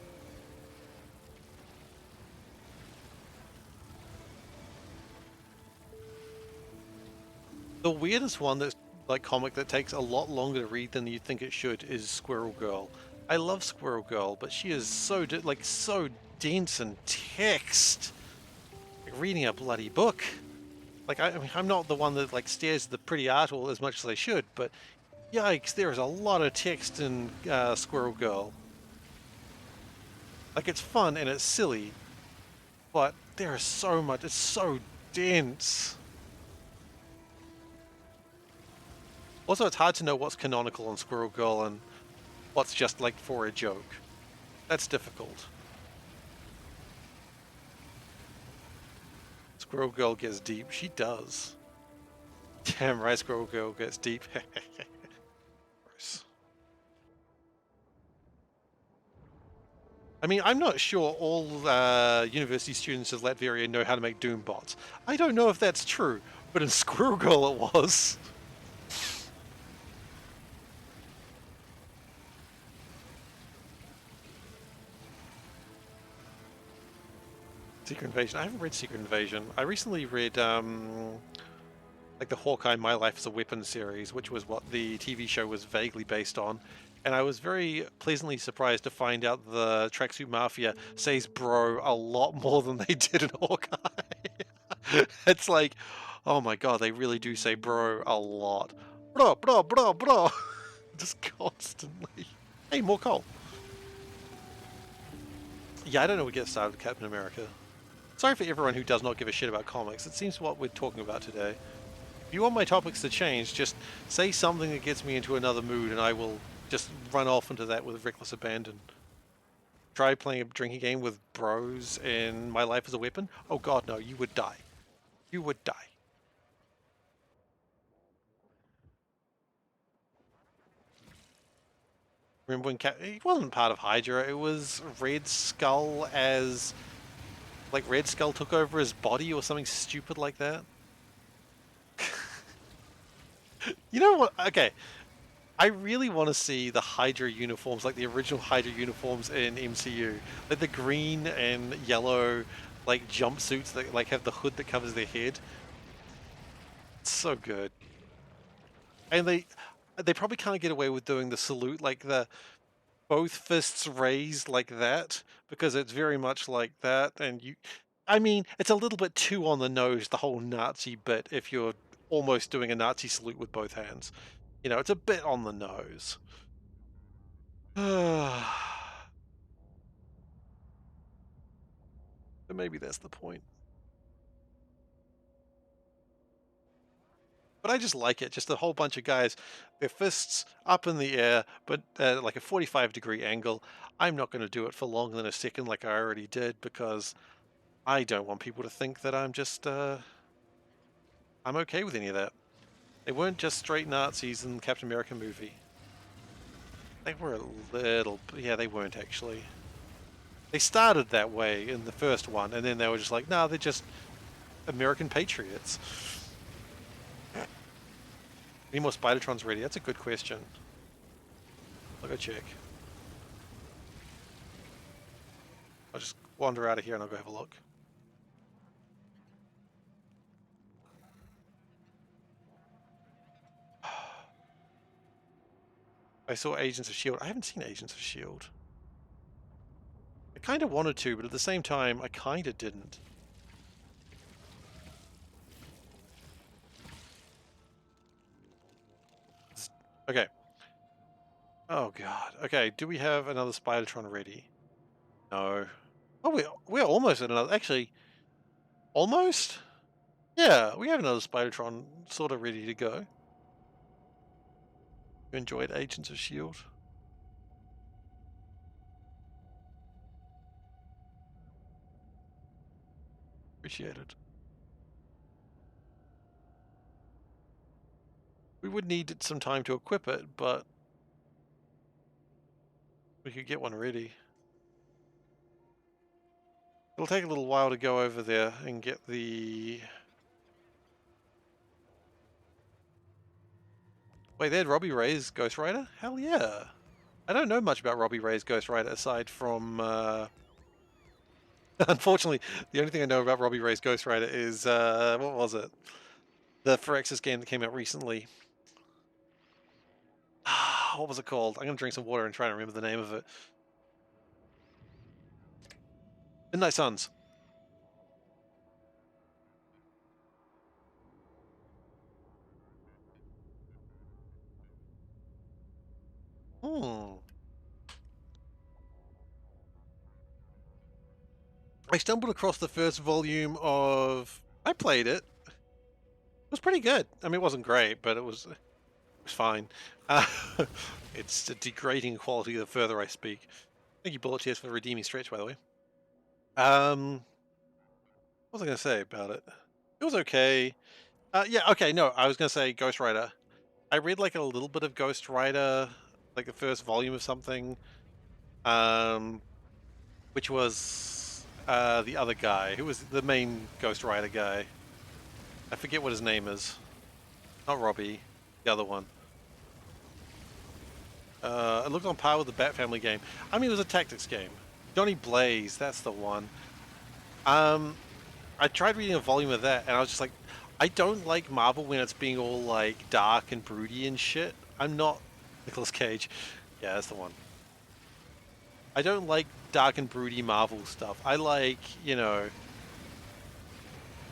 The weirdest one that's like comic that takes a lot longer to read than you think it should is Squirrel Girl. I love Squirrel Girl, but she is so so dense in text. Like reading a bloody book. Like I mean, I'm not the one that like stares at the pretty art all as much as I should, but yikes, there is a lot of text in Squirrel Girl. Like it's fun and it's silly, but there is so much. It's so dense. Also, it's hard to know what's canonical in Squirrel Girl and what's just like for a joke. That's difficult. Squirrel Girl gets deep. She does. Damn right, Squirrel Girl gets deep. I mean, I'm not sure all university students of Latveria know how to make Doom bots. I don't know if that's true, but in Squirrel Girl it was. Secret Invasion. I haven't read Secret Invasion. I recently read like the Hawkeye My Life as a Weapon series, which was what the TV show was vaguely based on. And I was very pleasantly surprised to find out the Tracksuit Mafia says bro a lot more than they did in Hawkeye. It's like, oh my god, they really do say bro a lot. Bro, bro, bro, bro. Just constantly. Hey, more coal. Yeah, I don't know what gets started with Captain America. Sorry for everyone who does not give a shit about comics. It seems what we're talking about today. If you want my topics to change, just say something that gets me into another mood and I will just run off into that with reckless abandon. Try playing a drinking game with bros in My Life as a Weapon? Oh god, no, you would die. You would die. Remember when it wasn't part of Hydra, it was Red Skull as... like Red Skull took over his body or something stupid like that? You know what? Okay. I really want to see the Hydra uniforms, like the original Hydra uniforms in MCU. Like the green and yellow, like jumpsuits that like have the hood that covers their head. It's so good. And they probably can't get away with doing the salute, like the both fists raised like that, because it's very much like that. And I mean, it's a little bit too on the nose, the whole Nazi bit, if you're almost doing a Nazi salute with both hands. You know, it's a bit on the nose. But maybe that's the point. But I just like it. Just a whole bunch of guys, their fists up in the air, but like a 45-degree angle. I'm not going to do it for longer than a second like I already did because I don't want people to think that I'm just, I'm okay with any of that. They weren't just straight Nazis in the Captain America movie. They were a little, yeah, they weren't actually. They started that way in the first one, and then they were just like, nah, they're just American patriots. Any more Spidertrons ready? That's a good question. I'll go check. I'll just wander out of here and I'll go have a look. I saw Agents of S.H.I.E.L.D. I haven't seen Agents of S.H.I.E.L.D. I kind of wanted to, but at the same time, I kind of didn't. Okay. Oh god. Okay, do we have another Spidertron ready? No. Oh, we're almost at another. Actually, almost? Yeah, we have another Spidertron sort of ready to go. You enjoyed Agents of S.H.I.E.L.D.? Appreciate it. We would need some time to equip it, but we could get one ready. It'll take a little while to go over there and get the... Wait, they had Robbie Ray's Ghost Rider? Hell yeah! I don't know much about Robbie Ray's Ghost Rider aside from... Unfortunately, the only thing I know about Robbie Ray's Ghost Rider is... what was it? The Firaxis game that came out recently. What was it called? I'm going to drink some water and try to remember the name of it. Midnight Suns. Hmm. I stumbled across the first volume of... I played it. It was pretty good. I mean, it wasn't great, but it was fine. Uh, it's degrading quality the further I speak. Thank you, Bullet Tears, for the redeeming stretch, by the way. What was I going to say about it? It was okay. Yeah, okay, no, I was going to say Ghost Rider. I read like a little bit of Ghost Rider, like the first volume of something, which was the other guy, who was the main Ghost Rider guy. I forget what his name is. Not Robbie, the other one. It looked on par with the Bat Family game. I mean, it was a tactics game. Johnny Blaze, that's the one. I tried reading a volume of that, and I was just like, I don't like Marvel when it's being all like dark and broody and shit. I'm not Nicolas Cage. Yeah, that's the one. I don't like dark and broody Marvel stuff. I like, I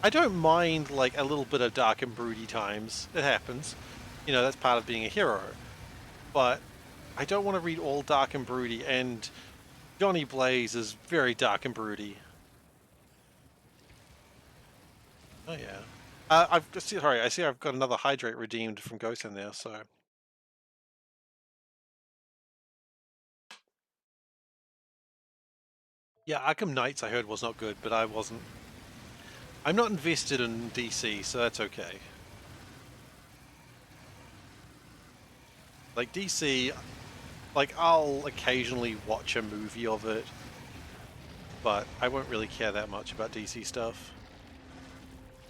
don't mind like a little bit of dark and broody times. It happens. That's part of being a hero. But I don't want to read all dark and broody, and Johnny Blaze is very dark and broody. Oh yeah. Sorry, I see I've got another hydrate redeemed from Ghost in there, so. Yeah, Arkham Knights I heard was not good, but I wasn't. I'm not invested in DC, so that's okay. Like DC, like I'll occasionally watch a movie of it, but I won't really care that much about DC stuff.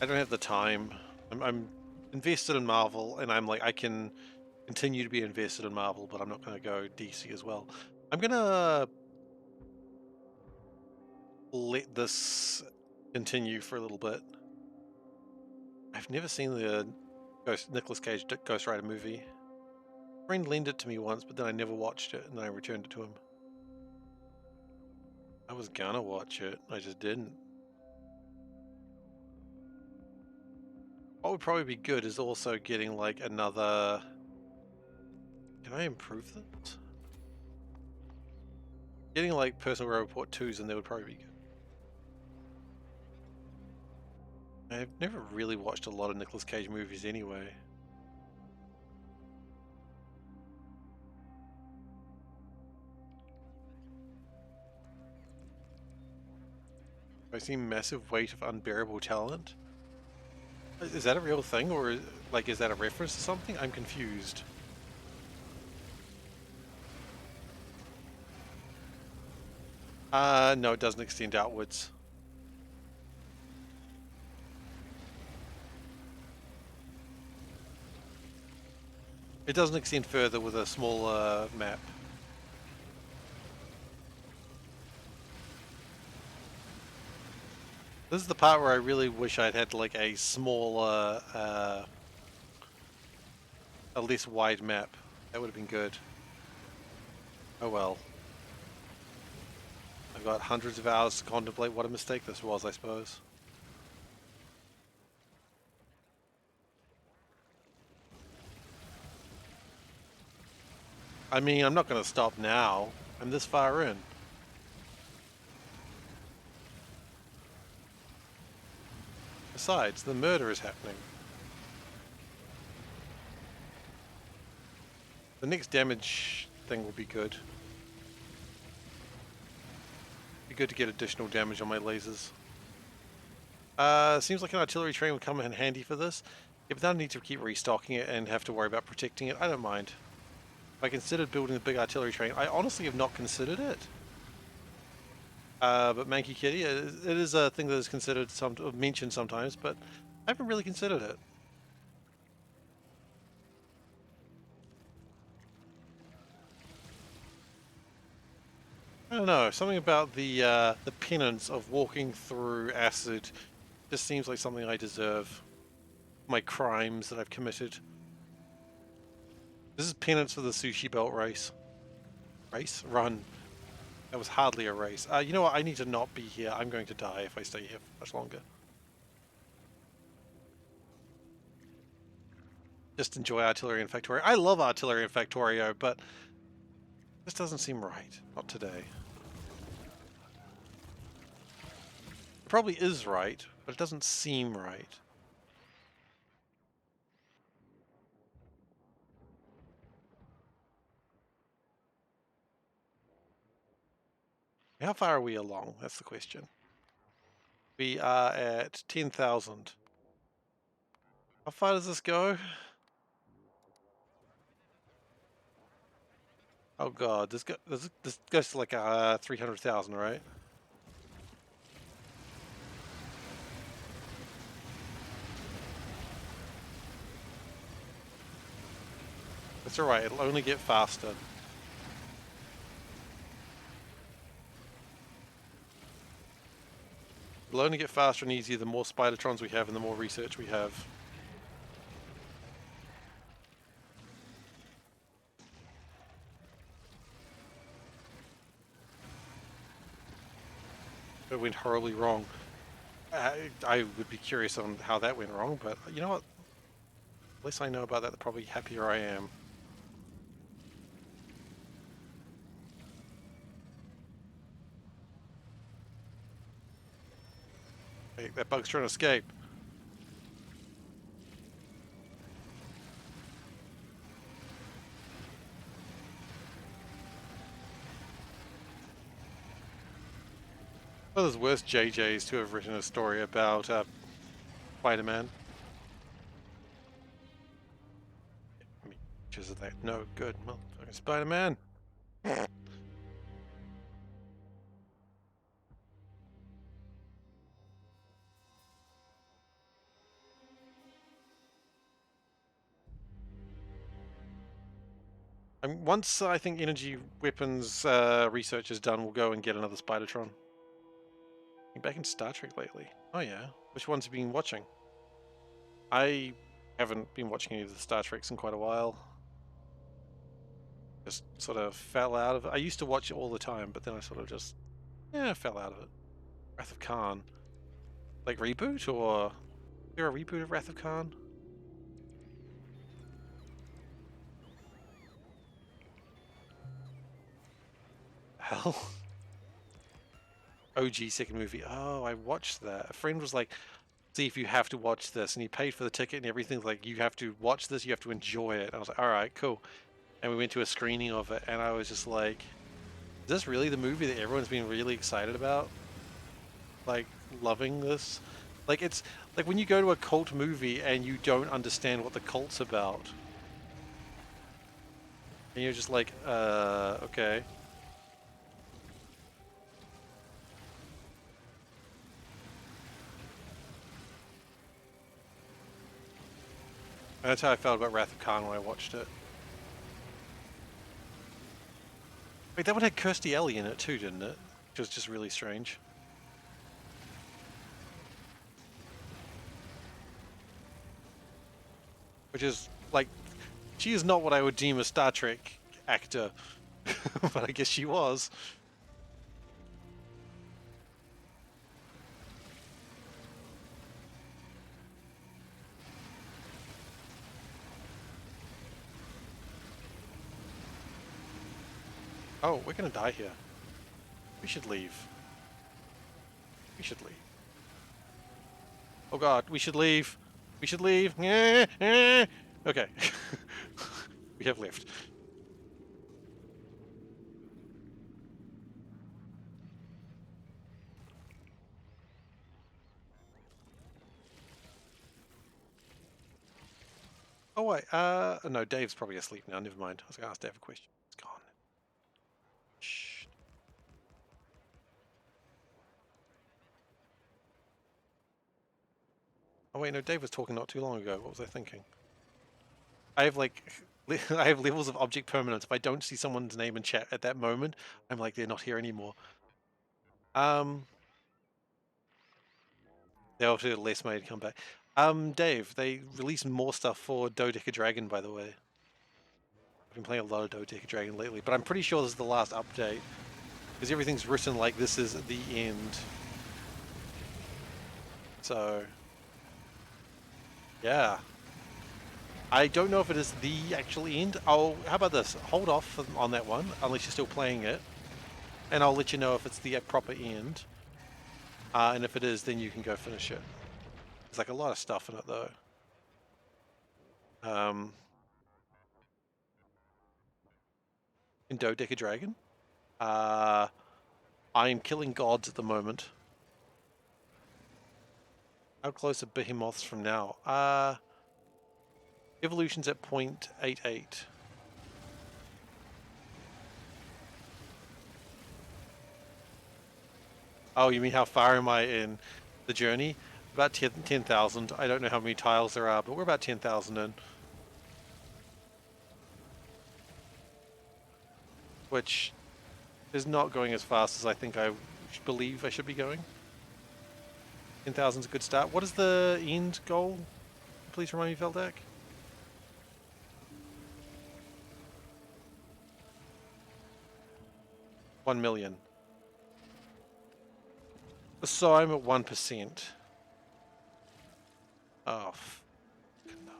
I don't have the time. I'm invested in Marvel, and I'm like, I can continue to be invested in Marvel, but I'm not going to go DC as well. I'm going to let this continue for a little bit. I've never seen the Nicolas Cage Ghost Rider movie. A friend lent it to me once, but then I never watched it, and then I returned it to him. I was gonna watch it, I just didn't. What would probably be good is also getting like another. Can I improve this? Getting like Personal Report 2s and there would probably be good. I've never really watched a lot of Nicolas Cage movies anyway. I see Massive Weight of Unbearable Talent. Is that a real thing, or like is that a reference to something? I'm confused. No, it doesn't extend outwards. It doesn't extend further with a smaller map. This is the part where I really wish I'd had like a smaller, a less wide map. That would have been good. Oh well. I've got hundreds of hours to contemplate what a mistake this was, I suppose. I mean, I'm not going to stop now. I'm this far in. Besides, the murder is happening. The next damage thing will be good. Be good to get additional damage on my lasers. Seems like an artillery train would come in handy for this. Yeah, but then I need to keep restocking it and have to worry about protecting it. I don't mind. If I considered building a big artillery train, I honestly have not considered it. But Manky Kitty, it is a thing that is considered, mentioned sometimes, but I haven't really considered it. I don't know, something about the penance of walking through acid just seems like something I deserve. My crimes that I've committed. This is penance for the sushi belt race. Race? Run. That was hardly a race. You know what? I need to not be here. I'm going to die if I stay here for much longer. Just enjoy artillery and Factorio. I love artillery and Factorio, but this doesn't seem right. Not today. It probably is right, but it doesn't seem right. How far are we along? That's the question. We are at 10,000. How far does this go? Oh god, this goes to like 300,000, right? That's alright, it'll only get faster. It'll only get faster and easier the more Spidertrons we have and the more research we have. It went horribly wrong. I would be curious on how that went wrong, but you know what? The less I know about that, the probably happier I am. Hey, that bug's trying to escape. One of those worst JJs to have written a story about Spider-Man. Pictures of that. No, good. Motherfucking Spider-Man. And once I think energy weapons research is done, we'll go and get another Spidertron. Been back in Star Trek lately. Oh yeah. Which ones have you been watching? I haven't been watching any of the Star Treks in quite a while. Just sort of fell out of it. I used to watch it all the time, but then I sort of just fell out of it. Wrath of Khan. Like reboot, or is there a reboot of Wrath of Khan? Hell. OG second movie. Oh, I watched that. A friend was like, see if you have to watch this, and he paid for the ticket and everything. Like, you have to watch this, you have to enjoy it. I was like, all right, cool. And we went to a screening of it, and I was just like, is this really the movie that everyone's been really excited about? Like, loving this? Like, it's like when you go to a cult movie and you don't understand what the cult's about. And you're just like, okay. And that's how I felt about Wrath of Khan when I watched it. Wait, that one had Kirstie Alley in it too, didn't it? Which was just really strange. Which is, like, she is not what I would deem a Star Trek actor. But I guess she was. Oh, we're gonna die here. We should leave. We should leave. Oh god, we should leave. We should leave. Okay. We have left. Oh wait, no, Dave's probably asleep now, never mind. I was gonna ask Dave a question. It's gone. Shh. Oh wait, no, Dave was talking not too long ago. What was I thinking? I have like, I have levels of object permanence. If I don't see someone's name in chat at that moment, I'm like, they're not here anymore. They're obviously less made to come back. Dave, they released more stuff for Dodeca Dragon, by the way. I've been playing a lot of Dodeca Dragon lately, but I'm pretty sure this is the last update. Because everything's written like this is the end. So, yeah. I don't know if it is the actual end. Oh, how about this? Hold off on that one, unless you're still playing it. And I'll let you know if it's the proper end. And if it is, then you can go finish it. There's like a lot of stuff in it, though. In Dodeca Dragon. I am killing gods at the moment. How close are behemoths from now? Evolution's at 0.88. Oh, you mean how far am I in the journey? About 10,000. I don't know how many tiles there are, but we're about 10,000 in. Which is not going as fast as I think I believe I should be going. 10,000 is a good start. What is the end goal? Please remind me, Veldak. 1 million. So I'm at 1%. Oh, no.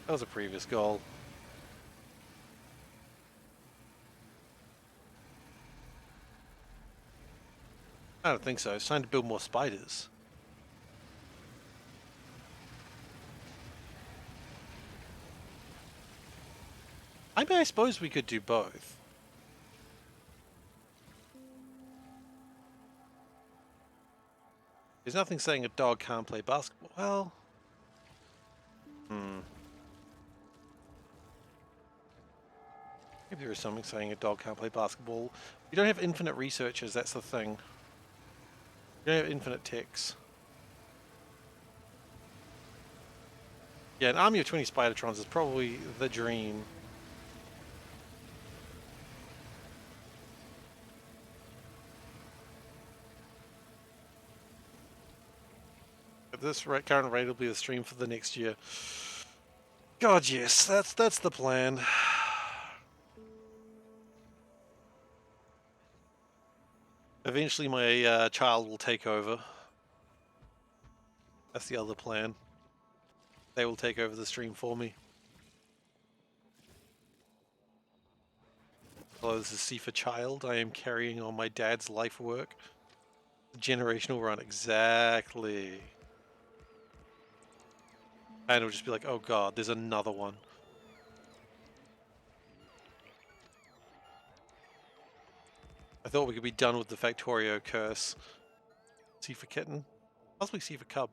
That was a previous goal. I don't think so. It's time to build more spiders. I mean, I suppose we could do both. There's nothing saying a dog can't play basketball. Well, maybe there is something saying a dog can't play basketball. We don't have infinite researchers, that's the thing. We don't have infinite techs. Yeah, an army of 20 Spidertrons is probably the dream. At this current rate, it'll be the stream for the next year. God, yes, that's the plan. Eventually my child will take over. That's the other plan. They will take over the stream for me. Hello, this is SeiferKatt. I am carrying on my dad's life work. The generational run, exactly. And it'll just be like, oh god, there's another one. I thought we could be done with the Factorio curse. SeiferKitten? Possibly SeiferKub.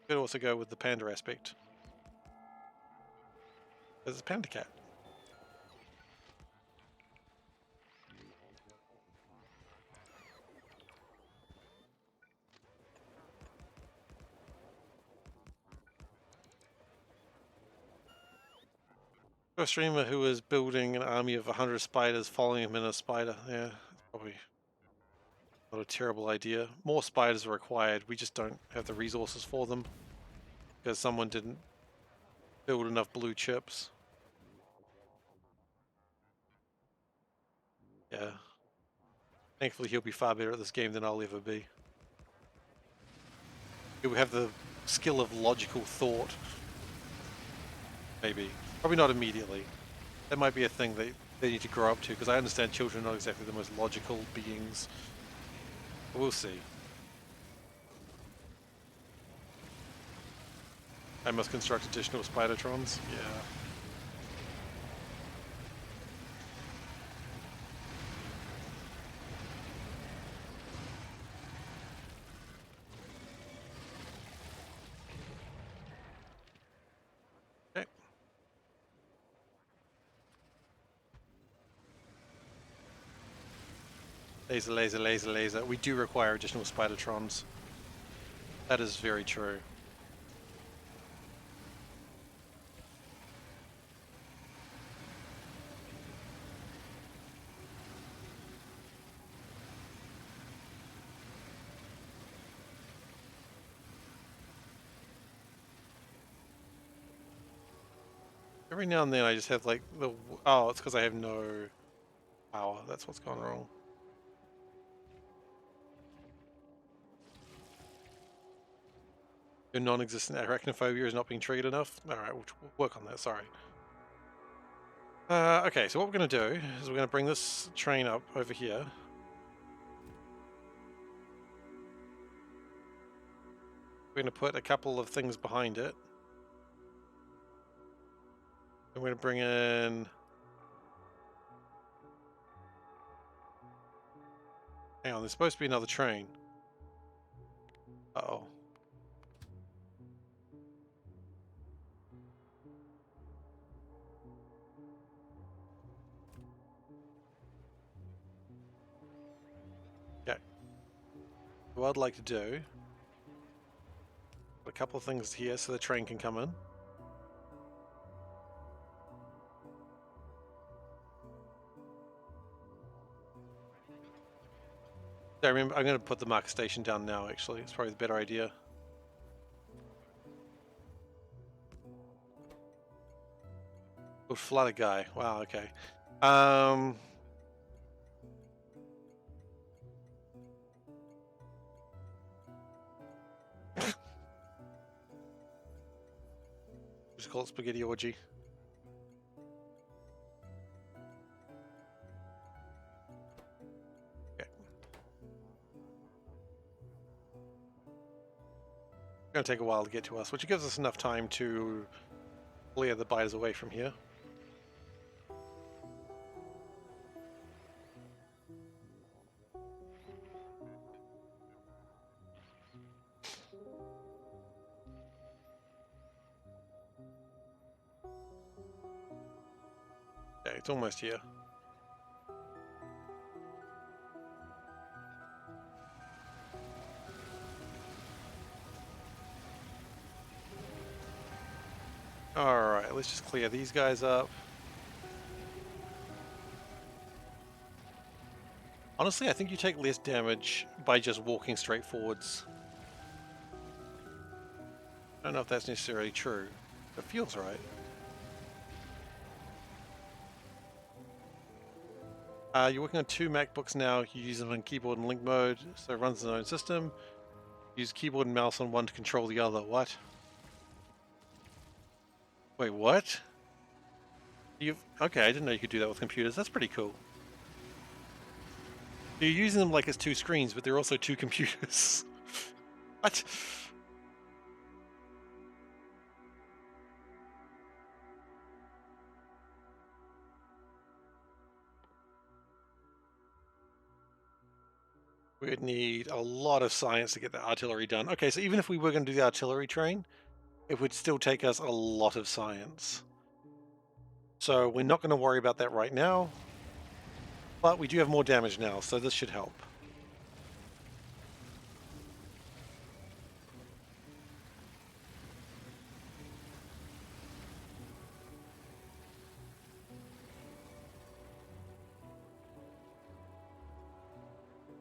Could also go with the panda aspect. There's a panda cat. A streamer who was building an army of 100 spiders following him in a spider. Yeah, probably not a terrible idea. More spiders are required. We just don't have the resources for them because someone didn't build enough blue chips. Yeah. Thankfully he'll be far better at this game than I'll ever be. He'll have the skill of logical thought. Maybe. Probably not immediately. That might be a thing that they need to grow up to, because I understand children are not exactly the most logical beings. But we'll see. I must construct additional Spidertrons? Yeah. Okay. Laser, laser, laser, laser. We do require additional Spidertrons. That is very true. Every now and then I just have like the... Oh, it's because I have no power. That's what's gone wrong. Your non-existent arachnophobia is not being triggered enough? Alright, we'll work on that, sorry. Okay, so what we're going to do is we're going to bring this train up over here. We're going to put a couple of things behind it. I'm going to bring in... Hang on, there's supposed to be another train. Uh-oh. Okay. What I'd like to do... Put a couple of things here so the train can come in. I remember, I'm going to put the marker station down now, actually. It's probably the better idea. Would flood a guy. Wow, okay. Just call it spaghetti orgy. Okay. It's going to take a while to get to us, which gives us enough time to clear the biters away from here. Okay, it's almost here. Alright, let's just clear these guys up. Honestly, I think you take less damage by just walking straight forwards. I don't know if that's necessarily true. It feels right. You're working on 2 MacBooks now. You use them in keyboard and link mode, so it runs its own system. Use keyboard and mouse on one to control the other. What? Wait, what? Okay, I didn't know you could do that with computers. That's pretty cool. You're using them like it's 2 screens, but they're also 2 computers. What? We would need a lot of science to get the artillery done. Okay, so even if we were going to do the artillery train, it would still take us a lot of science. So we're not going to worry about that right now. But we do have more damage now, so this should help.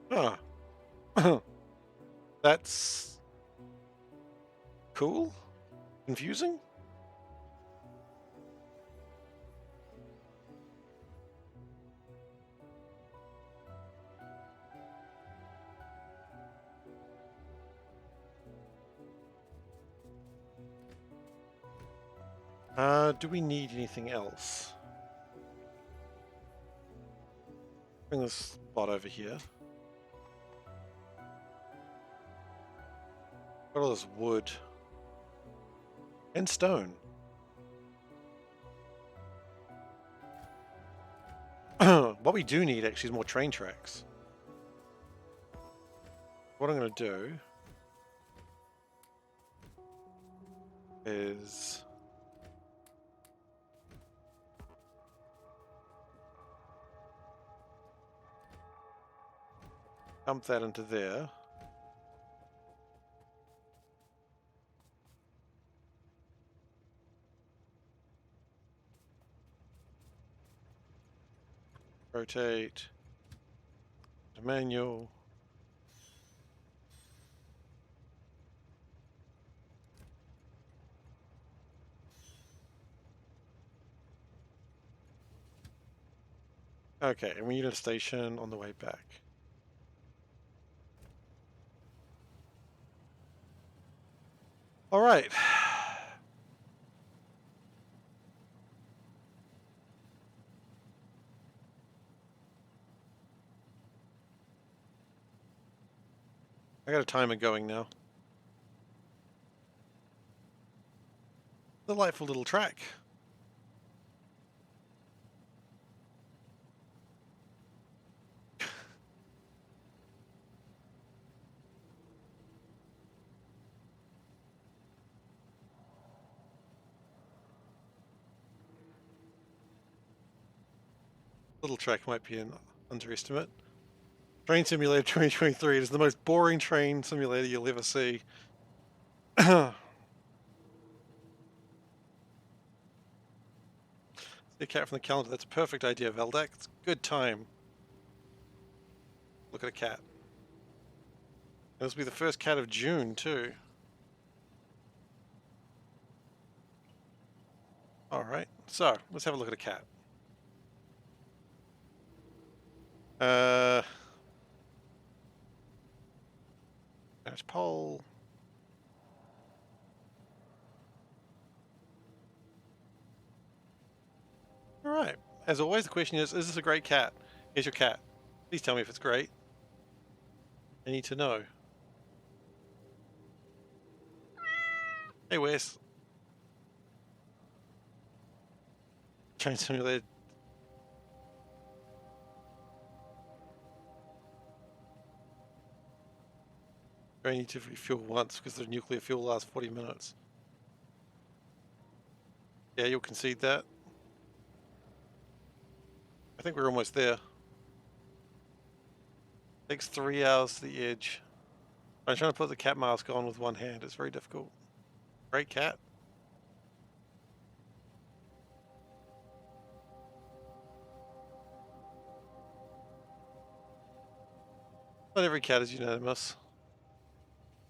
Huh. That's cool? Confusing? Do we need anything else? Bring this spot over here. Got all this wood. And stone. What we do need actually is more train tracks. What I'm going to do is dump that into there. Rotate. To manual. Okay, and we need a station on the way back. All right. I got a timer going now. Delightful little track. Little track might be an underestimate. Train Simulator 2023 is the most boring train simulator you'll ever see. See a cat from the calendar. That's a perfect idea, Veldak. It's a good time. Look at a cat. This will be the first cat of June, too. Alright, so let's have a look at a cat. There's poll. Alright. As always, the question is this a great cat? Here's your cat. Please tell me if it's great. I need to know. Hey, Wes. Train simulated. I need to refuel once because the nuclear fuel lasts 40 minutes. Yeah, you'll concede that. I think we're almost there. Takes 3 hours to the edge. I'm trying to put the cat mask on with one hand. It's very difficult. Great cat. Not every cat is unanimous.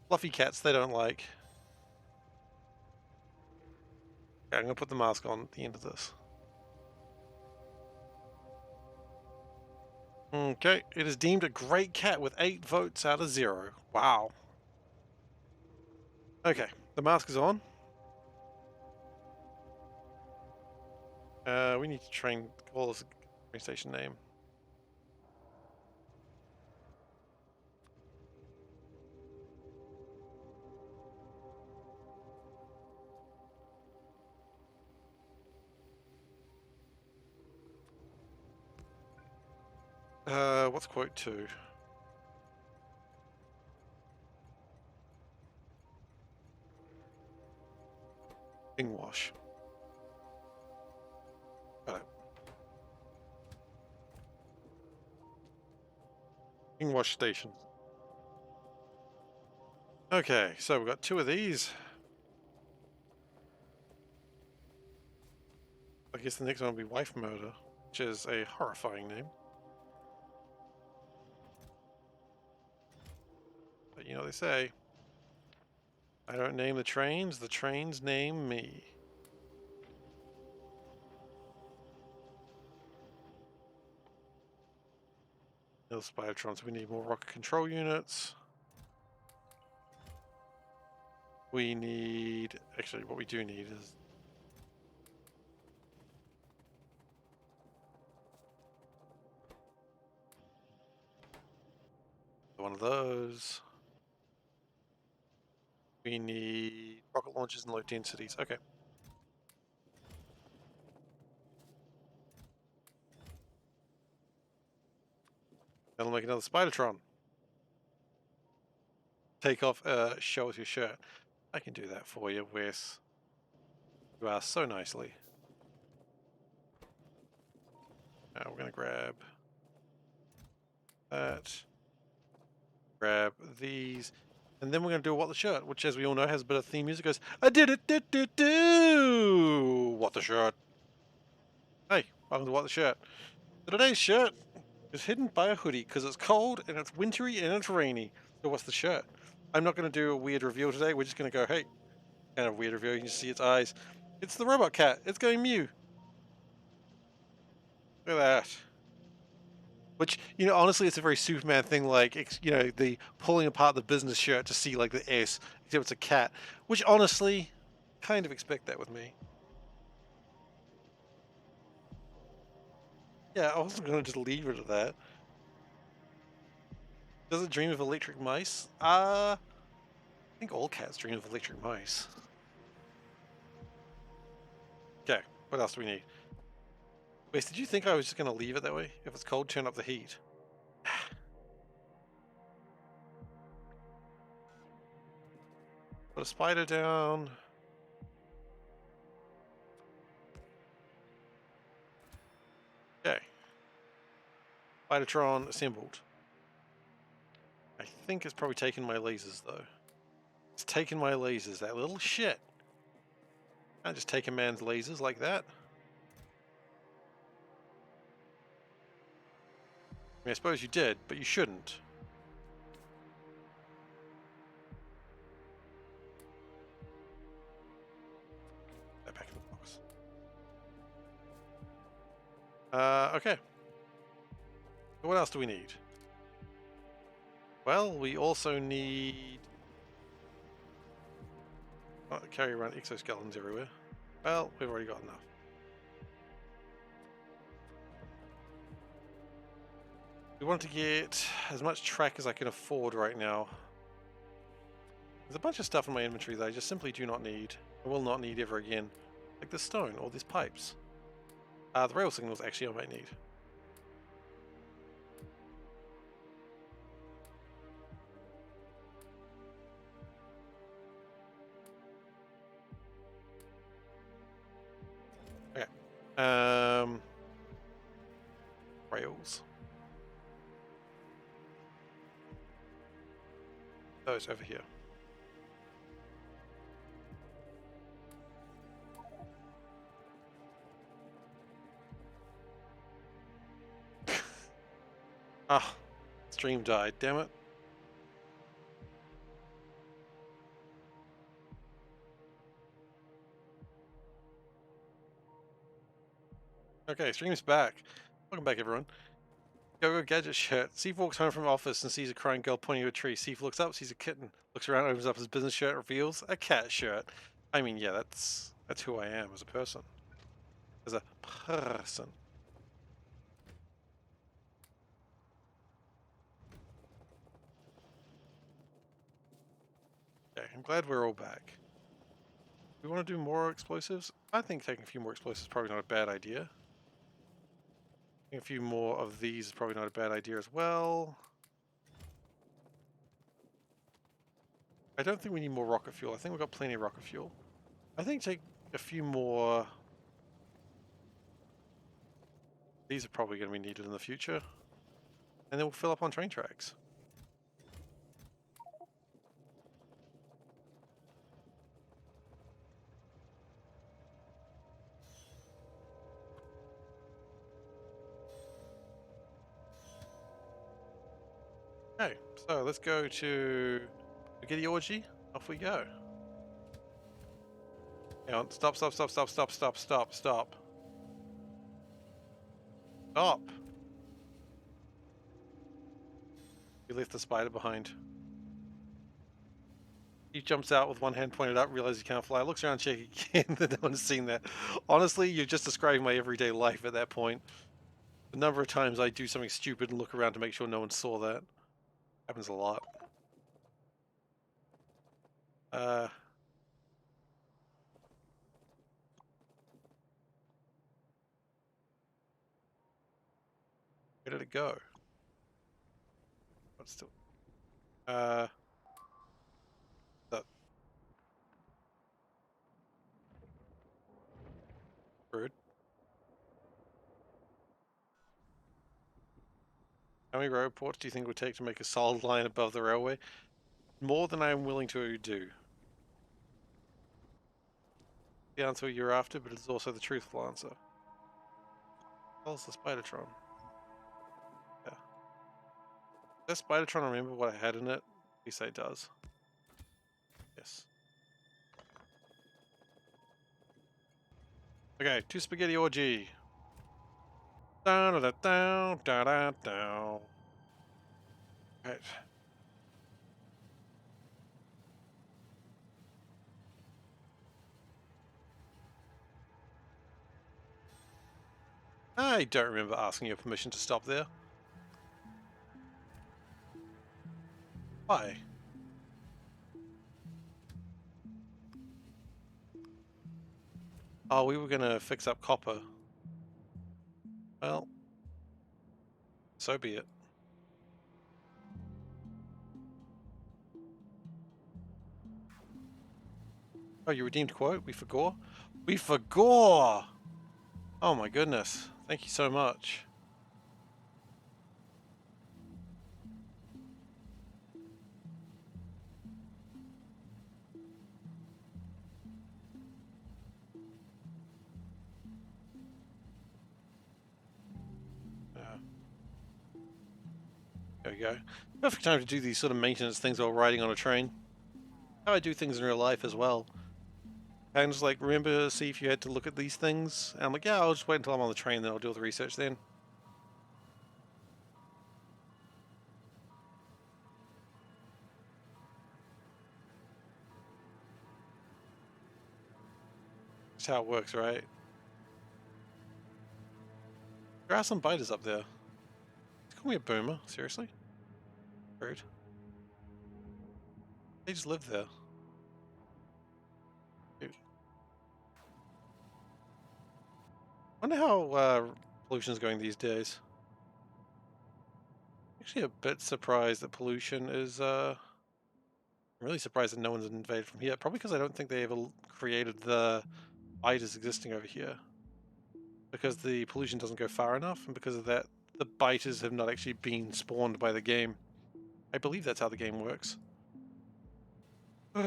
Fluffy cats they don't like. Okay, I'm going to put the mask on at the end of this. Okay, it is deemed a great cat with 8 votes out of 0. Wow. Okay, the mask is on. We need to call this a train station name. What's quote 2? Wash. Got it. Wash station. Okay, so we've got 2 of these. I guess the next one will be Wife Murder, which is a horrifying name. But you know what they say. I don't name the trains name me. No Spidertrons, we need more rocket control units. We need, actually what we do need is one of those. We need rocket launchers in low densities. Okay. That'll make another Spidertron. Take off, show us your shirt. I can do that for you, Wes. You asked so nicely. Now we're gonna grab that. Grab these. And then we're going to do What the Shirt, which as we all know has a bit of theme music. It goes, I did it, do. What the Shirt. Hey, welcome to What the Shirt. Today's shirt is hidden by a hoodie because it's cold and it's wintry and it's rainy. So what's the shirt? I'm not going to do a weird reveal today. We're just going to go, hey, kind of weird reveal. You can see its eyes. It's the robot cat. It's going Mew. Look at that. Which, you know, honestly, it's a very Superman thing, like, you know, the pulling apart the business shirt to see, like, the S, except it's a cat. Which, honestly, kind of expect that with me. Yeah, I wasn't going to just leave it at that. Does it dream of electric mice? I think all cats dream of electric mice. Okay, what else do we need? Wait, did you think I was just going to leave it that way? If it's cold, turn up the heat. Put a spider down. Okay. Spidertron assembled. I think it's probably taken my lasers, though. It's taken my lasers, that little shit. Can't just take a man's lasers like that. I mean, I suppose you did, but you shouldn't. Okay. What else do we need? Well, we also need... carry around exoskeletons everywhere. Well, we've already got enough. We want to get as much track as I can afford right now. There's a bunch of stuff in my inventory that I just simply do not need. I will not need ever again. Like this stone or these pipes. The rail signals actually I might need. Okay. Rails. Those over here. Ah, stream died, damn it. Okay, stream's back. Welcome back, everyone. Go Gadget shirt. Steve walks home from office and sees a crying girl pointing to a tree. Steve looks up, sees a kitten. Looks around, opens up his business shirt, reveals a cat shirt. I mean, yeah, that's who I am as a person. As a person. Okay, I'm glad we're all back. We want to do more explosives? I think taking a few more explosives is probably not a bad idea. A few more of these is probably not a bad idea as well. I don't think we need more rocket fuel. I think we've got plenty of rocket fuel. I think take a few more... These are probably going to be needed in the future. And then we'll fill up on train tracks. Okay, so let's go to Spaghetti Orgy. Off we go. Hang on, stop. Stop. We left the spider behind. He jumps out with one hand pointed up, realizes he can't fly, looks around, check again, that no one's seen that. Honestly, you're just describing my everyday life at that point. The number of times I do something stupid and look around to make sure no one saw that. Happens a lot. Where did it go? What's still... the... Rude. How many road ports do you think it would take to make a solid line above the railway? More than I am willing to do. The answer you're after, but it's also the truthful answer. How's the Spidertron? Yeah. Does Spidertron remember what I had in it? At least it does. Yes. Okay, to Spaghetti Orgy. Down, da, down, da, da, down. Right. I don't remember asking your permission to stop there. Why? Oh, we were gonna fix up copper. Well, so be it. Oh, you redeemed quote? We forgot? We forgot! Oh my goodness. Thank you so much. There we go. Perfect time to do these sort of maintenance things while riding on a train. How I do things in real life as well. And just like, remember, see if you had to look at these things. And I'm like, yeah, I'll just wait until I'm on the train, then I'll do all the research then. That's how it works, right? There are some biters up there. Call me a boomer, seriously? Rude. They just live there. Dude. Wonder how pollution's going these days. Actually a bit surprised that pollution is I'm really surprised that no one's invaded from here. Probably because I don't think they ever created the biters existing over here. Because the pollution doesn't go far enough, and because of that, the biters have not actually been spawned by the game. I believe that's how the game works. We're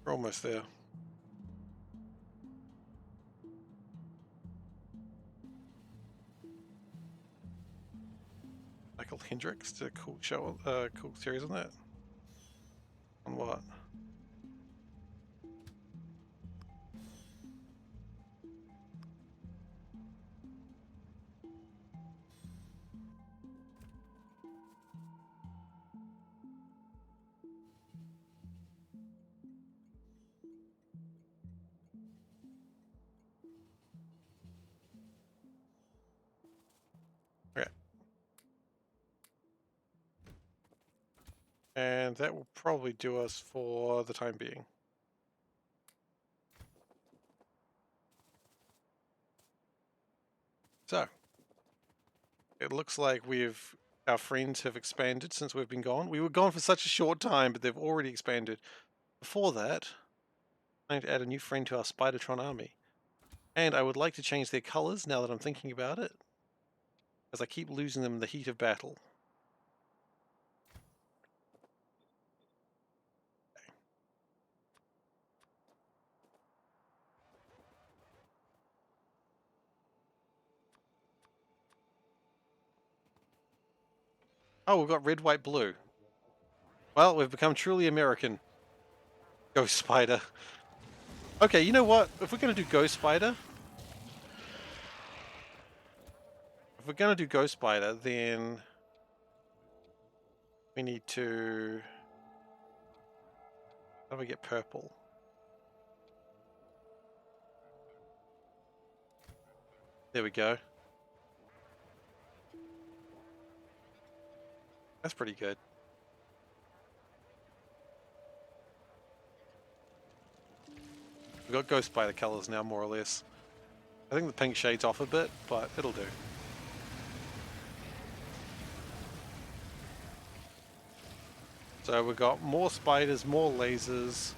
almost there. Michael Hendricks did a cool show, cool series on that. On what? Okay. And that will probably do us for the time being. So, it looks like our friends have expanded since we've been gone. We were gone for such a short time, but they've already expanded. Before that, I'm going to add a new friend to our Spidertron army. And I would like to change their colors now that I'm thinking about it, as I keep losing them in the heat of battle. Oh, we've got red, white, blue. Well, we've become truly American. Ghost Spider. Okay, you know what? If we're going to do Ghost Spider, then we need to... How do we get purple? There we go. That's pretty good. We've got Ghost Spider colors now, more or less. I think the pink shade's off a bit, but it'll do. So we've got more spiders, more lasers.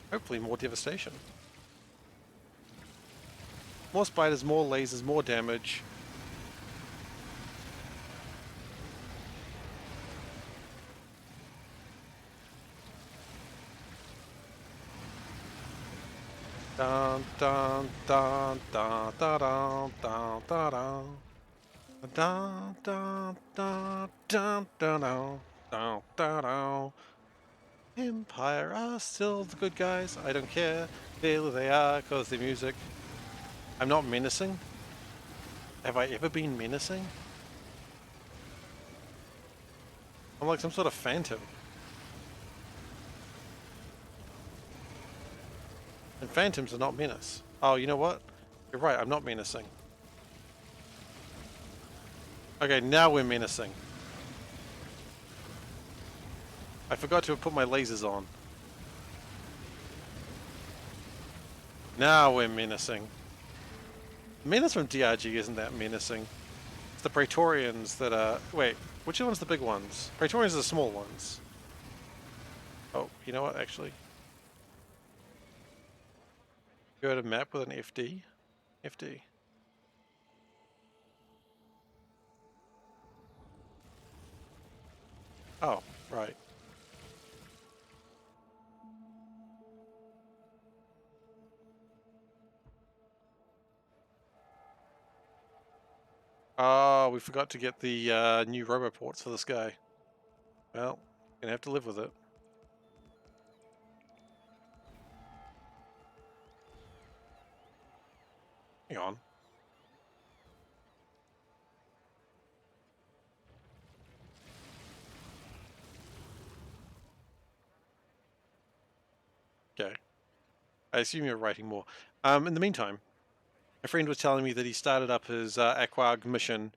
Hopefully more devastation. More spiders, more lasers, more damage. Dun dun dun dun dun dun dun dun dun. Dun dun dun dun dun dun dun dun dun. Empire are still the good guys. I don't care. There they are, cause the music. I'm not menacing. Have I ever been menacing? I'm like some sort of phantom. And phantoms are not menace. Oh, you know what? You're right, I'm not menacing. Okay, now we're menacing. I forgot to put my lasers on. Now we're menacing. Menace from DRG isn't that menacing. It's the Praetorians that are... Wait, which one's the big ones? Praetorians are the small ones. Oh, you know what, actually? Go to map with an FD. FD. Oh, right. Oh, we forgot to get the new roboports for this guy. Well, gonna have to live with it. Hang on. Okay. I assume you're writing more. In the meantime, a friend was telling me that he started up his Aquag mission,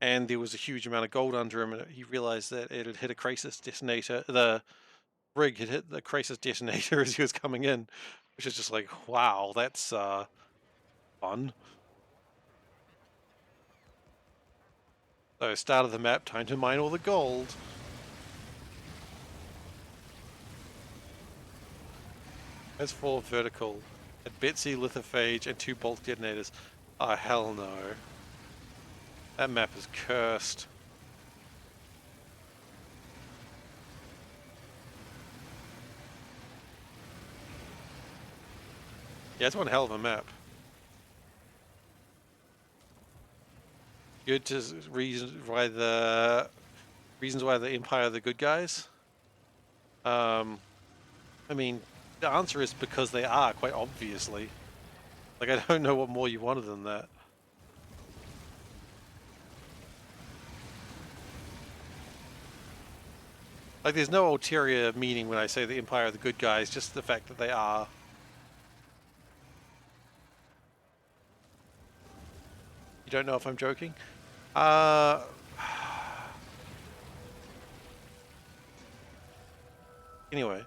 and there was a huge amount of gold under him, and he realized that it had hit a crisis detonator. The rig had hit the crisis detonator as he was coming in, which is just like, wow, that's fun. So start of the map, time to mine all the gold. Has 4 vertical, a Betsy lithophage, and 2 bolt detonators. Oh hell no. That map is cursed. Yeah, it's one hell of a map. Good to reasons why the Empire are the good guys. I mean, the answer is because they are, quite obviously. Like, I don't know what more you wanted than that. Like, there's no ulterior meaning when I say the Empire are the good guys, just the fact that they are. You don't know if I'm joking? Anyway.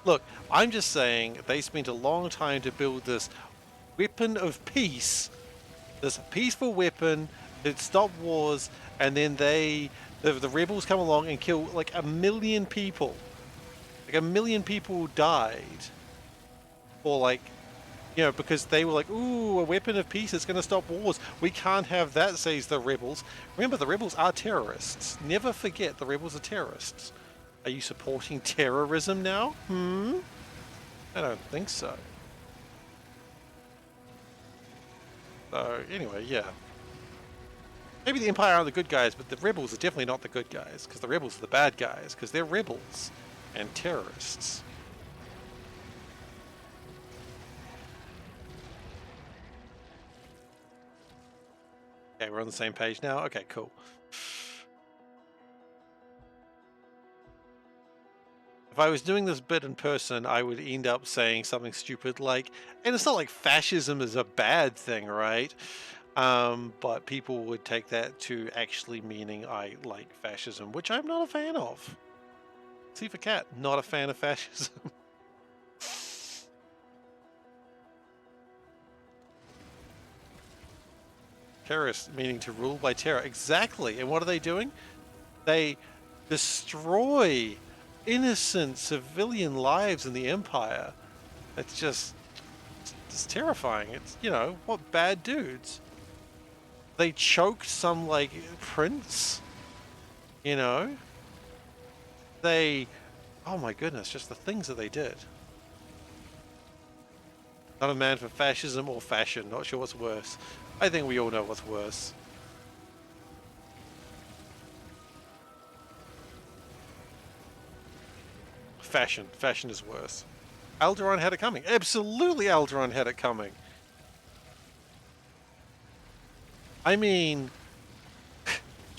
Look, I'm just saying they spent a long time to build this weapon of peace, this peaceful weapon that stopped wars, and then the rebels come along and kill like 1 million people. Like 1 million people died. Or like, you know, because they were like, ooh, a weapon of peace is going to stop wars. We can't have that, says the rebels. Remember, the rebels are terrorists. Never forget the rebels are terrorists. Are you supporting terrorism now? I don't think so. So, anyway, yeah. Maybe the Empire are the good guys, but the rebels are definitely not the good guys, because the rebels are the bad guys, because they're rebels and terrorists. Okay, we're on the same page now? Okay, cool. If I was doing this bit in person, I would end up saying something stupid like, and it's not like fascism is a bad thing, right? But people would take that to actually meaning I like fascism, which I'm not a fan of. SeiferKatt, not a fan of fascism. Terrorists, meaning to rule by terror. Exactly. And what are they doing? They destroy innocent civilian lives in the Empire. It's just, it's terrifying. It's, you know, what bad dudes. They choked some, like, prince, you know? They, oh my goodness, just the things that they did. Not a man for fascism or fashion. Not sure what's worse. I think we all know what's worse. Fashion. Fashion is worse. Alderaan had it coming. Absolutely Alderaan had it coming. I mean, do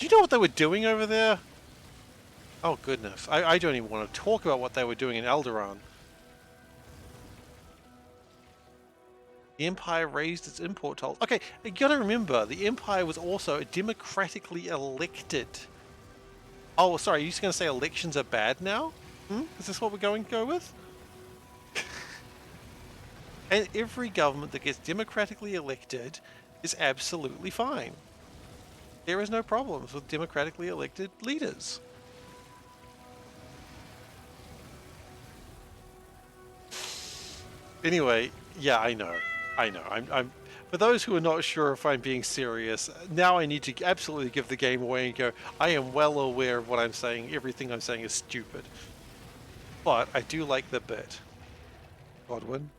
you know what they were doing over there? Oh goodness. I don't even want to talk about what they were doing in Alderaan. The Empire raised its import tolls. Okay, you gotta remember, the Empire was also democratically elected. Oh, sorry, you're just gonna say elections are bad now? Is this what we're going to go with? And every government that gets democratically elected is absolutely fine. There is no problems with democratically elected leaders. Anyway, yeah, I know. I'm for those who are not sure if I'm being serious, now I need to absolutely give the game away and go, I am well aware of what I'm saying. Everything I'm saying is stupid. But I do like the bit. Godwin?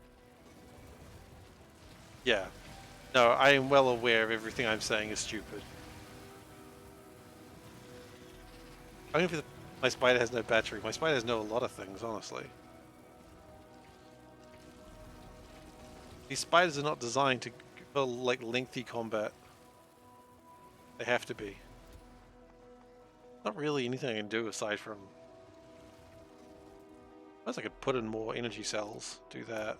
Yeah. No, I am well aware of everything I'm saying is stupid. I mean, my spider has no battery. My spiders know a lot of things, honestly. These spiders are not designed to for like lengthy combat. They have to be. Not really anything I can do aside from. I suppose I could put in more energy cells. Do that.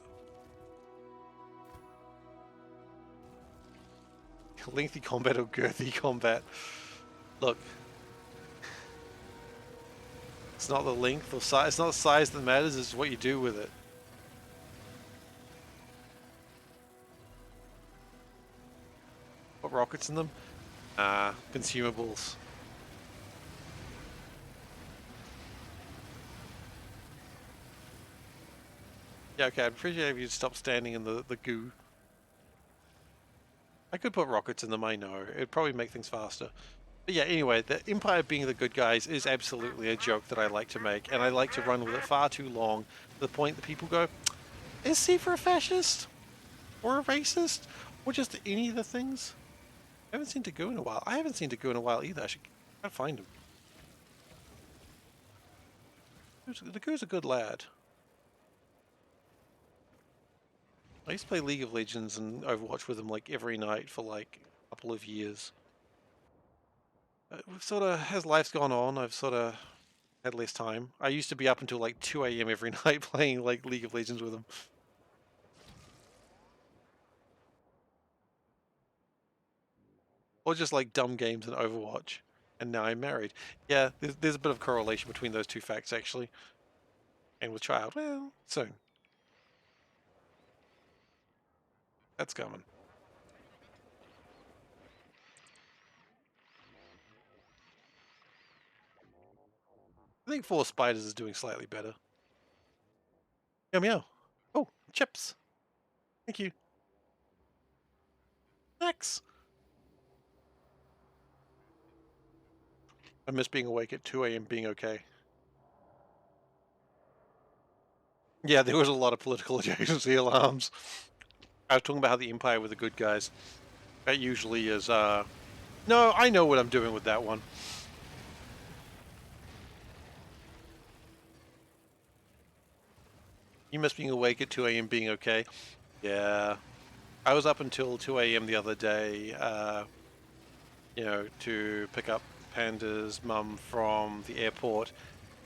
Lengthy combat or girthy combat. Look, it's not the length or size. It's not the size that matters. It's what you do with it. Put rockets in them. Consumables. Yeah, okay. I'd appreciate if you'd stop standing in the goo. I could put rockets in them. I know it'd probably make things faster. But yeah, anyway, the Empire being the good guys is absolutely a joke that I like to make, and I like to run with it far too long to the point that people go, is Seifer a fascist? Or a racist? Or just any of the things? I haven't seen Dagu in a while. I haven't seen Dagu in a while either. I should try to find him. Dagu's a good lad. I used to play League of Legends and Overwatch with him like every night for like a couple of years. We've sort of, as life's gone on, I've sort of had less time. I used to be up until like 2 a.m. every night playing like League of Legends with him. Or just like dumb games in Overwatch. And now I'm married. Yeah, there's a bit of correlation between those two facts actually. And with child, well, soon. That's coming. I think Four Spiders is doing slightly better. Meow meow. Oh, chips. Thank you. Thanks. I miss being awake at 2 a.m. being okay. Yeah, there was a lot of political adjacency alarms. I was talking about how the Empire were the good guys. That usually is, No, I know what I'm doing with that one. You miss being awake at 2 a.m. being okay. Yeah. I was up until 2 a.m. the other day, you know, to pick up Panda's mum from the airport.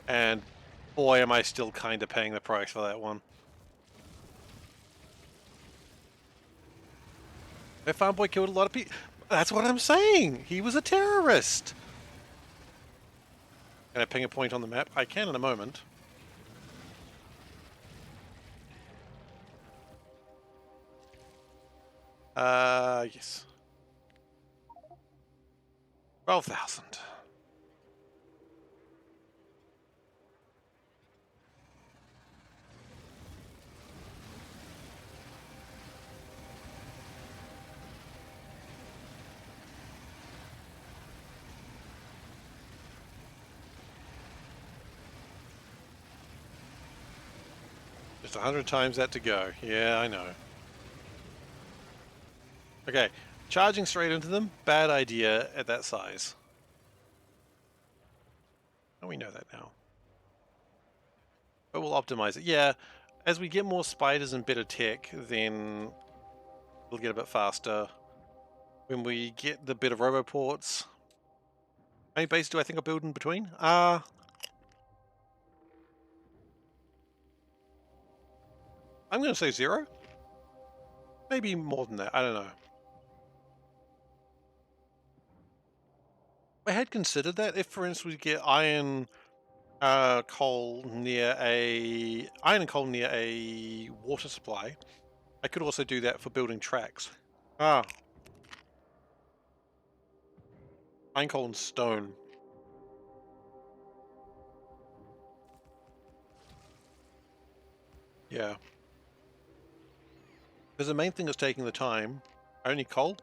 And boy, am I still kind of paying the price for that one. That farm boy killed a lot of people. That's what I'm saying. He was a terrorist. Can I ping a point on the map? I can in a moment. Yes. 12,000. Just 100 times that to go. Yeah, I know. Okay, charging straight into them, bad idea at that size. Oh, we know that now. But we'll optimize it. Yeah, as we get more spiders and better tech, then we'll get a bit faster. When we get the better roboports. How many bases do I think I'll build in between? I'm going to say 0. Maybe more than that. I don't know. I had considered that if, for instance, we get iron coal near a water supply. I could also do that for building tracks. Ah, iron, coal, and stone. Yeah. Because the main thing is taking the time. Only coal?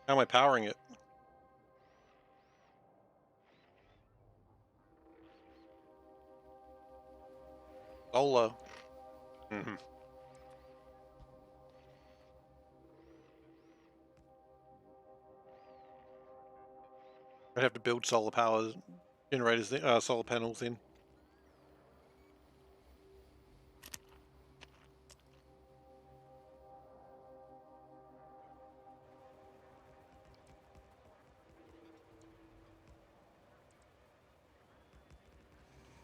How am I powering it? Solar. Mm-hmm. I'd have to build solar power generators, solar panels in.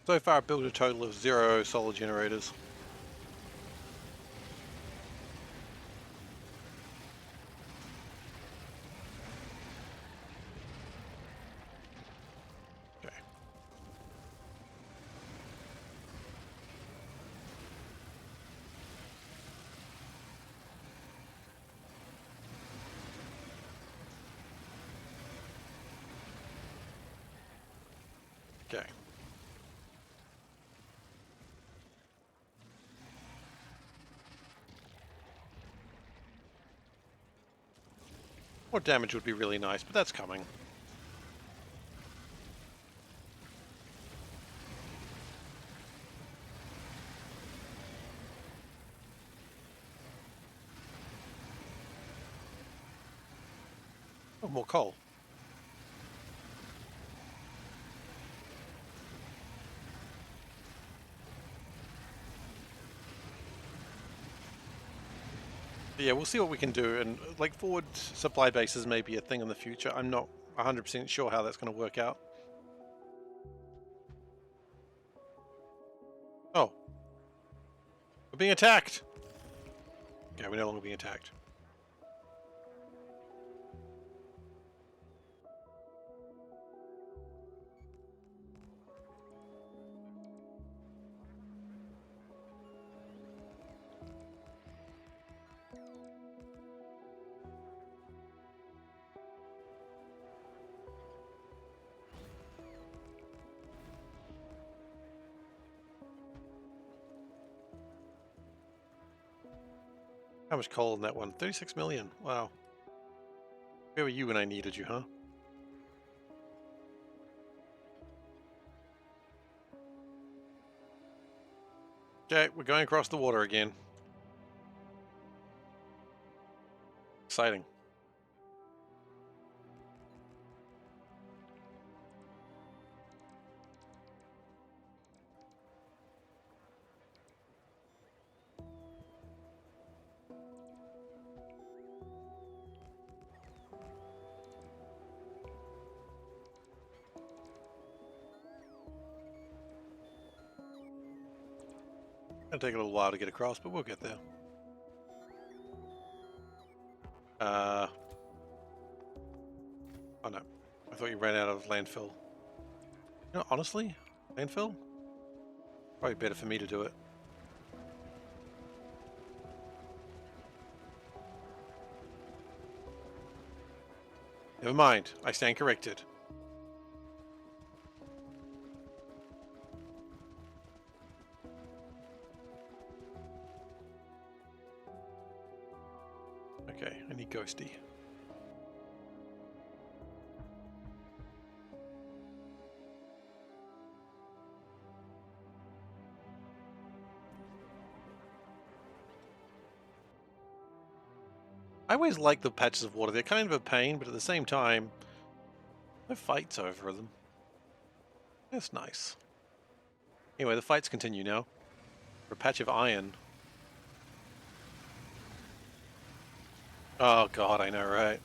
So far, I've built a total of 0 solar generators. Okay. Okay. More damage would be really nice, but that's coming. Oh, more coal. Yeah, we'll see what we can do, and like forward supply bases may be a thing in the future. I'm not 100% sure how that's going to work out. Oh, we're being attacked. Okay, we're no longer being attacked. How much coal in that one? 36 million. Wow. Where were you when I needed you, huh? Okay, we're going across the water again. Exciting. It'll take a little while to get across, but we'll get there. Oh no. I thought you ran out of landfill. You know, honestly, landfill? Probably better for me to do it. Never mind. I stand corrected. Okay, I need Ghosty. I always like the patches of water. They're kind of a pain, but at the same time, no fights over them. That's nice. Anyway, the fights continue now. For a patch of iron. Oh god, I know, right? It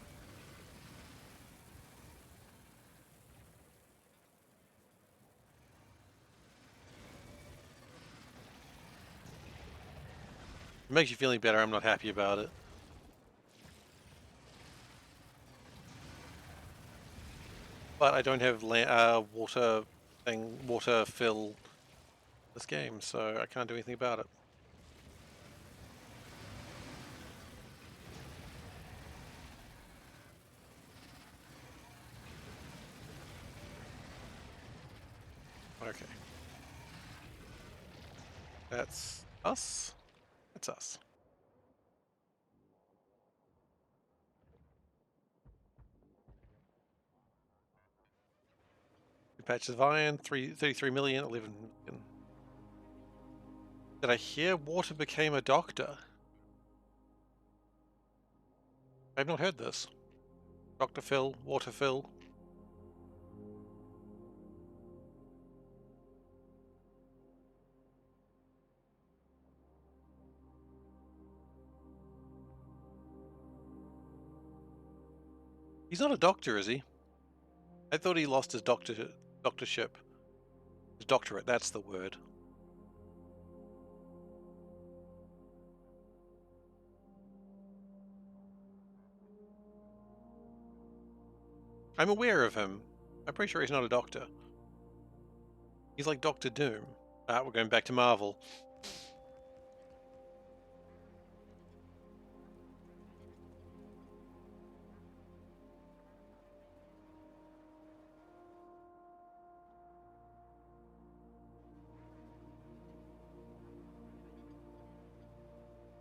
makes you feeling better. I'm not happy about it. But I don't have water fill this game, so I can't do anything about it. Okay. That's us. That's us. Two patches of iron, 33 million, 11 million. Did I hear water became a doctor? I've not heard this. Dr. Phil, Water Phil. He's not a doctor, is he? I thought he lost his doctorship. His doctorate, that's the word. I'm aware of him. I'm pretty sure he's not a doctor. He's like Doctor Doom. Ah, we're going back to Marvel.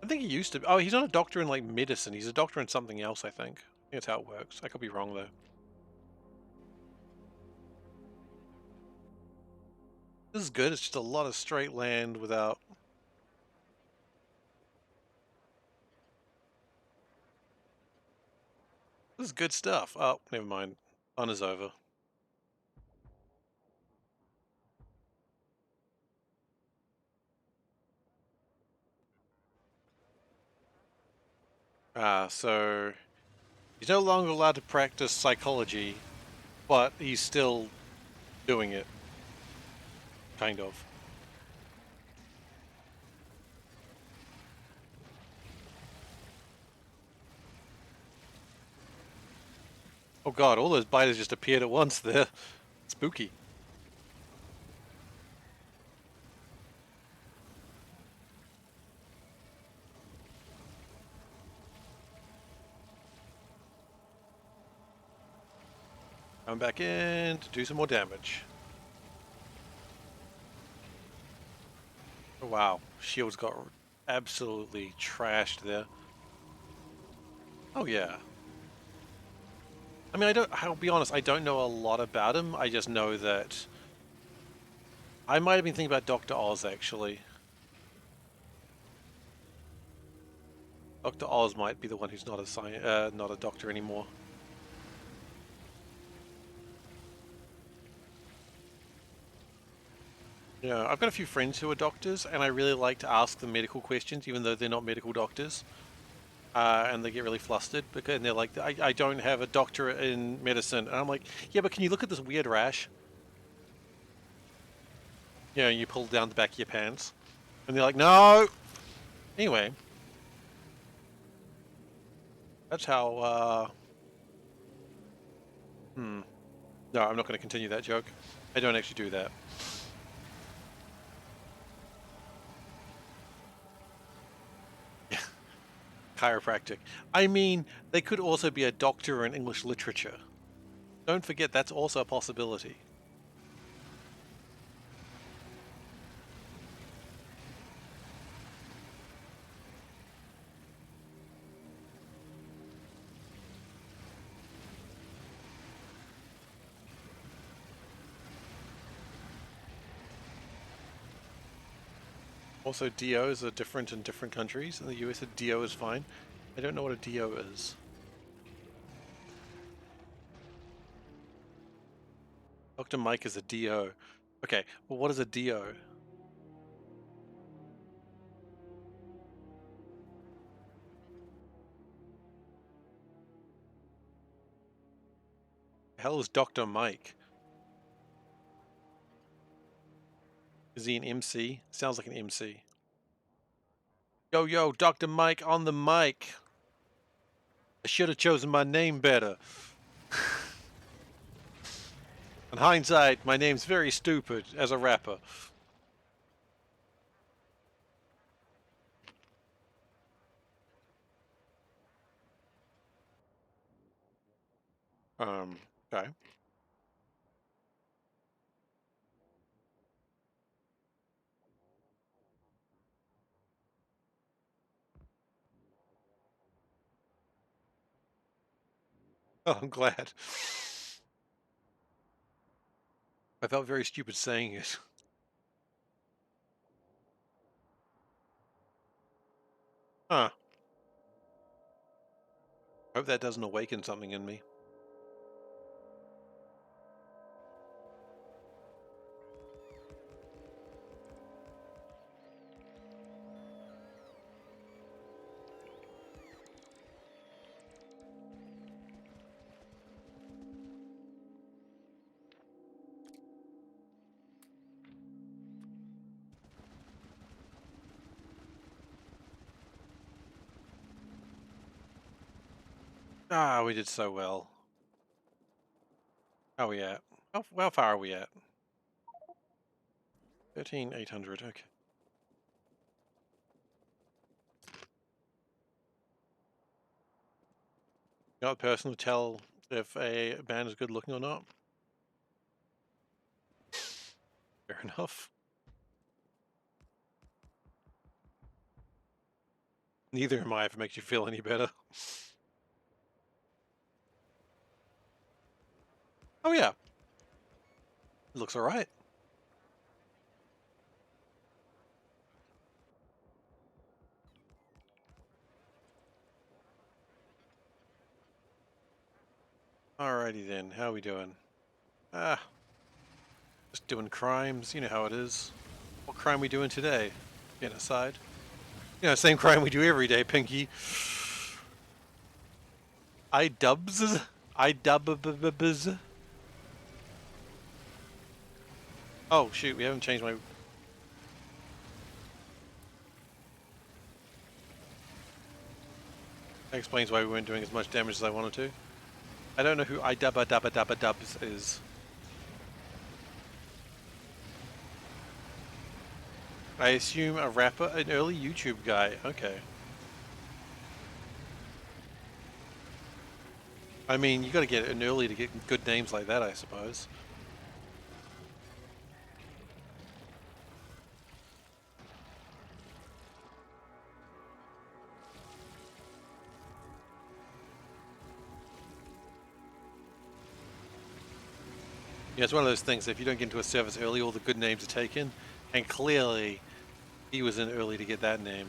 I think he used to. Oh, he's not a doctor in like medicine. He's a doctor in something else, I think. I think that's how it works. I could be wrong though. This is good. It's just a lot of straight land without. This is good stuff. Oh, never mind. Fun is over. So he's no longer allowed to practice psychology, but he's still doing it, kind of. Oh god, all those biters just appeared at once there. Spooky. Come back in to do some more damage. Oh, wow, shields got absolutely trashed there. Oh yeah. I mean, I'll be honest, I don't know a lot about him. I just know that I might have been thinking about Dr. Oz actually. Dr. Oz might be the one who's not a doctor anymore. Yeah, I've got a few friends who are doctors, and I really like to ask them medical questions, even though they're not medical doctors. And they get really flustered because and they're like, I don't have a doctorate in medicine. And I'm like, yeah, but can you look at this weird rash? You know, you pull down the back of your pants. And they're like, no! Anyway, that's how, No, I'm not going to continue that joke. I don't actually do that. Chiropractic. I mean, they could also be a doctor in English literature. Don't forget that's also a possibility. Also, DOs are different in different countries. In the US, a DO is fine. I don't know what a DO is. Dr. Mike is a DO. Okay, well, what is a DO? The hell is Dr. Mike? Is he an MC? Sounds like an MC. Yo, yo, Dr. Mike on the mic. I should have chosen my name better. In hindsight, my name's very stupid as a rapper. Okay. Oh, I'm glad. I felt very stupid saying it. Huh. Hope that doesn't awaken something in me. Ah, we did so well. How are we at? How far are we at? 13,800, okay. You're not the person to tell if a band is good looking or not. Fair enough. Neither am I, if it makes you feel any better. Oh yeah, it looks alright. Alrighty then, how are we doing? Ah, just doing crimes, you know how it is. What crime we doing today? Genocide. You know, same crime we do every day, Pinky. I dubs? I dubs? Oh shoot, we haven't changed my... That explains why we weren't doing as much damage as I wanted to. I don't know who I dubs is. I assume a rapper, an early YouTube guy. Okay. I mean, you gotta get in early to get good names like that, I suppose. Yeah, it's one of those things, if you don't get into a service early, all the good names are taken. And clearly, he was in early to get that name.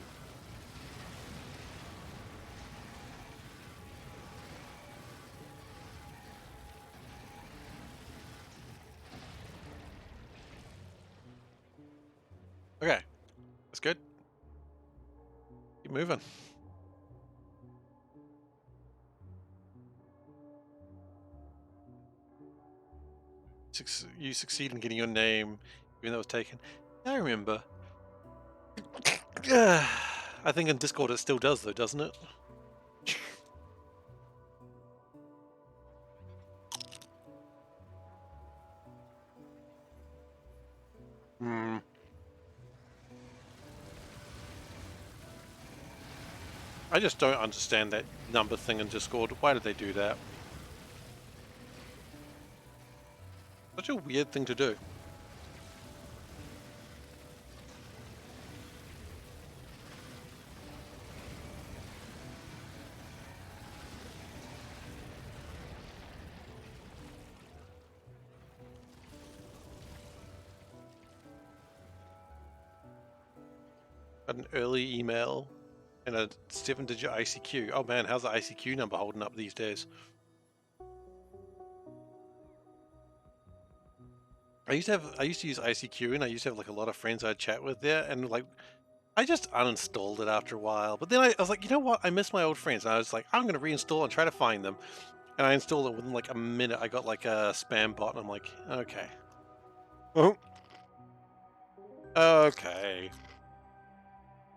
Okay, that's good. Keep moving. You succeed in getting your name, even though it was taken. I remember. I think in Discord it still does, though, doesn't it? Hmm. I just don't understand that number thing in Discord. Why did they do that? Such a weird thing to do. An early email and a 7-digit ICQ. Oh man, how's the ICQ number holding up these days? I used to use ICQ, and I used to have like a lot of friends I'd chat with there, and like I just uninstalled it after a while. But then I was like, you know what? I miss my old friends. And I was like, I'm gonna reinstall and try to find them. And I installed it within like a minute. I got like a spam bot, and I'm like, okay, oh, okay,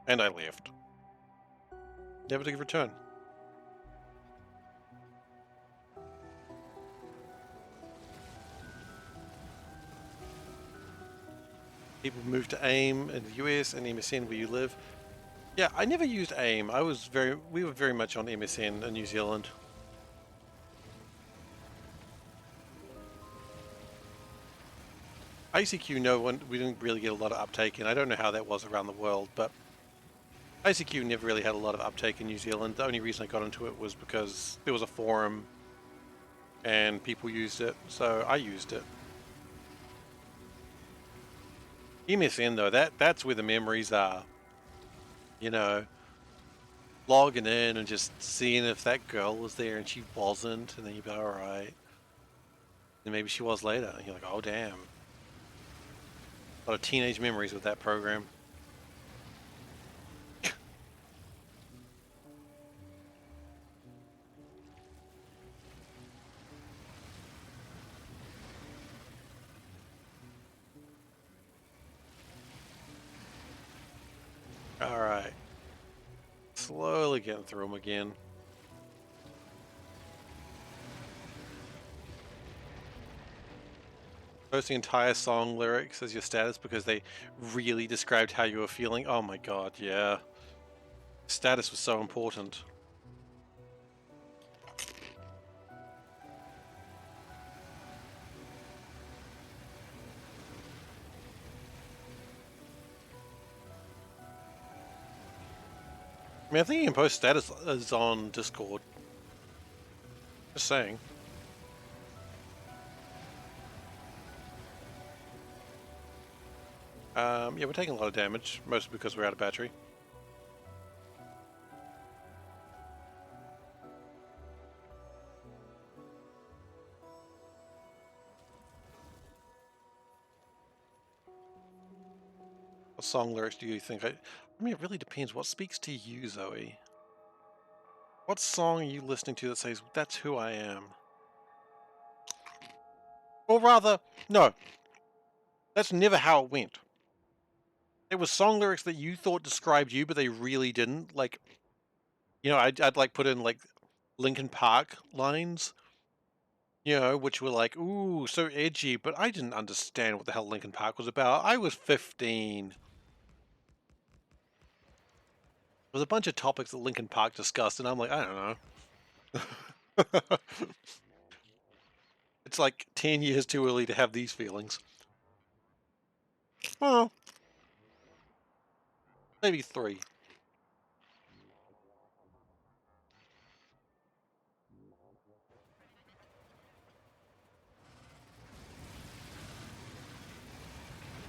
and I left. Never to return. People moved to AIM in the US and MSN where you live. Yeah, I never used AIM. We were very much on MSN in New Zealand. ICQ, we didn't really get a lot of uptake in. I don't know how that was around the world, but ICQ never really had a lot of uptake in New Zealand. The only reason I got into it was because there was a forum and people used it, so I used it. MSN though, that's where the memories are. You know, logging in and just seeing if that girl was there and she wasn't, and then you'd be all right. And maybe she was later, and you're like, oh damn. A lot of teenage memories with that program. All right, slowly getting through them again. Post the entire song lyrics as your status because they really described how you were feeling. Oh my god, yeah. Status was so important. I mean, I think you can post status on Discord. Just saying. Yeah, we're taking a lot of damage, mostly because we're out of battery. What song lyrics do you think I mean, it really depends. What speaks to you, Zoe? What song are you listening to that says, that's who I am? Or rather, no, that's never how it went. It was song lyrics that you thought described you, but they really didn't. Like, you know, I'd like put in like Linkin Park lines, you know, which were like, ooh, so edgy, but I didn't understand what the hell Linkin Park was about. I was 15. There was a bunch of topics that Linkin Park discussed, and I'm like, I don't know. It's like 10 years too early to have these feelings. Well, maybe 3.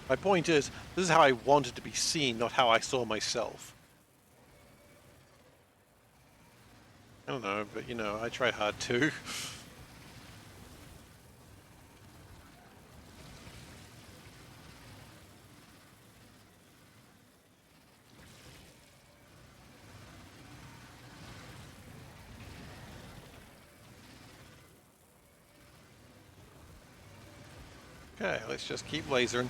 My point is, this is how I wanted to be seen, not how I saw myself. I don't know, but you know, I try hard too. Okay, let's just keep lasering.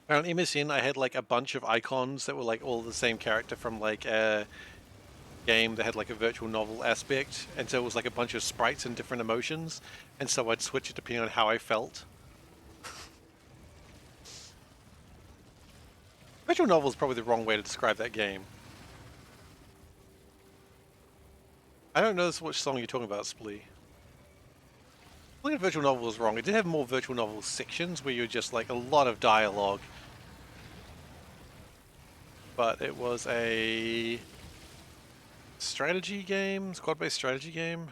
On MSN, I had like a bunch of icons that were like all the same character from like a game that had like a virtual novel aspect, and so it was like a bunch of sprites and different emotions, and so I'd switch it depending on how I felt. Virtual novel is probably the wrong way to describe that game. I don't know which song you're talking about, Splee. I think virtual novel was wrong. It did have more virtual novel sections where you're just like a lot of dialogue. But it was a strategy game, squad-based strategy game.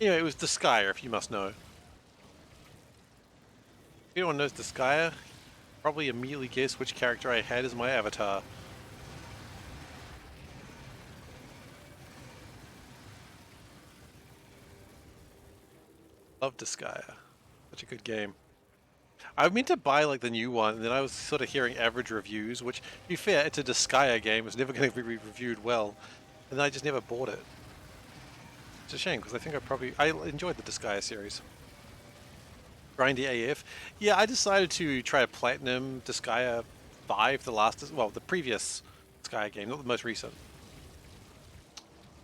Anyway, it was Disgaea, if you must know. If anyone knows Disgaea, probably immediately guess which character I had as my avatar. Love Disgaea. Such a good game. I meant to buy like the new one, and then I was sort of hearing average reviews, which, to be fair, it's a Disgaea game. It's never going to be reviewed well, and then I just never bought it. It's a shame because I think I enjoyed the Disgaea series. Grindy AF. Yeah, I decided to try a platinum Disgaea 5, the previous Disgaea game, not the most recent.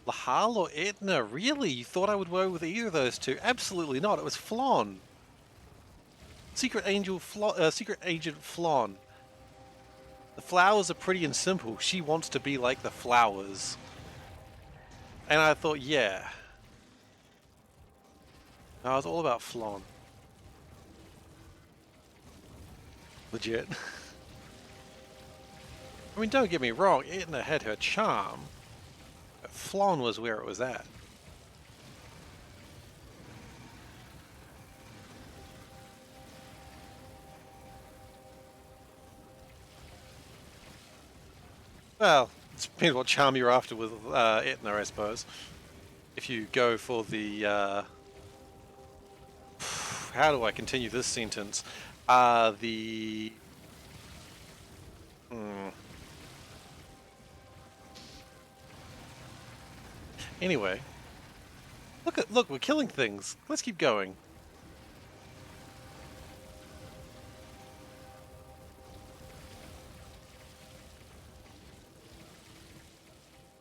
Lahal or Etna? Really? You thought I would go with either of those two? Absolutely not. It was Flawn. Secret Agent Flawn. The flowers are pretty and simple. She wants to be like the flowers. And I thought, yeah. No, I was all about Flawn. Legit. I mean, don't get me wrong, Etna had her charm. But Flawn was where it was at. Well, it depends what charm you're after with Etna, I suppose. If you go for the... how do I continue this sentence? The... Anyway. Look, we're killing things. Let's keep going.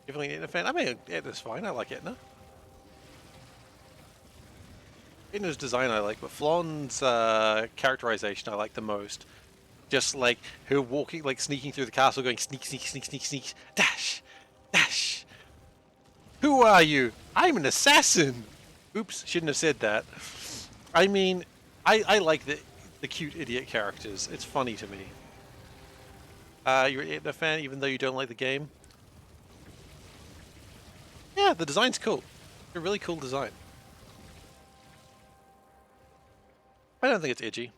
Definitely an Etna fan. I mean, Etna's fine. I like Etna. Etna's design I like, but Flon's characterization I like the most. Just like her walking, like sneaking through the castle, going sneak, sneak, sneak, sneak, sneak, dash, dash. Who are you? I'm an assassin. Oops, shouldn't have said that. I mean, I like the cute idiot characters. It's funny to me. You're an Etna fan, even though you don't like the game. Yeah, the design's cool. It's a really cool design. I don't think it's edgy.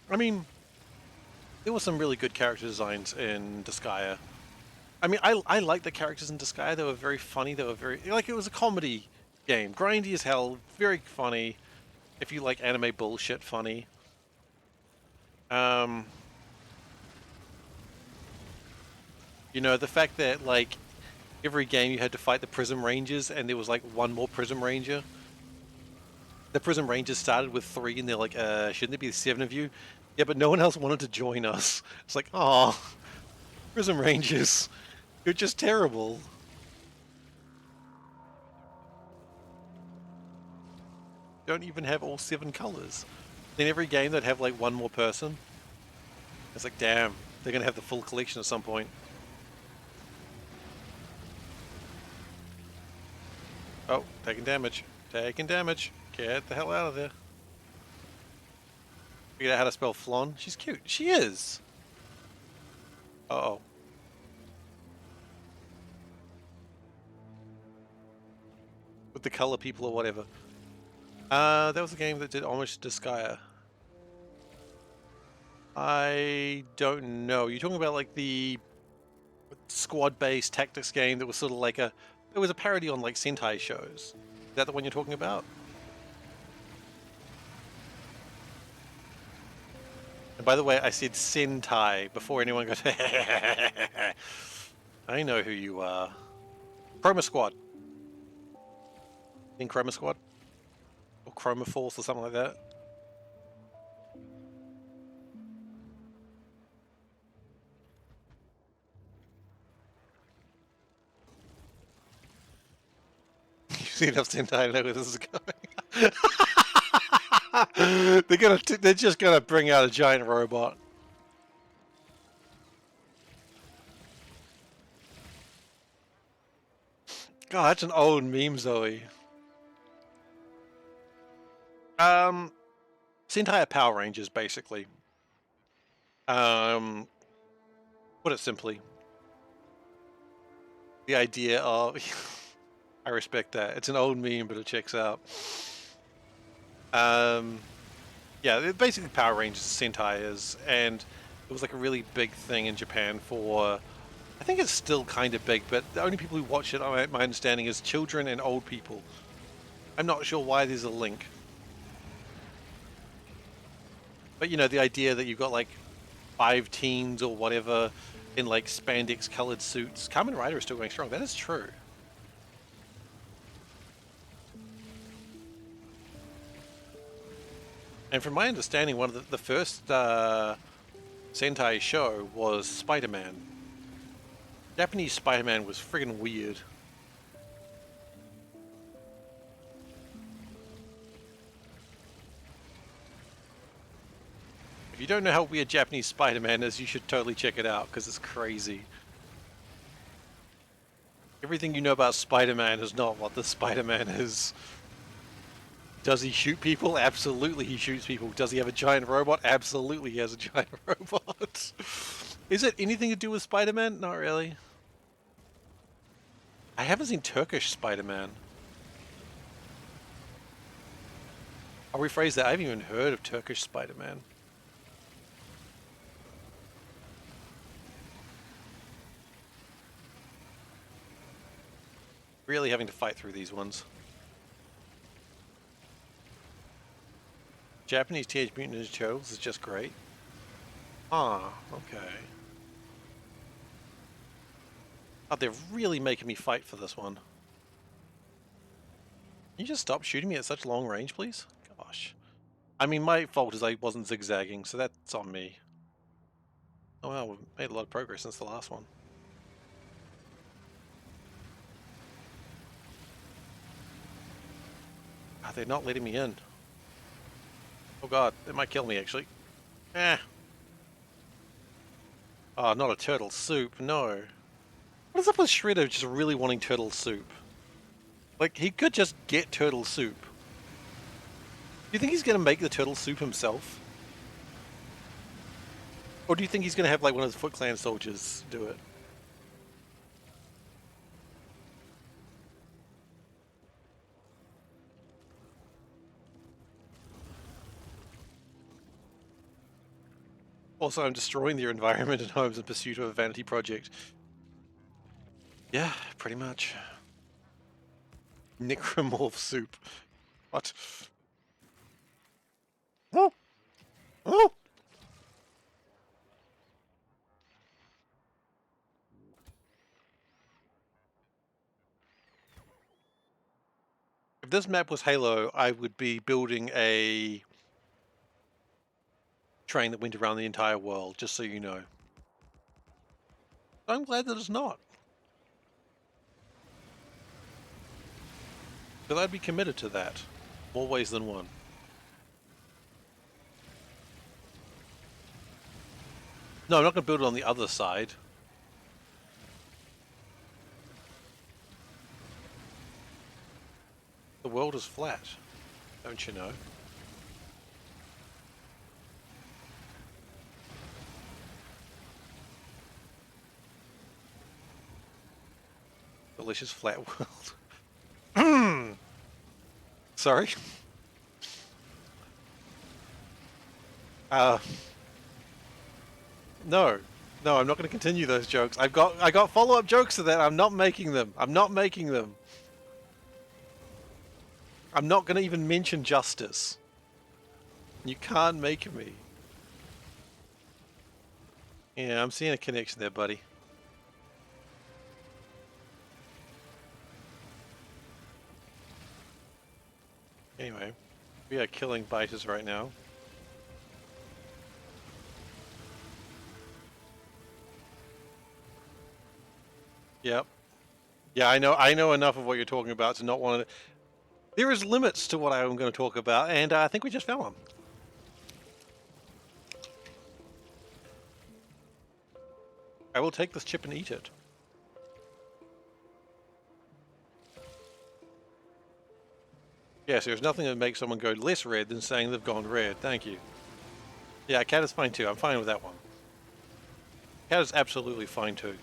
I mean, there were some really good character designs in Disgaea. I mean, I like the characters in Disgaea. They were very funny. They were very like it was a comedy game, grindy as hell, very funny. If you like anime bullshit, funny. Um, you know, the fact that like every game you had to fight the Prism Rangers, and there was like one more Prism Ranger. The Prism Rangers started with 3, and they're like, shouldn't there be 7 of you? Yeah, but no one else wanted to join us. It's like, oh, Prism Rangers, you're just terrible. Don't even have all 7 colors. In every game, they'd have like one more person. It's like, damn, they're gonna have the full collection at some point. Oh, taking damage. Taking damage. Get the hell out of there. Figured out how to spell Flon. She's cute. She is. Uh-oh. With the color people or whatever. That was a game that did homage to Disgaea. I don't know. You're talking about like the squad-based tactics game that was sort of like a... It was a parody on like Sentai shows. Is that the one you're talking about? And by the way, I said Sentai before anyone goes... I know who you are. Chroma Squad. In Chroma Squad? Or Chroma Force or something like that? You've seen enough Sentai, I know where this is going. They're just gonna bring out a giant robot. God, that's an old meme, Zoe. Sentai are Power Rangers, basically. Put it simply. The idea of... I respect that. It's an old meme, but it checks out. Yeah, they're basically Power Rangers, Sentai is, and it was like a really big thing in Japan for... I think it's still kind of big, but the only people who watch it, my understanding, is children and old people. I'm not sure why there's a link. But, you know, the idea that you've got, like, 5 teens or whatever in, like, spandex-colored suits. Kamen Rider is still going strong. That is true. And from my understanding, one of the first Sentai show was Spider-Man. Japanese Spider-Man was friggin' weird. If you don't know how weird Japanese Spider-Man is, you should totally check it out, because it's crazy. Everything you know about Spider-Man is not what the Spider-Man is. Does he shoot people? Absolutely he shoots people. Does he have a giant robot? Absolutely he has a giant robot. Is it anything to do with Spider-Man? Not really. I haven't seen Turkish Spider-Man. I'll rephrase that. I haven't even heard of Turkish Spider-Man. Really having to fight through these ones. Japanese Teenage Mutant Ninja Turtles is just great. Ah, okay. Oh, they're really making me fight for this one. Can you just stop shooting me at such long range, please? Gosh. I mean, my fault is I wasn't zigzagging, so that's on me. Oh well, we've made a lot of progress since the last one. Ah, they're not letting me in. Oh god, they might kill me actually. Eh. Oh, not a turtle soup, no. What is up with Shredder just really wanting turtle soup? Like, he could just get turtle soup. Do you think he's gonna make the turtle soup himself? Or do you think he's gonna have like one of his Foot Clan soldiers do it? Also, I'm destroying their environment and homes in pursuit of a vanity project. Yeah, pretty much. Necromorph soup. What? Oh! Oh! If this map was Halo, I would be building a train that went around the entire world, just so you know. I'm glad that it's not. Because I'd be committed to that. More ways than one. No, I'm not going to build it on the other side. The world is flat, don't you know? Delicious flat world. Sorry. Uh, no. No, I'm not going to continue those jokes. I got follow-up jokes to that. I'm not making them. I'm not making them. I'm not going to even mention justice. You can't make me. Yeah, I'm seeing a connection there, buddy. Anyway, we are killing biters right now. Yep. Yeah, I know enough of what you're talking about to not want to... There is limits to what I'm going to talk about, and I think we just found them. I will take this chip and eat it. Yes, there's nothing that makes someone go less red than saying they've gone red. Thank you. Yeah, cat is fine too. I'm fine with that one. Cat is absolutely fine too.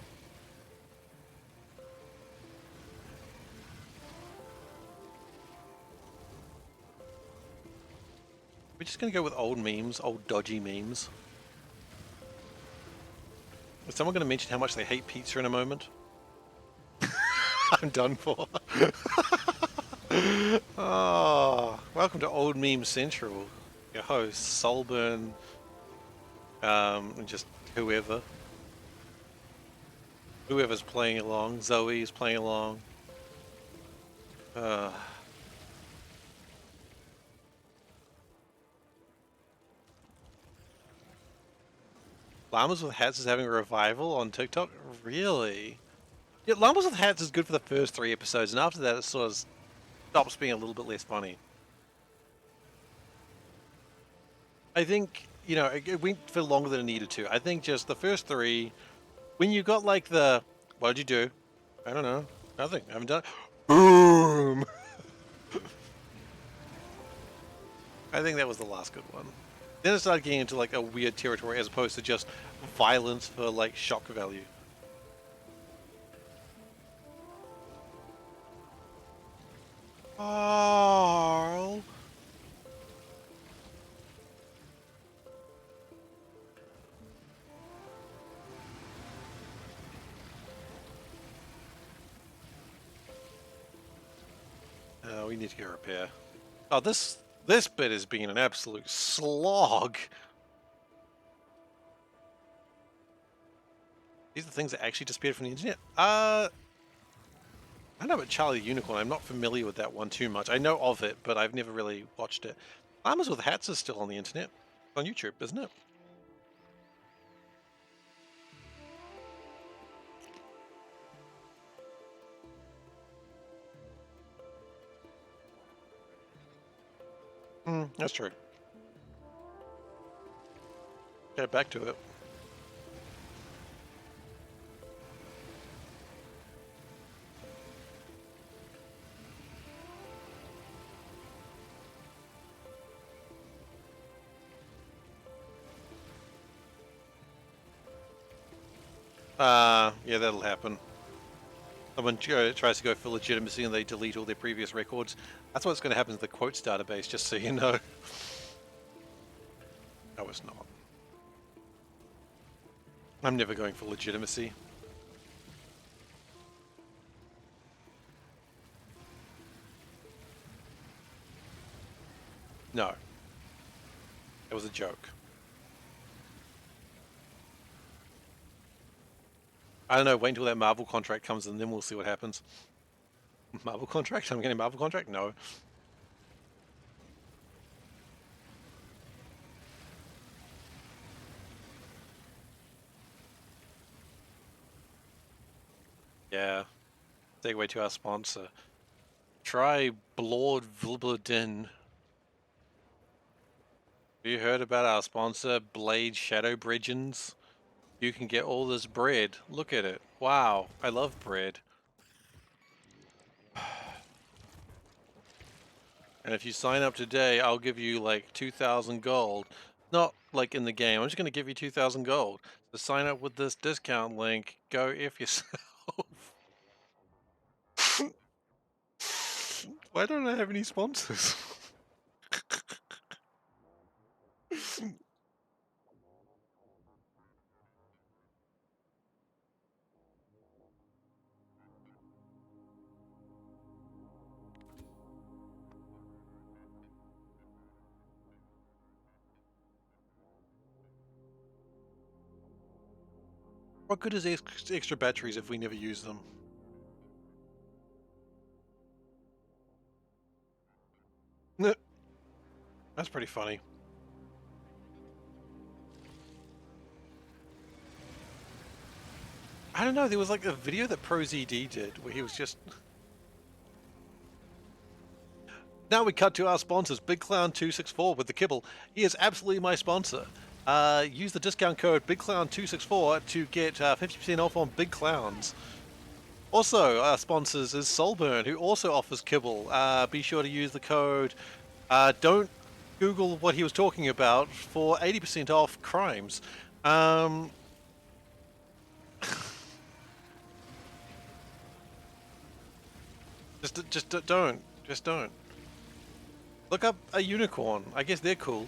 We're just going to go with old memes, old dodgy memes. Is someone going to mention how much they hate pizza in a moment? I'm done for. Oh, welcome to Old Meme Central. Your host, Solburn, and just whoever. Whoever's playing along. Zoe's playing along. Llamas with Hats is having a revival on TikTok? Really? Yeah, Llamas with Hats is good for the first 3 episodes, and after that it sort of stops being a little bit less funny. I think, you know, it went for longer than it needed to. I think just the first 3, when you got like the, what did you do? I don't know. Nothing. I haven't done. Boom! I think that was the last good one. Then it started getting into like a weird territory as opposed to just violence for like shock value. Carl. We need to go repair. Oh, this bit has been an absolute slog. These are the things that actually disappeared from the internet. I know about Charlie the Unicorn. I'm not familiar with that one too much. I know of it, but I've never really watched it. Farmers with Hats is still on the internet. It's on YouTube, isn't it? That's true. Get back to it. Yeah, that'll happen. Someone tries to go for legitimacy and they delete all their previous records. That's what's going to happen to the quotes database, just so you know. No, it's not. I'm never going for legitimacy. No. It was a joke. I don't know, wait until that Marvel contract comes and then we'll see what happens. Marvel contract? I'm getting a Marvel contract? No. Yeah. Segue to our sponsor. Try Blord Vlbladin. Have you heard about our sponsor, Blade Shadow Bridgens? You can get all this bread. Look at it. Wow, I love bread. And if you sign up today, I'll give you like 2,000 gold. Not like in the game. I'm just going to give you 2,000 gold. So sign up with this discount link. Go F yourself. Why don't I have any sponsors? What good is extra batteries if we never use them? That's pretty funny. I don't know, there was like a video that ProZD did where he was just... Now we cut to our sponsors, Big Clown 264 with the kibble. He is absolutely my sponsor. Use the discount code BigClown264 to get 50% off on Big Clowns. Also, our sponsors is Solburn, who also offers kibble. Be sure to use the code. Don't Google what he was talking about for 80% off crimes. Just don't. Just don't. Look up a unicorn. I guess they're cool.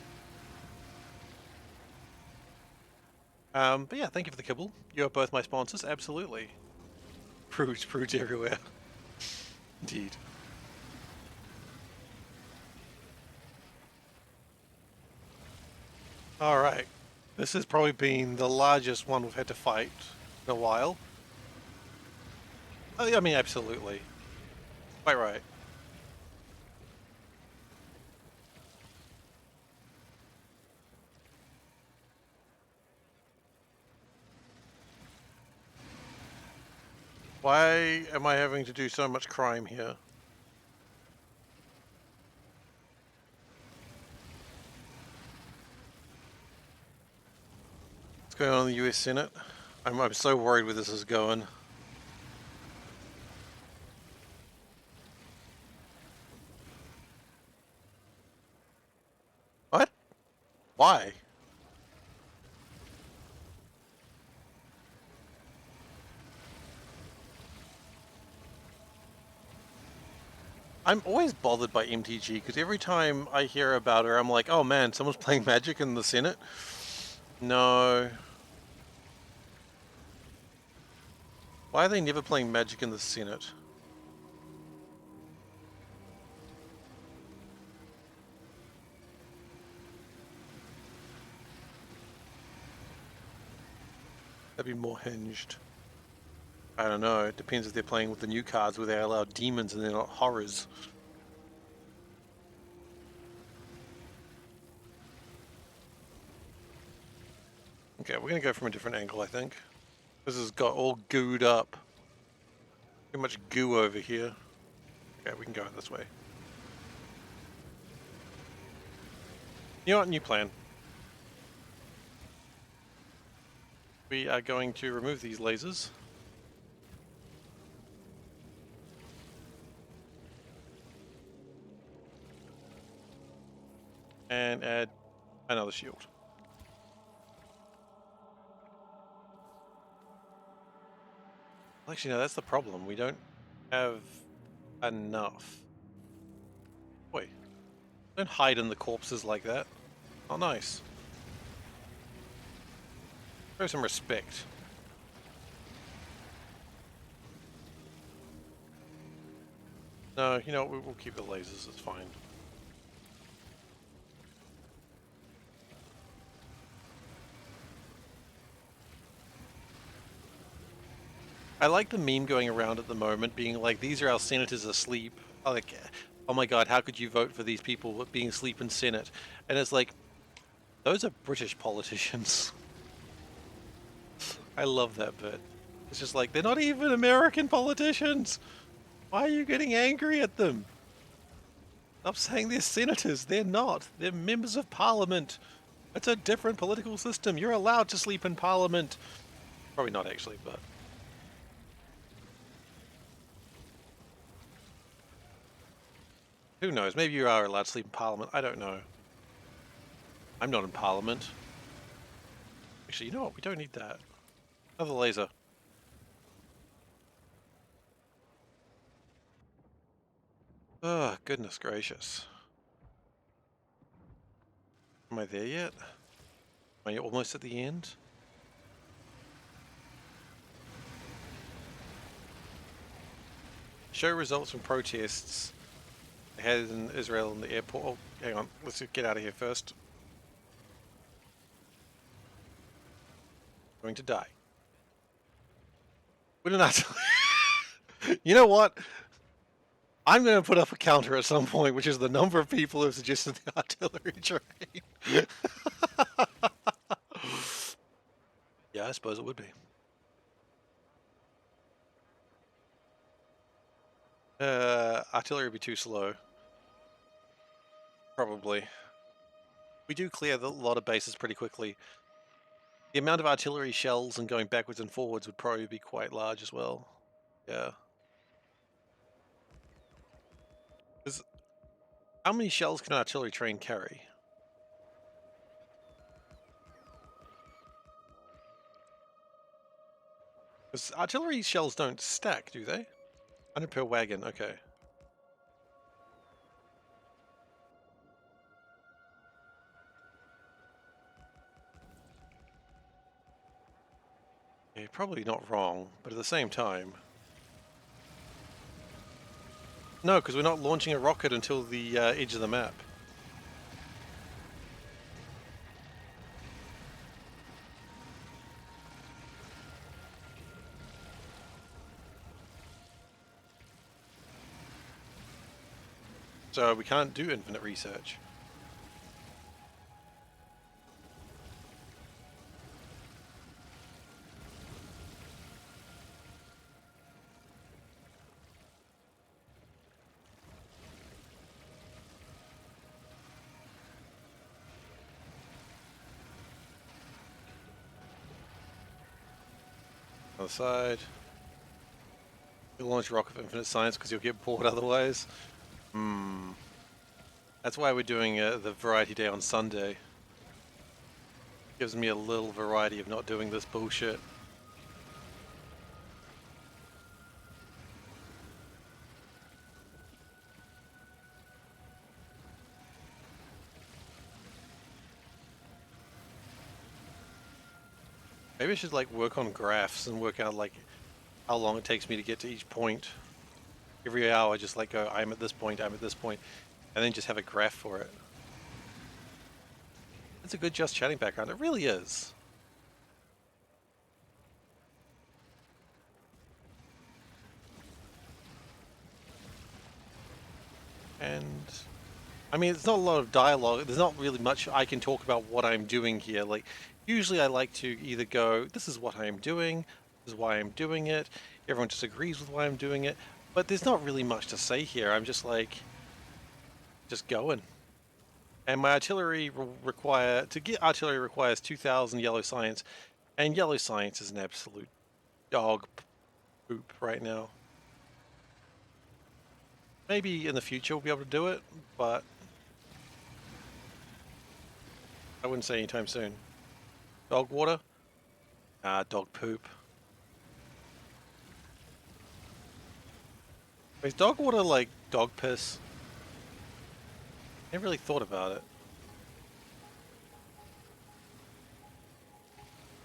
But yeah, thank you for the kibble. You're both my sponsors, absolutely. Prudes everywhere. Indeed. Alright. This has probably been the largest one we've had to fight in a while. Oh, I mean, absolutely. Quite right. Why am I having to do so much crime here? What's going on in the US Senate? I'm so worried where this is going. What? Why? I'm always bothered by MTG because every time I hear about her, I'm like, oh man, someone's playing Magic in the Senate? No. Why are they never playing Magic in the Senate? That'd be more hinged. I don't know. It depends if they're playing with the new cards where they allow demons and they're not horrors. Okay, we're gonna go from a different angle, I think. This has got all gooed up. Too much goo over here. Okay, we can go this way. You know what? New plan. We are going to remove these lasers. And add another shield. Actually, no, that's the problem. We don't have enough. Wait, don't hide in the corpses like that. Oh, nice. Show some respect. No, you know what? We'll keep the lasers. It's fine. I like the meme going around at the moment being like, these are our senators asleep. Like, oh my god, how could you vote for these people being asleep in Senate? And it's like, those are British politicians. I love that bit. It's just like, they're not even American politicians. Why are you getting angry at them? Stop saying they're senators. They're not. They're members of parliament. It's a different political system. You're allowed to sleep in parliament. Probably not actually, but... who knows? Maybe you are allowed to sleep in parliament. I don't know. I'm not in parliament. Actually, you know what? We don't need that. Another laser. Oh, goodness gracious. Am I there yet? Am I almost at the end? Show results from protests had in Israel in the airport. Oh, hang on. Let's get out of here first. Going to die. We don't have to... You know what? I'm going to put up a counter at some point, which is the number of people who have suggested the artillery train. Yeah, I suppose it would be. Artillery would be too slow. Probably. We do clear a lot of bases pretty quickly. The amount of artillery shells and going backwards and forwards would probably be quite large as well. Yeah. How many shells can an artillery train carry? Because artillery shells don't stack, do they? 100 per wagon, okay. Yeah, probably not wrong, but at the same time... No, because we're not launching a rocket until the edge of the map. So we can't do infinite research. Other side. You'll launch a rocket of infinite science because you'll get bored otherwise. That's why we're doing the variety day on Sunday. Gives me a little variety of not doing this bullshit. Maybe I should like work on graphs and work out like how long it takes me to get to each point. Every hour I just like go, I'm at this point, I'm at this point, and then just have a graph for it. It's a good just chatting background. It really is. And I mean, it's not a lot of dialogue. There's not really much I can talk about what I'm doing here. Like, usually I like to either go, this is what I'm doing, this is why I'm doing it. Everyone just agrees with why I'm doing it. But there's not really much to say here. I'm just like, just going. And my artillery to get artillery requires 2,000 yellow science. And yellow science is an absolute dog poop right now. Maybe in the future we'll be able to do it, but I wouldn't say anytime soon. Dog water? Ah, dog poop. Is dog water like dog piss? Never really thought about it.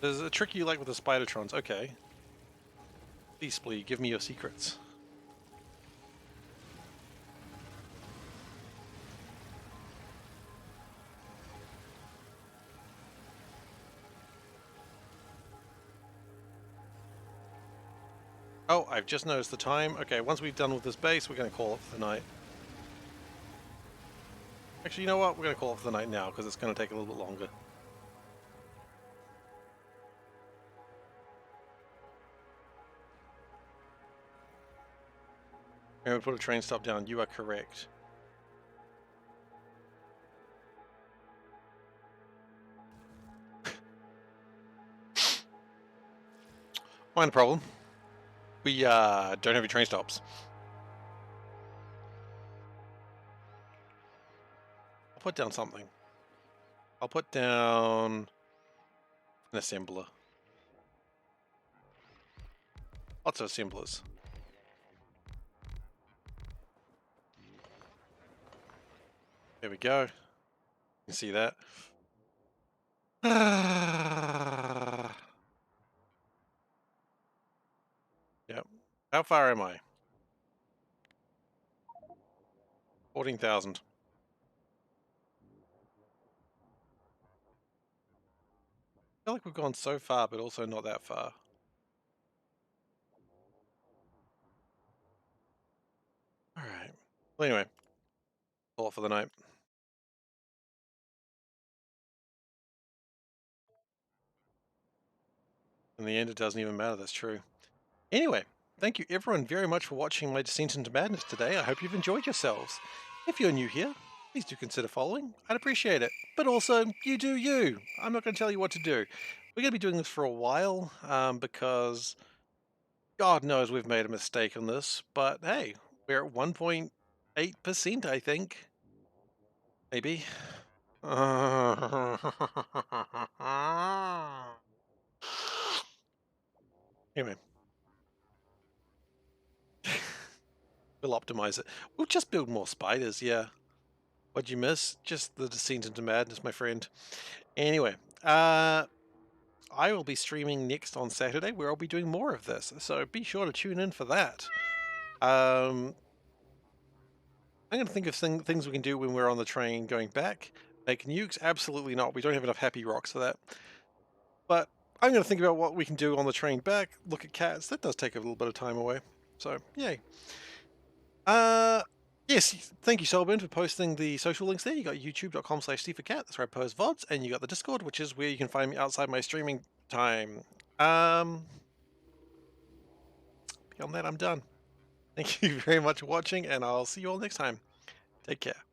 There's a trick you like with the Spidertrons. Okay. Please, please, give me your secrets. Oh, I've just noticed the time. Okay, once we've done with this base, we're going to call it for the night. Actually, you know what? We're going to call it for the night now, because it's going to take a little bit longer. I'm going to put a train stop down. You are correct. Minor problem. We don't have any train stops. I'll put down something. I'll put down an assembler. Lots of assemblers. There we go. You can see that. Yep. How far am I? 14,000. I feel like we've gone so far, but also not that far. Alright. Well, anyway. Call it for the night. In the end, it doesn't even matter. That's true. Anyway, thank you everyone very much for watching my descent into madness today. I hope you've enjoyed yourselves. If you're new here, please do consider following. I'd appreciate it. But also, you do you. I'm not going to tell you what to do. We're going to be doing this for a while because God knows we've made a mistake on this. But hey, we're at 1.8%, I think. Maybe. Anyway. We'll optimize it. We'll just build more spiders, yeah. What'd you miss? Just the descent into madness, my friend. Anyway, I will be streaming next on Saturday where I'll be doing more of this. So be sure to tune in for that. I'm going to think of things we can do when we're on the train going back. Make nukes? Absolutely not. We don't have enough happy rocks for that. But I'm going to think about what we can do on the train back. Look at cats. That does take a little bit of time away. So, yay. Yes, thank you, Solbin, for posting the social links there. You got youtube.com/SeiferKatt, that's where I post VODs, and you got the Discord, which is where you can find me outside my streaming time. Beyond that, I'm done. Thank you very much for watching, and I'll see you all next time. Take care.